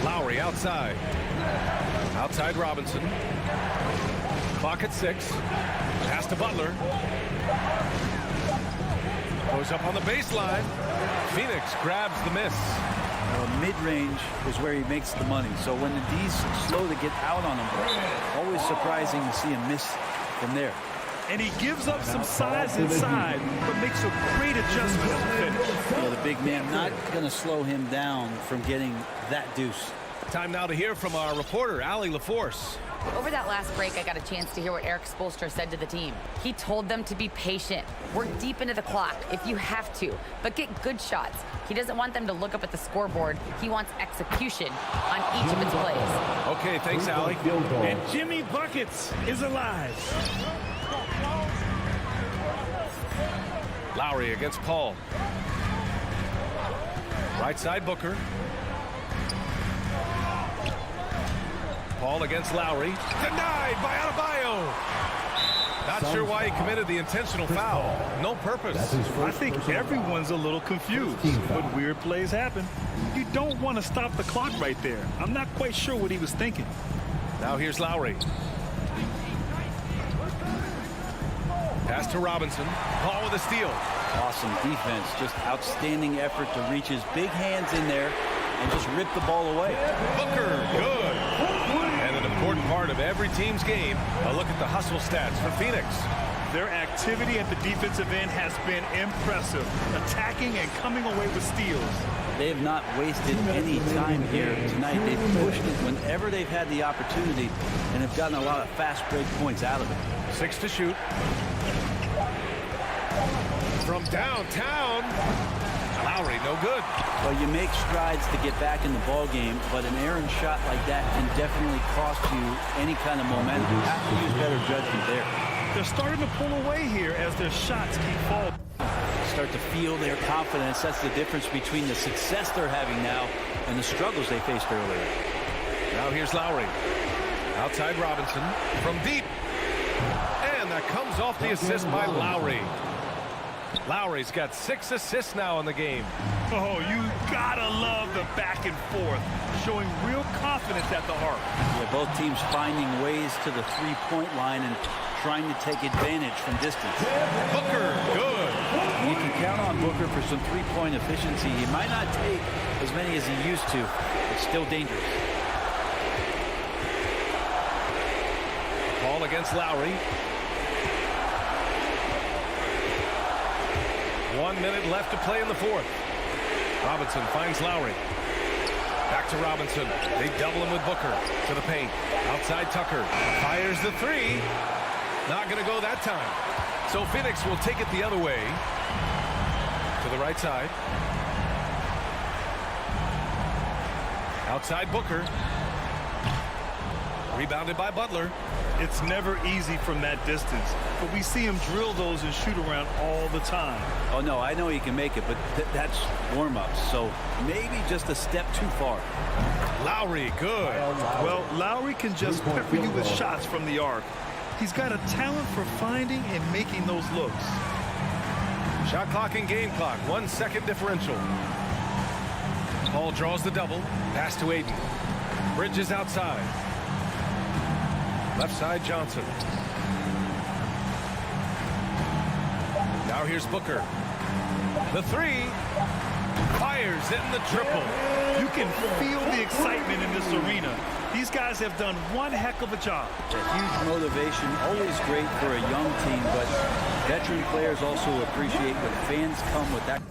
Lowry outside. Outside Robinson. Clock at 6. Pass to Butler. Goes up on the baseline. Phoenix grabs the miss. Mid-range is where he makes the money. So when the D's slow to get out on him, always surprising to see him miss from there. And he gives up some size inside, but makes a great adjustment at the finish. The big man not going to slow him down from getting that deuce. Time now to hear from our reporter, Allie LaForce. Over that last break, I got a chance to hear what Eric Spoelstra said to the team. He told them to be patient, work deep into the clock if you have to, but get good shots. He doesn't want them to look up at the scoreboard. He wants execution on each of its plays. Okay, thanks, Allie. And Jimmy Buckets is alive. Lowry against Paul. Right side, Booker. Paul against Lowry. Denied by Adebayo. Not sure why he committed the intentional foul. No purpose. I think everyone's a little confused, but weird plays happen. You don't want to stop the clock right there. I'm not quite sure what he was thinking. Now here's Lowry. Pass to Robinson. Paul with a steal. Awesome defense. Just outstanding effort to reach his big hands in there and just rip the ball away. Booker, good. And an important part of every team's game, a look at the hustle stats for Phoenix. Their activity at the defensive end has been impressive, attacking and coming away with steals. They have not wasted any time here tonight. They've pushed it whenever they've had the opportunity and have gotten a lot of fast break points out of it. 6 to shoot. From downtown. Lowry, no good. Well, you make strides to get back in the ball game, but an errant shot like that can definitely cost you any kind of momentum. You have to use better judgment there. They're starting to pull away here as their shots keep falling. Start to feel their confidence. That's the difference between the success they're having now and the struggles they faced earlier. Now here's Lowry. Outside Robinson. From deep. And that comes off the assist by Lowry. Lowry's got 6 assists now in the game. Oh, you gotta love the back and forth, showing real confidence at the arc. Yeah, both teams finding ways to the three-point line and trying to take advantage from distance. Booker, good. You can count on Booker for some three-point efficiency. He might not take as many as he used to, but still dangerous. Paul against Lowry. 1 minute left to play in the fourth. Robinson finds Lowry. Back to Robinson. They double him with Booker to the paint. Outside Tucker. Fires the three. Not going to go that time. So Phoenix will take it the other way. To the right side. Outside Booker. Rebounded by Butler. It's never easy from that distance, but we see him drill those and shoot around all the time. Oh, no, I know he can make it, but that's warm-ups, so maybe just a step too far. Lowry, good. Well, Lowry can just pepper you with shots from the arc. He's got a talent for finding and making those looks. Shot clock and game clock, 1 second differential. Paul draws the double. Pass to Aiden. Bridges outside. Left side, Johnson. Now here's Booker. The three. Fires in the triple. You can feel the excitement in this arena. These guys have done one heck of a job. A huge motivation, always great for a young team, but veteran players also appreciate when fans come with that.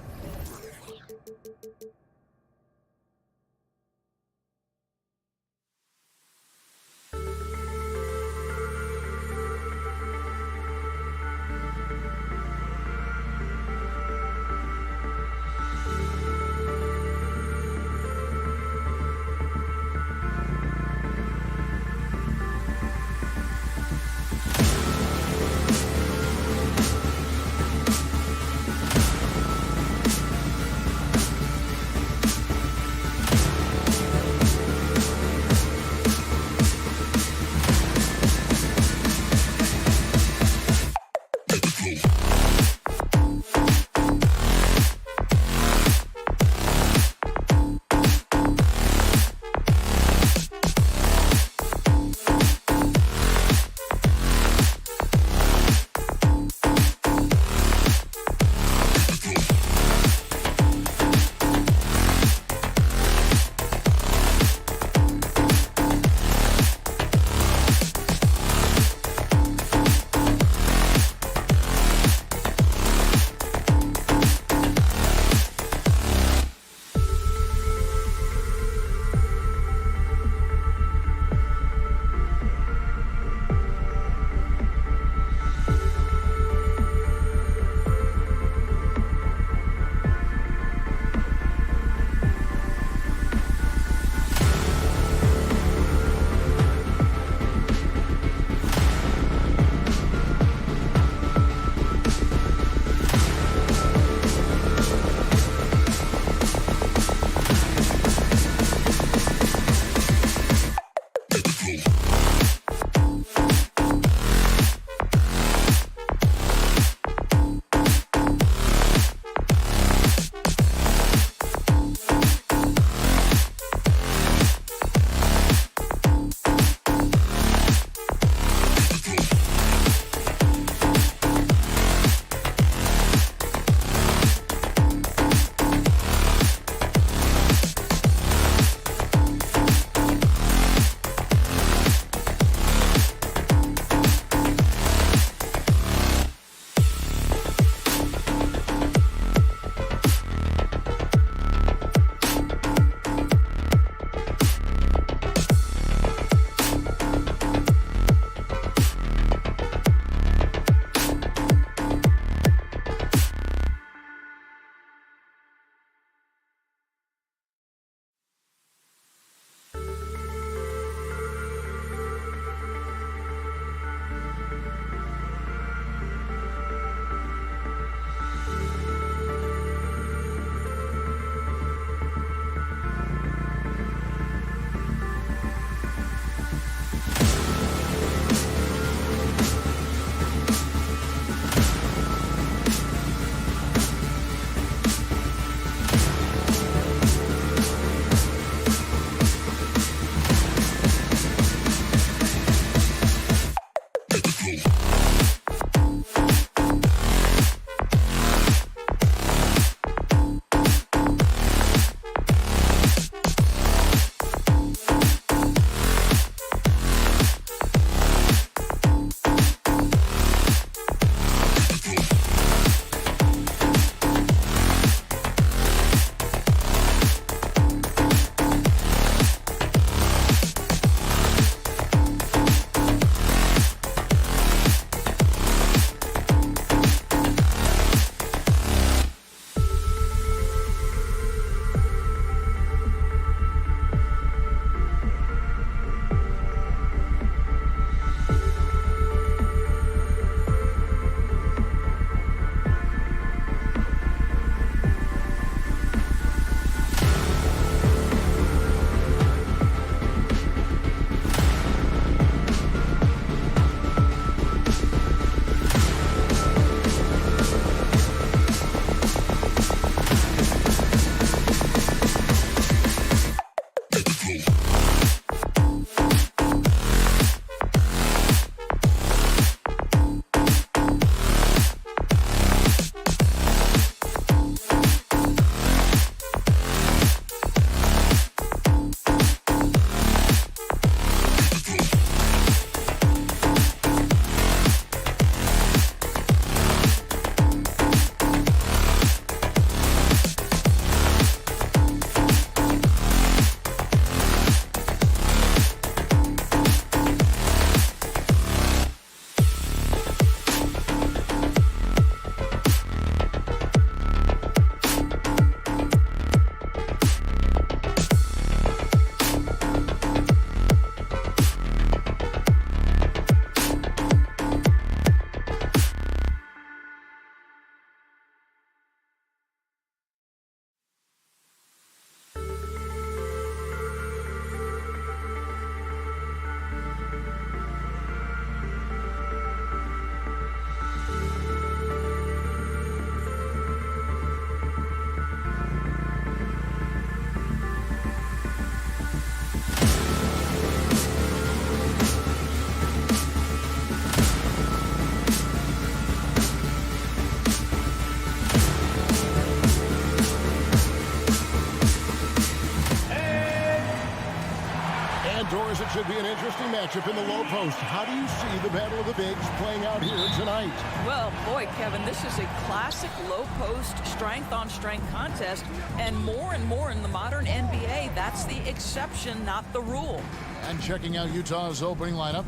interesting matchup in the low post. How do you see the battle of the bigs playing out here tonight? Well, boy, Kevin, this is a classic low post strength-on-strength contest, and more in the modern NBA, that's the exception, not the rule. And checking out Utah's opening lineup,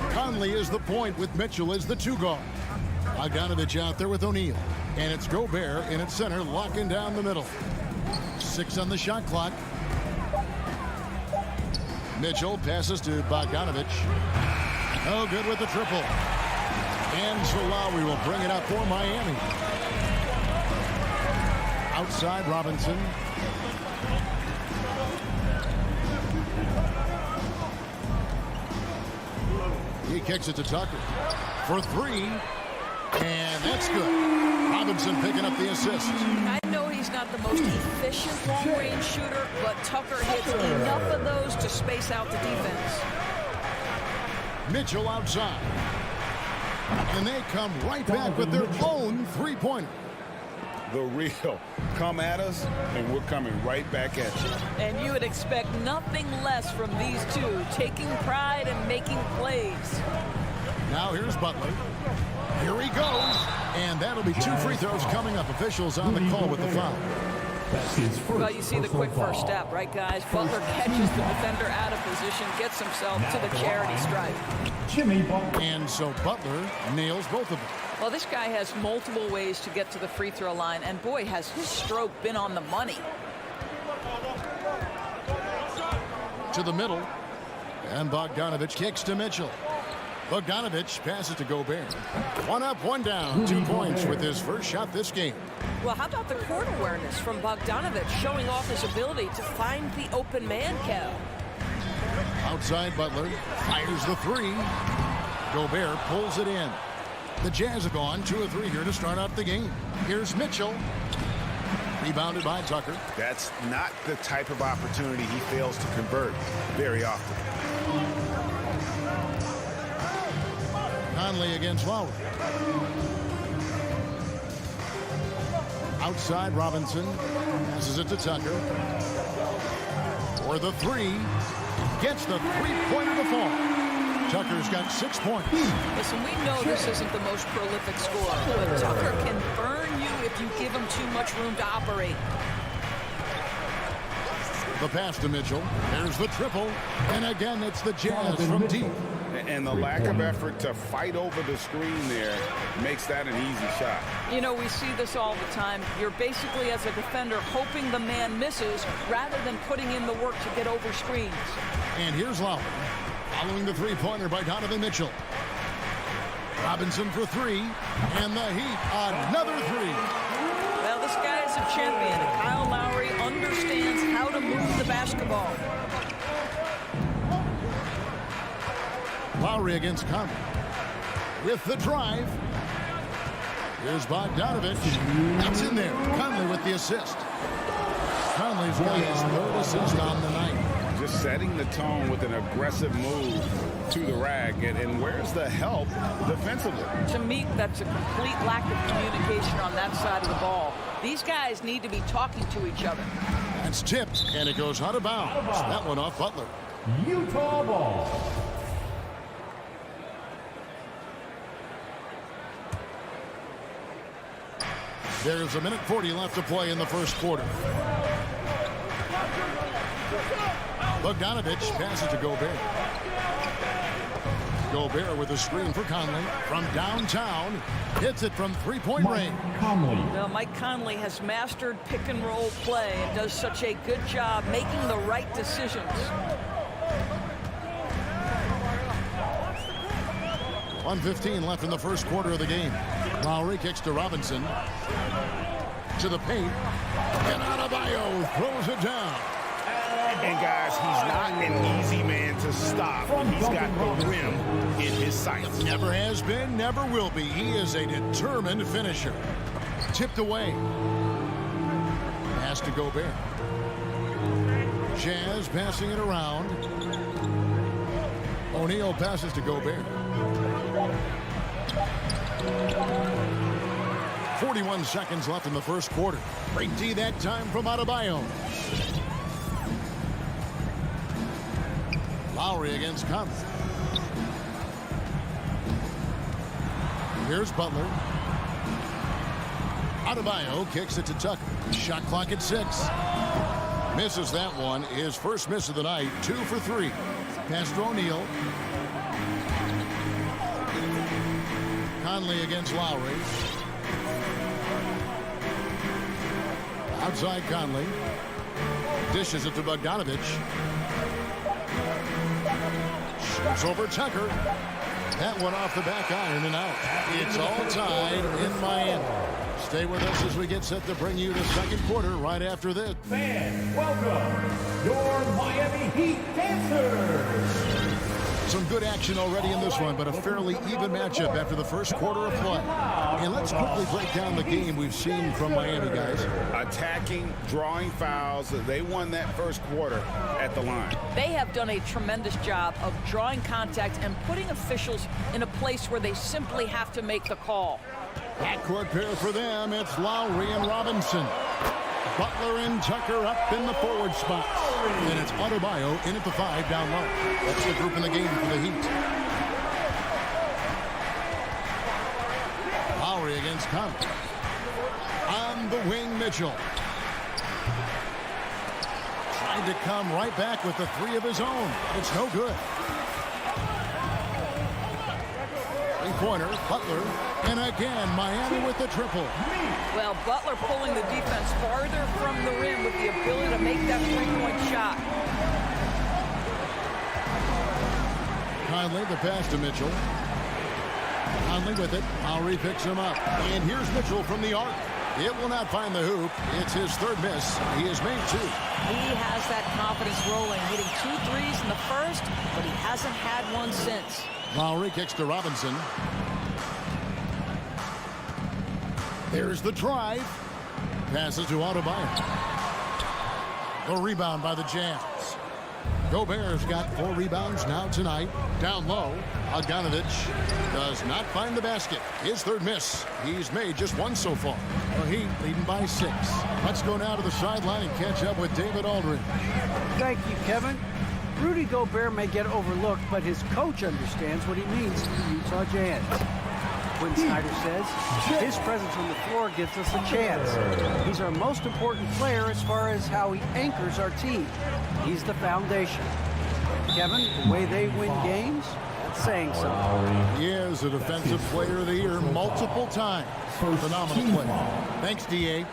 Conley is the point with Mitchell as the 2 guard. Bogdanovich out there with O'Neal, and it's Gobert in its center, locking down the middle. 6 on the shot clock. Mitchell passes to Bogdanovich. Oh, good with the triple. And so Lowry will bring it up for Miami. Outside Robinson. He kicks it to Tucker for 3. And that's good. Robinson picking up the assist. I know he's not the most efficient long-range shooter, but Tucker hits enough of those to space out the defense. Mitchell outside. And they come right back with their own 3-pointer. The real. Come at us, and we're coming right back at you. And you would expect nothing less from these two, taking pride and making plays. Now here's Butler. Here he goes. And that'll be 2 free throws coming up. Officials on the call with the foul. Well, you see the quick first step, right, guys? Butler catches the defender out of position, gets himself to the charity stripe. And so Butler nails both of them. Well, this guy has multiple ways to get to the free throw line, and boy, has his stroke been on the money. To the middle. And Bogdanovich kicks to Mitchell. Bogdanovich passes to Gobert. 1 up, 1 down. 2 points with his first shot this game. Well, how about the court awareness from Bogdanovich, showing off his ability to find the open man, Kev? Outside Butler fires the 3. Gobert pulls it in. The Jazz have gone 2 of 3 here to start out the game. Here's Mitchell. Rebounded by Tucker. That's not the type of opportunity he fails to convert very often. Conley against Lowry. Outside Robinson. Passes it to Tucker. For the 3. Gets the 3-pointer to fall. Tucker's got 6 points. Listen, we know this isn't the most prolific scorer, but Tucker can burn you if you give him too much room to operate. The pass to Mitchell. There's the triple. And again, it's the Jazz from deep. And the lack of effort to fight over the screen there makes that an easy shot. You know, we see this all the time. You're basically, as a defender, hoping the man misses rather than putting in the work to get over screens. And here's Lowry. Following the 3-pointer by Donovan Mitchell. Robinson for 3. And the Heat, another 3. Well, this guy is a champion. Kyle Lowry understands how to move the basketball. Lowry against Conley. With the drive. Here's Bogdanovich. That's in there. Conley with the assist. Conley's got his 3rd assist on the night. Just setting the tone with an aggressive move to the rack. And where's the help defensively? To me, that's a complete lack of communication on that side of the ball. These guys need to be talking to each other. That's tipped, and it goes out of bounds. That one off Butler. Utah ball. There's 1:40 left to play in the first quarter. Bogdanovich passes to Gobert. Gobert with a screen for Conley from downtown. Hits it from 3-point range. Well, Mike Conley has mastered pick-and-roll play and does such a good job making the right decisions. 1:15 left in the first quarter of the game. Lowry kicks to Robinson. To the paint. And Adebayo throws it down. And guys, he's not an easy man to stop when he's got the rim in his sights. Never has been, never will be. He is a determined finisher. Tipped away. Pass to Gobert. Jazz passing it around. O'Neal passes to Gobert. 41 seconds left in the first quarter. Great D that time from Adebayo. Lowry against Conley. Here's Butler. Adebayo kicks it to Tucker. Shot clock at 6. Misses that one. His first miss of the night. 2 for 3. Pass to O'Neal. Conley against Lowry. Outside Conley. Dishes it to Bogdanovich. Shoots over Tucker. That one off the back iron and out. It's all tied in Miami. Stay with us as we get set to bring you the second quarter right after this. Fans, welcome your Miami Heat dancers. Some good action already in this one, but a fairly even matchup after the first quarter of play. And let's quickly break down the game we've seen from Miami, guys. Attacking, drawing fouls. They won that first quarter at the line. They have done a tremendous job of drawing contact and putting officials in a place where they simply have to make the call. Backcourt pair for them, it's Lowry and Robinson. Butler and Tucker up in the forward spots. And it's Adebayo in at the 5 down low. That's the group in the game for the Heat. Lowry against Conley. On the wing, Mitchell. Trying to come right back with the 3 of his own. It's no good. Three-pointer, Butler. And again, Miami with the triple. Well, Butler pulling the defense farther from the rim with the ability to make that three-point shot. Conley, the pass to Mitchell. Conley with it. Lowry picks him up. And here's Mitchell from the arc. It will not find the hoop. It's his third miss. He has made 2. He has that confidence rolling, hitting 2 threes in the first, but he hasn't had one since. Lowry kicks to Robinson. There's the drive. Passes to Adebayo. The rebound by the Jazz. Gobert's got 4 rebounds now tonight. Down low, Bogdanovich does not find the basket. His third miss. He's made just 1 so far. The Heat leading by 6. Let's go now to the sideline and catch up with David Aldridge. Thank you, Kevin. Rudy Gobert may get overlooked, but his coach understands what he means to the Utah Jazz. Quinn Snyder says his presence on the floor gives us a chance. He's our most important player as far as how he anchors our team. He's the foundation. Kevin, the way they win games, that's saying something. He is a defensive player of the year multiple times. Phenomenal play. Thanks, D.A.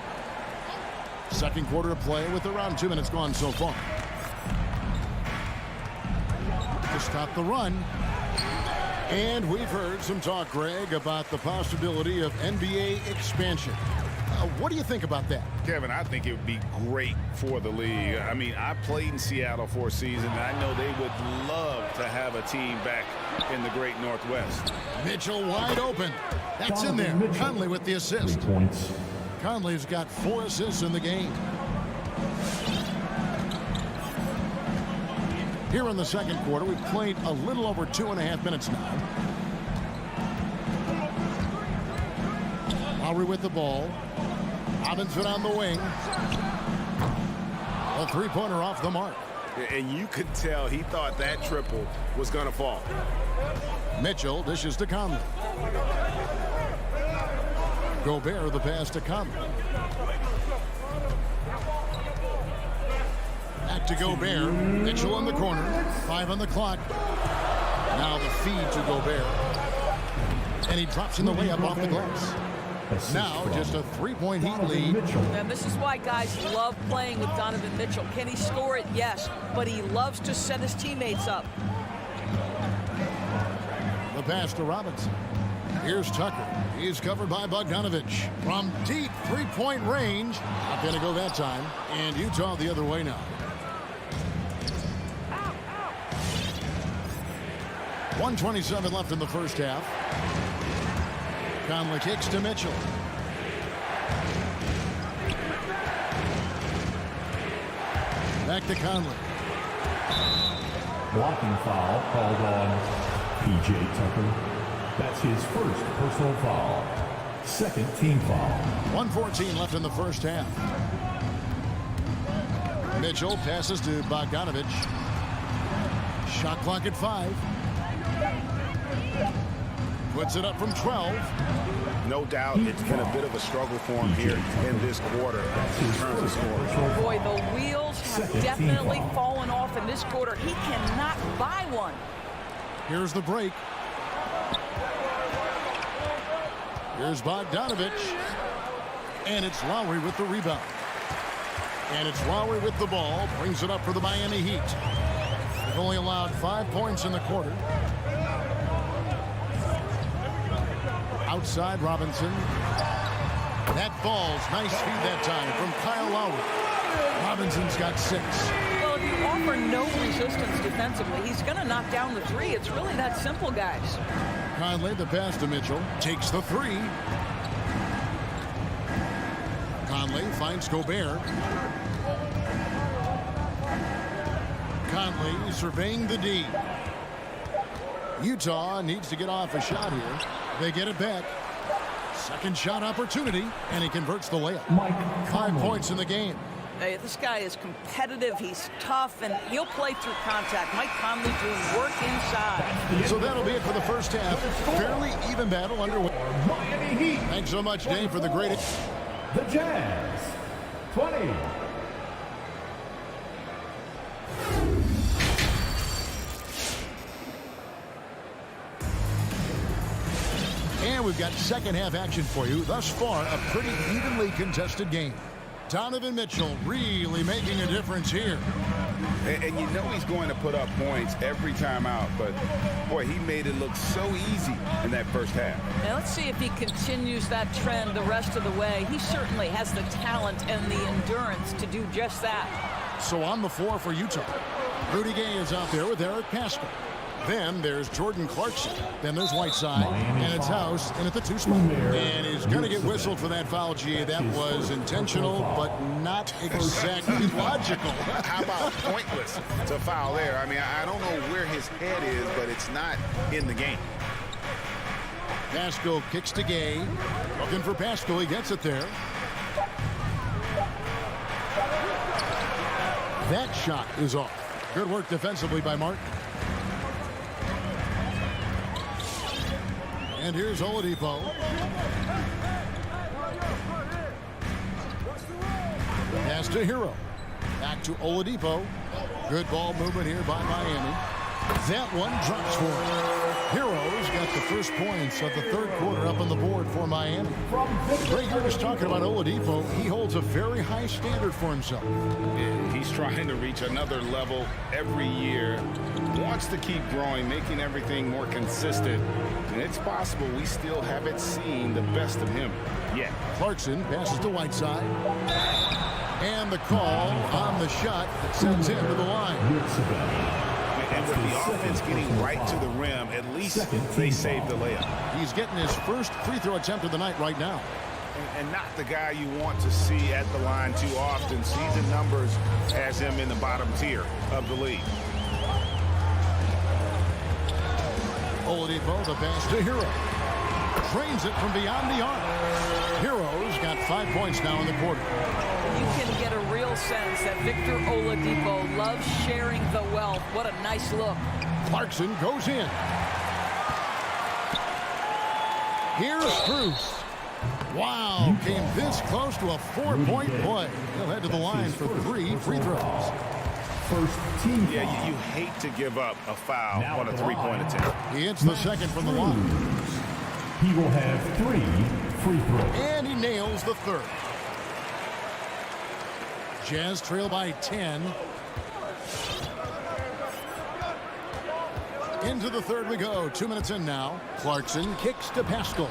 Second quarter of play with around 2 minutes gone so far. To stop the run. And we've heard some talk, Greg, about the possibility of NBA expansion. What do you think about that? Kevin, I think it would be great for the league. I mean, I played in Seattle for a season, and I know they would love to have a team back in the great Northwest. Mitchell wide open. That's in there. Conley with the assist. 3 points. Conley's got 4 assists in the game. Here in the second quarter, we've played a little over 2.5 minutes now. Lowry with the ball. Robinson on the wing. A three-pointer off the mark. And you could tell he thought that triple was going to fall. Mitchell dishes to Conley. Gobert the pass to Conley. Back to Gobert. Mitchell in the corner. 5 on the clock. Now the feed to Gobert. And he drops in the layup off the glass. Now just a 3-point Heat lead. And this is why guys love playing with Donovan Mitchell. Can he score it? Yes. But he loves to set his teammates up. The pass to Robinson. Here's Tucker. He's covered by Bogdanovich. From deep 3-point range. Not going to go that time. And Utah the other way now. 1:27 left in the first half. Conley kicks to Mitchell. Back to Conley. Blocking foul called on P.J. Tucker. That's his first personal foul. Second team foul. 1:14 left in the first half. Mitchell passes to Bogdanovich. Shot clock at 5. Puts it up from 12. No doubt it's been a bit of a struggle for him here in this quarter in terms of scoring. Boy, the wheels have definitely fallen off in this quarter. He cannot buy one. Here's the break. Here's Bogdanovich. And it's Lowry with the rebound. And it's Lowry with the ball. Brings it up for the Miami Heat. They've only allowed 5 points in the quarter. Outside Robinson. That falls. Nice feed that time from Kyle Lowry. Robinson's got 6. Well, if you offer no resistance defensively, he's going to knock down the 3. It's really that simple, guys. Conley, the pass to Mitchell. Takes the 3. Conley finds Gobert. Conley surveying the D. Utah needs to get off a shot here. They get it back. Second shot opportunity, and he converts the layup. 5 points in the game. Hey, this guy is competitive. He's tough, and he'll play through contact. Mike Conley doing work inside. So that'll be it for the first half. Fairly even battle underway. Thanks so much, Dave, for the great... The Jazz, 20. And we've got second half action for you. Thus far, a pretty evenly contested game. Donovan Mitchell really making a difference here. And you know he's going to put up points every time out, but boy, he made it look so easy in that first half. Now let's see if he continues that trend the rest of the way. He certainly has the talent and the endurance to do just that. So on the floor for Utah, Rudy Gay is out there with Eric Pascal. Then there's Jordan Clarkson. Then there's Whiteside. And it's House in at the 2 spot. And he's going to get whistled for that foul, G. That was intentional, but not exactly logical. How about pointless to foul there? I mean, I don't know where his head is, but it's not in the game. Pascal kicks to Gay. Looking for Pascal. He gets it there. That shot is off. Good work defensively by Martin. And here's Oladipo. Pass to Hero. Back to Oladipo. Good ball movement here by Miami. That one drops for him. Hero's got the first points of the third quarter up on the board for Miami. Greg, you're just talking about Oladipo. He holds a very high standard for himself. Yeah, he's trying to reach another level every year. Wants to keep growing, making everything more consistent. And it's possible we still haven't seen the best of him yet. Clarkson passes to Whiteside. And the call on the shot that sends him to the line. And with the offense getting right to the rim, at least they saved the layup. He's getting his first free throw attempt of the night right now. And not the guy you want to see at the line too often. Season numbers has him in the bottom tier of the league. Oladipo, the pass to Hero. Trains it from beyond the arc. Hero's got 5 points now in the quarter. You can get a real sense that Victor Oladipo loves sharing the wealth. What a nice look. Clarkson goes in. Here's Strus. Wow, came this close to a 4-point play. He'll head to the line for 3 free throws. First team. Yeah, you hate to give up a foul now on a 3-point attempt. He hits the second from the line. He will have 3 free throws. And he nails the third. Jazz trail by 10. Into the third we go. 2 minutes in now. Clarkson kicks to Pascal.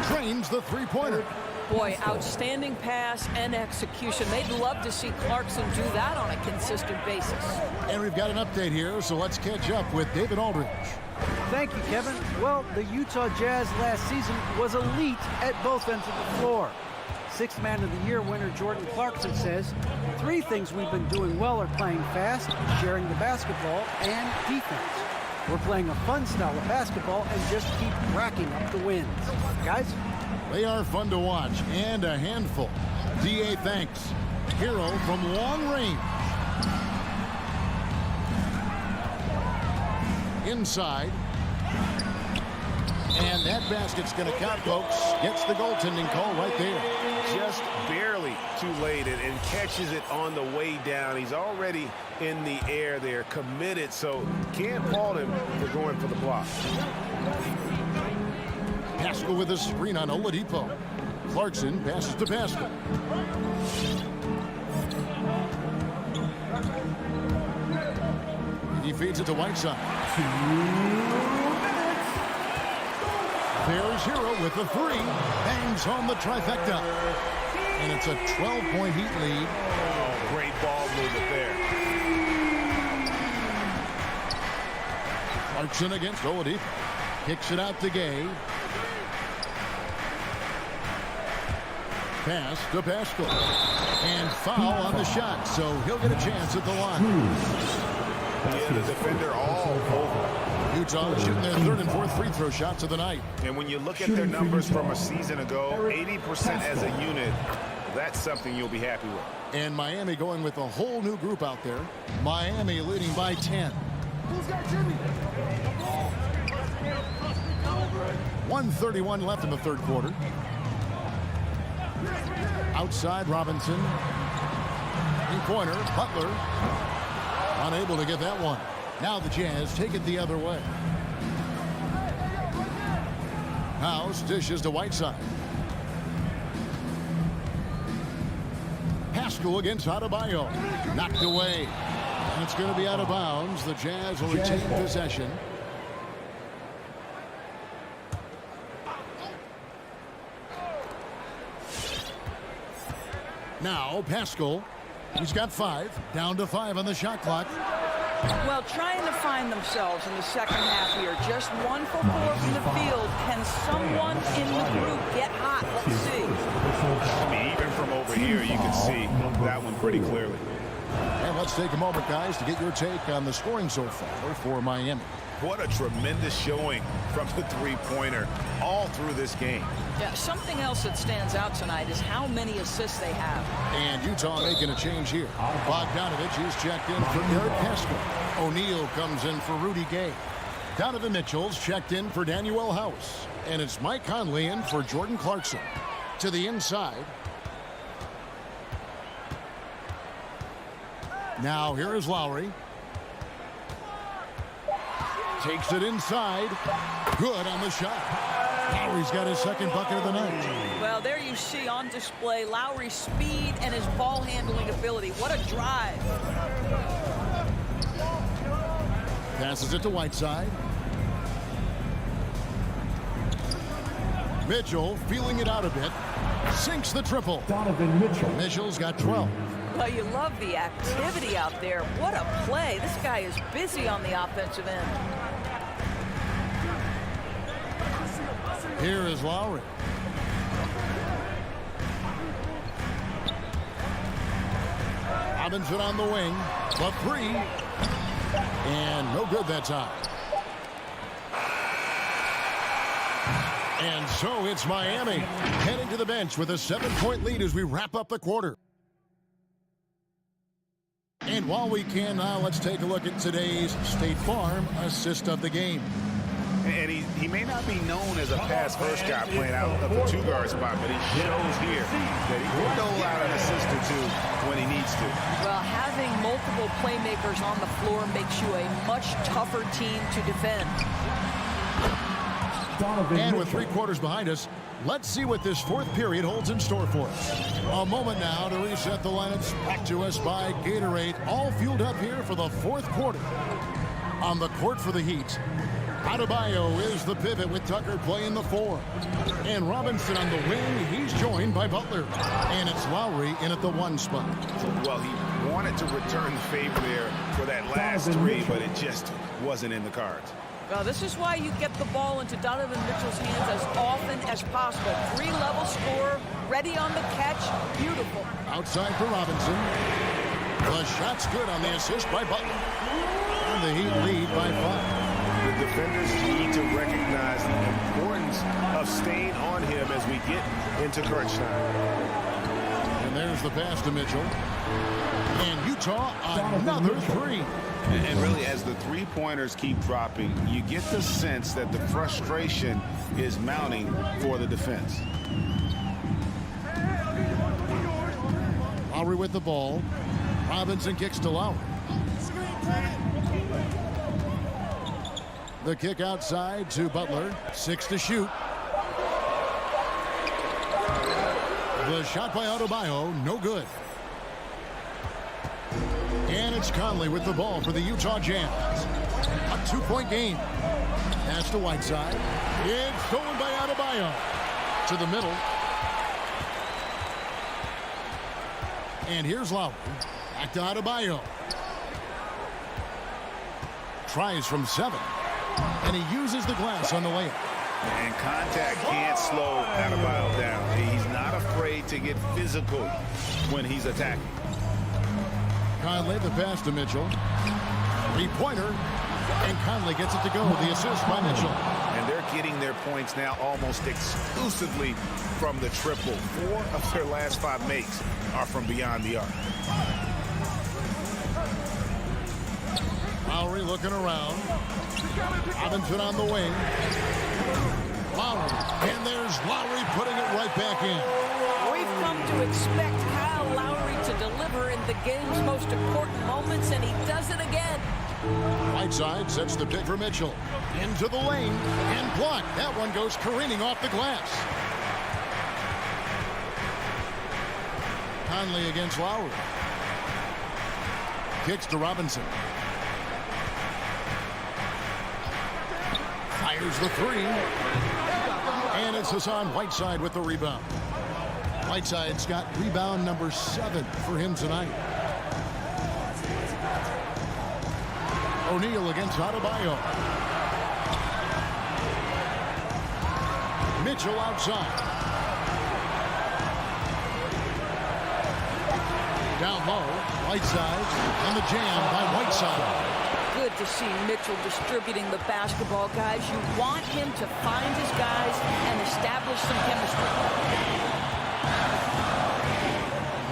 Trains the three-pointer. Boy, outstanding pass and execution. They'd love to see Clarkson do that on a consistent basis. And we've got an update here, so let's catch up with David Aldridge. Thank you, Kevin. Well, the Utah Jazz last season was elite at both ends of the floor. Sixth Man of the Year winner Jordan Clarkson says, 3 things we've been doing well are playing fast, sharing the basketball, and defense. We're playing a fun style of basketball and just keep racking up the wins. Guys? They are fun to watch and a handful. DA thanks. Hero from long range. inside. And that basket's going to count, folks. Gets the goaltending call right there. Just barely too late and catches it on the way down. He's already in the air there, committed, so can't fault him for going for the block. Pascal with a screen on Oladipo. Clarkson passes to Pascal. He feeds it to Whiteside. 2 minutes. There's Hero with the three. Bangs home the trifecta. And it's a 12-point Heat lead. Oh, great ball movement there. Clarkson against Oladipo. Kicks it out to Gay. Pass to Pascal. And foul on the shot, so he'll get a chance at the line. Yeah, the defender all over. Utah shooting their third and fourth free throw shots of the night. And when you look at their numbers from a season ago, 80% as a unit, that's something you'll be happy with. And Miami going with a whole new group out there. Miami leading by 10. Who's got Jimmy? 1:31 left in the third quarter. Outside Robinson. In corner, Butler. Unable to get that one. Now the Jazz take it the other way. House dishes to Whiteside. Pascal against Adebayo. Knocked away. And it's going to be out of bounds. The Jazz will retain possession. Now Pascal. He's got 5. Down to 5 on the shot clock. Well, trying to find themselves in the second half here. Just 1 for 4 from the field. Can someone in the group get hot? Let's see. I mean, even from over here, you can see that one pretty clearly. And let's take a moment, guys, to get your take on the scoring so far for Miami. What a tremendous showing from the three-pointer all through this game. Yeah, something else that stands out tonight is how many assists they have. And Utah making a change here. Bogdanovich is checked in for Eric Pascal. O'Neal comes in for Rudy Gay. Donovan Mitchell's checked in for Daniel House. And it's Mike Conley in for Jordan Clarkson. To the inside. Now here is Lowry. Takes it inside. Good on the shot. Lowry's got his second bucket of the night. Well, there you see on display Lowry's speed and his ball handling ability. What a drive. Passes it to Whiteside. Mitchell feeling it out a bit. Sinks the triple. Donovan Mitchell. Mitchell's got 12. Well, you love the activity out there. What a play. This guy is busy on the offensive end. Here is Lowry. Robinson on the wing. The three. And no good that time. And so it's Miami heading to the bench with a 7-point lead as we wrap up the quarter. And while we can now, let's take a look at today's State Farm assist of the game. And he may not be known as a pass-first guy playing out of the two-guard spot, but he shows here that he will dole out an assist or two when he needs to. Well, having multiple playmakers on the floor makes you a much tougher team to defend. And with 3 quarters behind us, let's see what this fourth period holds in store for us. A moment now to reset the lineups. Back to us by Gatorade, all fueled up here for the fourth quarter. On the court for the Heat, Adebayo is the pivot with Tucker playing the 4. And Robinson on the wing, he's joined by Butler. And it's Lowry in at the 1 spot. Well, he wanted to return the favor there for that last 3, but it just wasn't in the cards. Well, this is why you get the ball into Donovan Mitchell's hands as often as possible. 3-level scorer, ready on the catch, beautiful. Outside for Robinson. The shot's good on the assist by Butler. And the Heat lead by 5. The defenders need to recognize the importance of staying on him as we get into crunch time. And there's the pass to Mitchell. And Utah, another 3. And really, as the three-pointers keep dropping, you get the sense that the frustration is mounting for the defense. Lowry with the ball. Robinson kicks to Lowry. The kick outside to Butler. 6 to shoot. The shot by Adebayo, no good. And it's Conley with the ball for the Utah Jazz. A 2-point game. Pass to Whiteside. It's stolen by Adebayo. To the middle. And here's Lowry. Back to Adebayo. Tries from 7. And he uses the glass on the layup. And contact can't slow Adebayo down. He's not afraid to get physical when he's attacking. Conley, the pass to Mitchell. 3-pointer. And Conley gets it to go. The assist by Mitchell. And they're getting their points now almost exclusively from the triple. 4 of their last 5 makes are from beyond the arc. Lowry looking around. Robinson on the wing. Lowry. And there's Lowry putting it right back in. We've come to expect Kyle Lowry to deliver in the game's most important moments, and he does it again. Whiteside sets the pick for Mitchell. Into the lane and blocked. That one goes careening off the glass. Conley against Lowry. Kicks to Robinson. Fires the 3. And it's Hassan Whiteside with the rebound. Whiteside's got rebound number 7 for him tonight. O'Neal against Adebayo. Mitchell outside. Down low, Whiteside, and the jam by Whiteside. Good to see Mitchell distributing the basketball, guys. You want him to find his guys and establish some chemistry.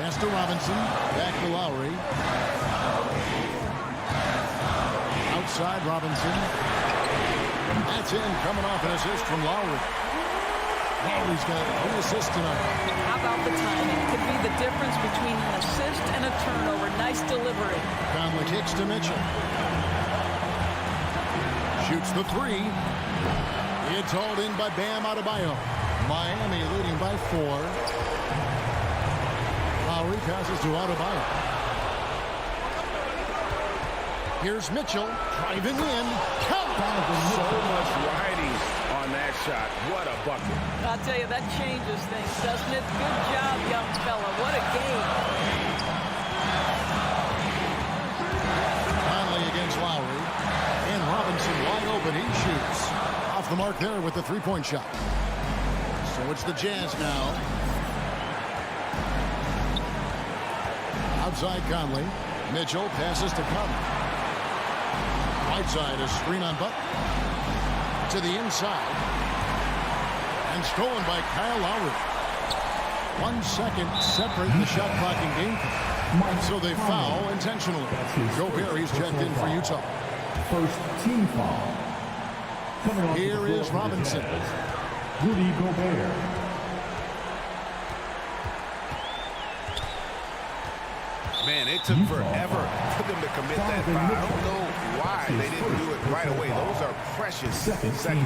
Pass to Robinson, back to Lowry. Outside Robinson. That's in, coming off an assist from Lowry. Lowry's got 3 assists tonight. How about the timing? Could be the difference between an assist and a turnover. Nice delivery. Conley kicks to Mitchell. Shoots the 3. It's hauled in by Bam Adebayo. Miami leading by 4. Lowry passes to Adebayo. Here's Mitchell driving in. Count! So much riding on that shot. What a bucket. I'll tell you, that changes things, doesn't it? Good job, young fella. What a game. Conley against Lowry. And Robinson wide open. He shoots. Off the mark there with the 3-point shot. So it's the Jazz now. Outside Conley. Mitchell passes to Conley. Whiteside, a screen on Butler. To the inside. And stolen by Kyle Lowry. 1 second separate the shot clock and game clock. So they foul intentionally. Gobert, he's checked in for Utah. First team foul. Here is Robinson. Rudy Gobert. Man, it took forever for them to commit that foul. I don't know why they didn't do it right away. Those are precious seconds. And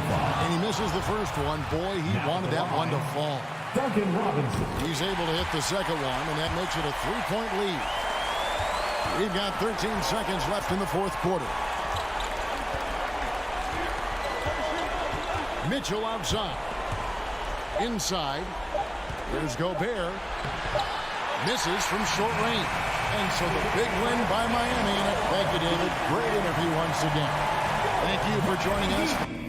he misses the first one. Boy, he wanted that one to fall. Duncan Robinson. He's able to hit the second one, and that makes it a 3-point lead. We've got 13 seconds left in the 4th quarter. Mitchell outside. Inside. There's Gobert. Misses from short range. And so the big win by Miami. Thank you, David. Great interview once again. Thank you for joining us.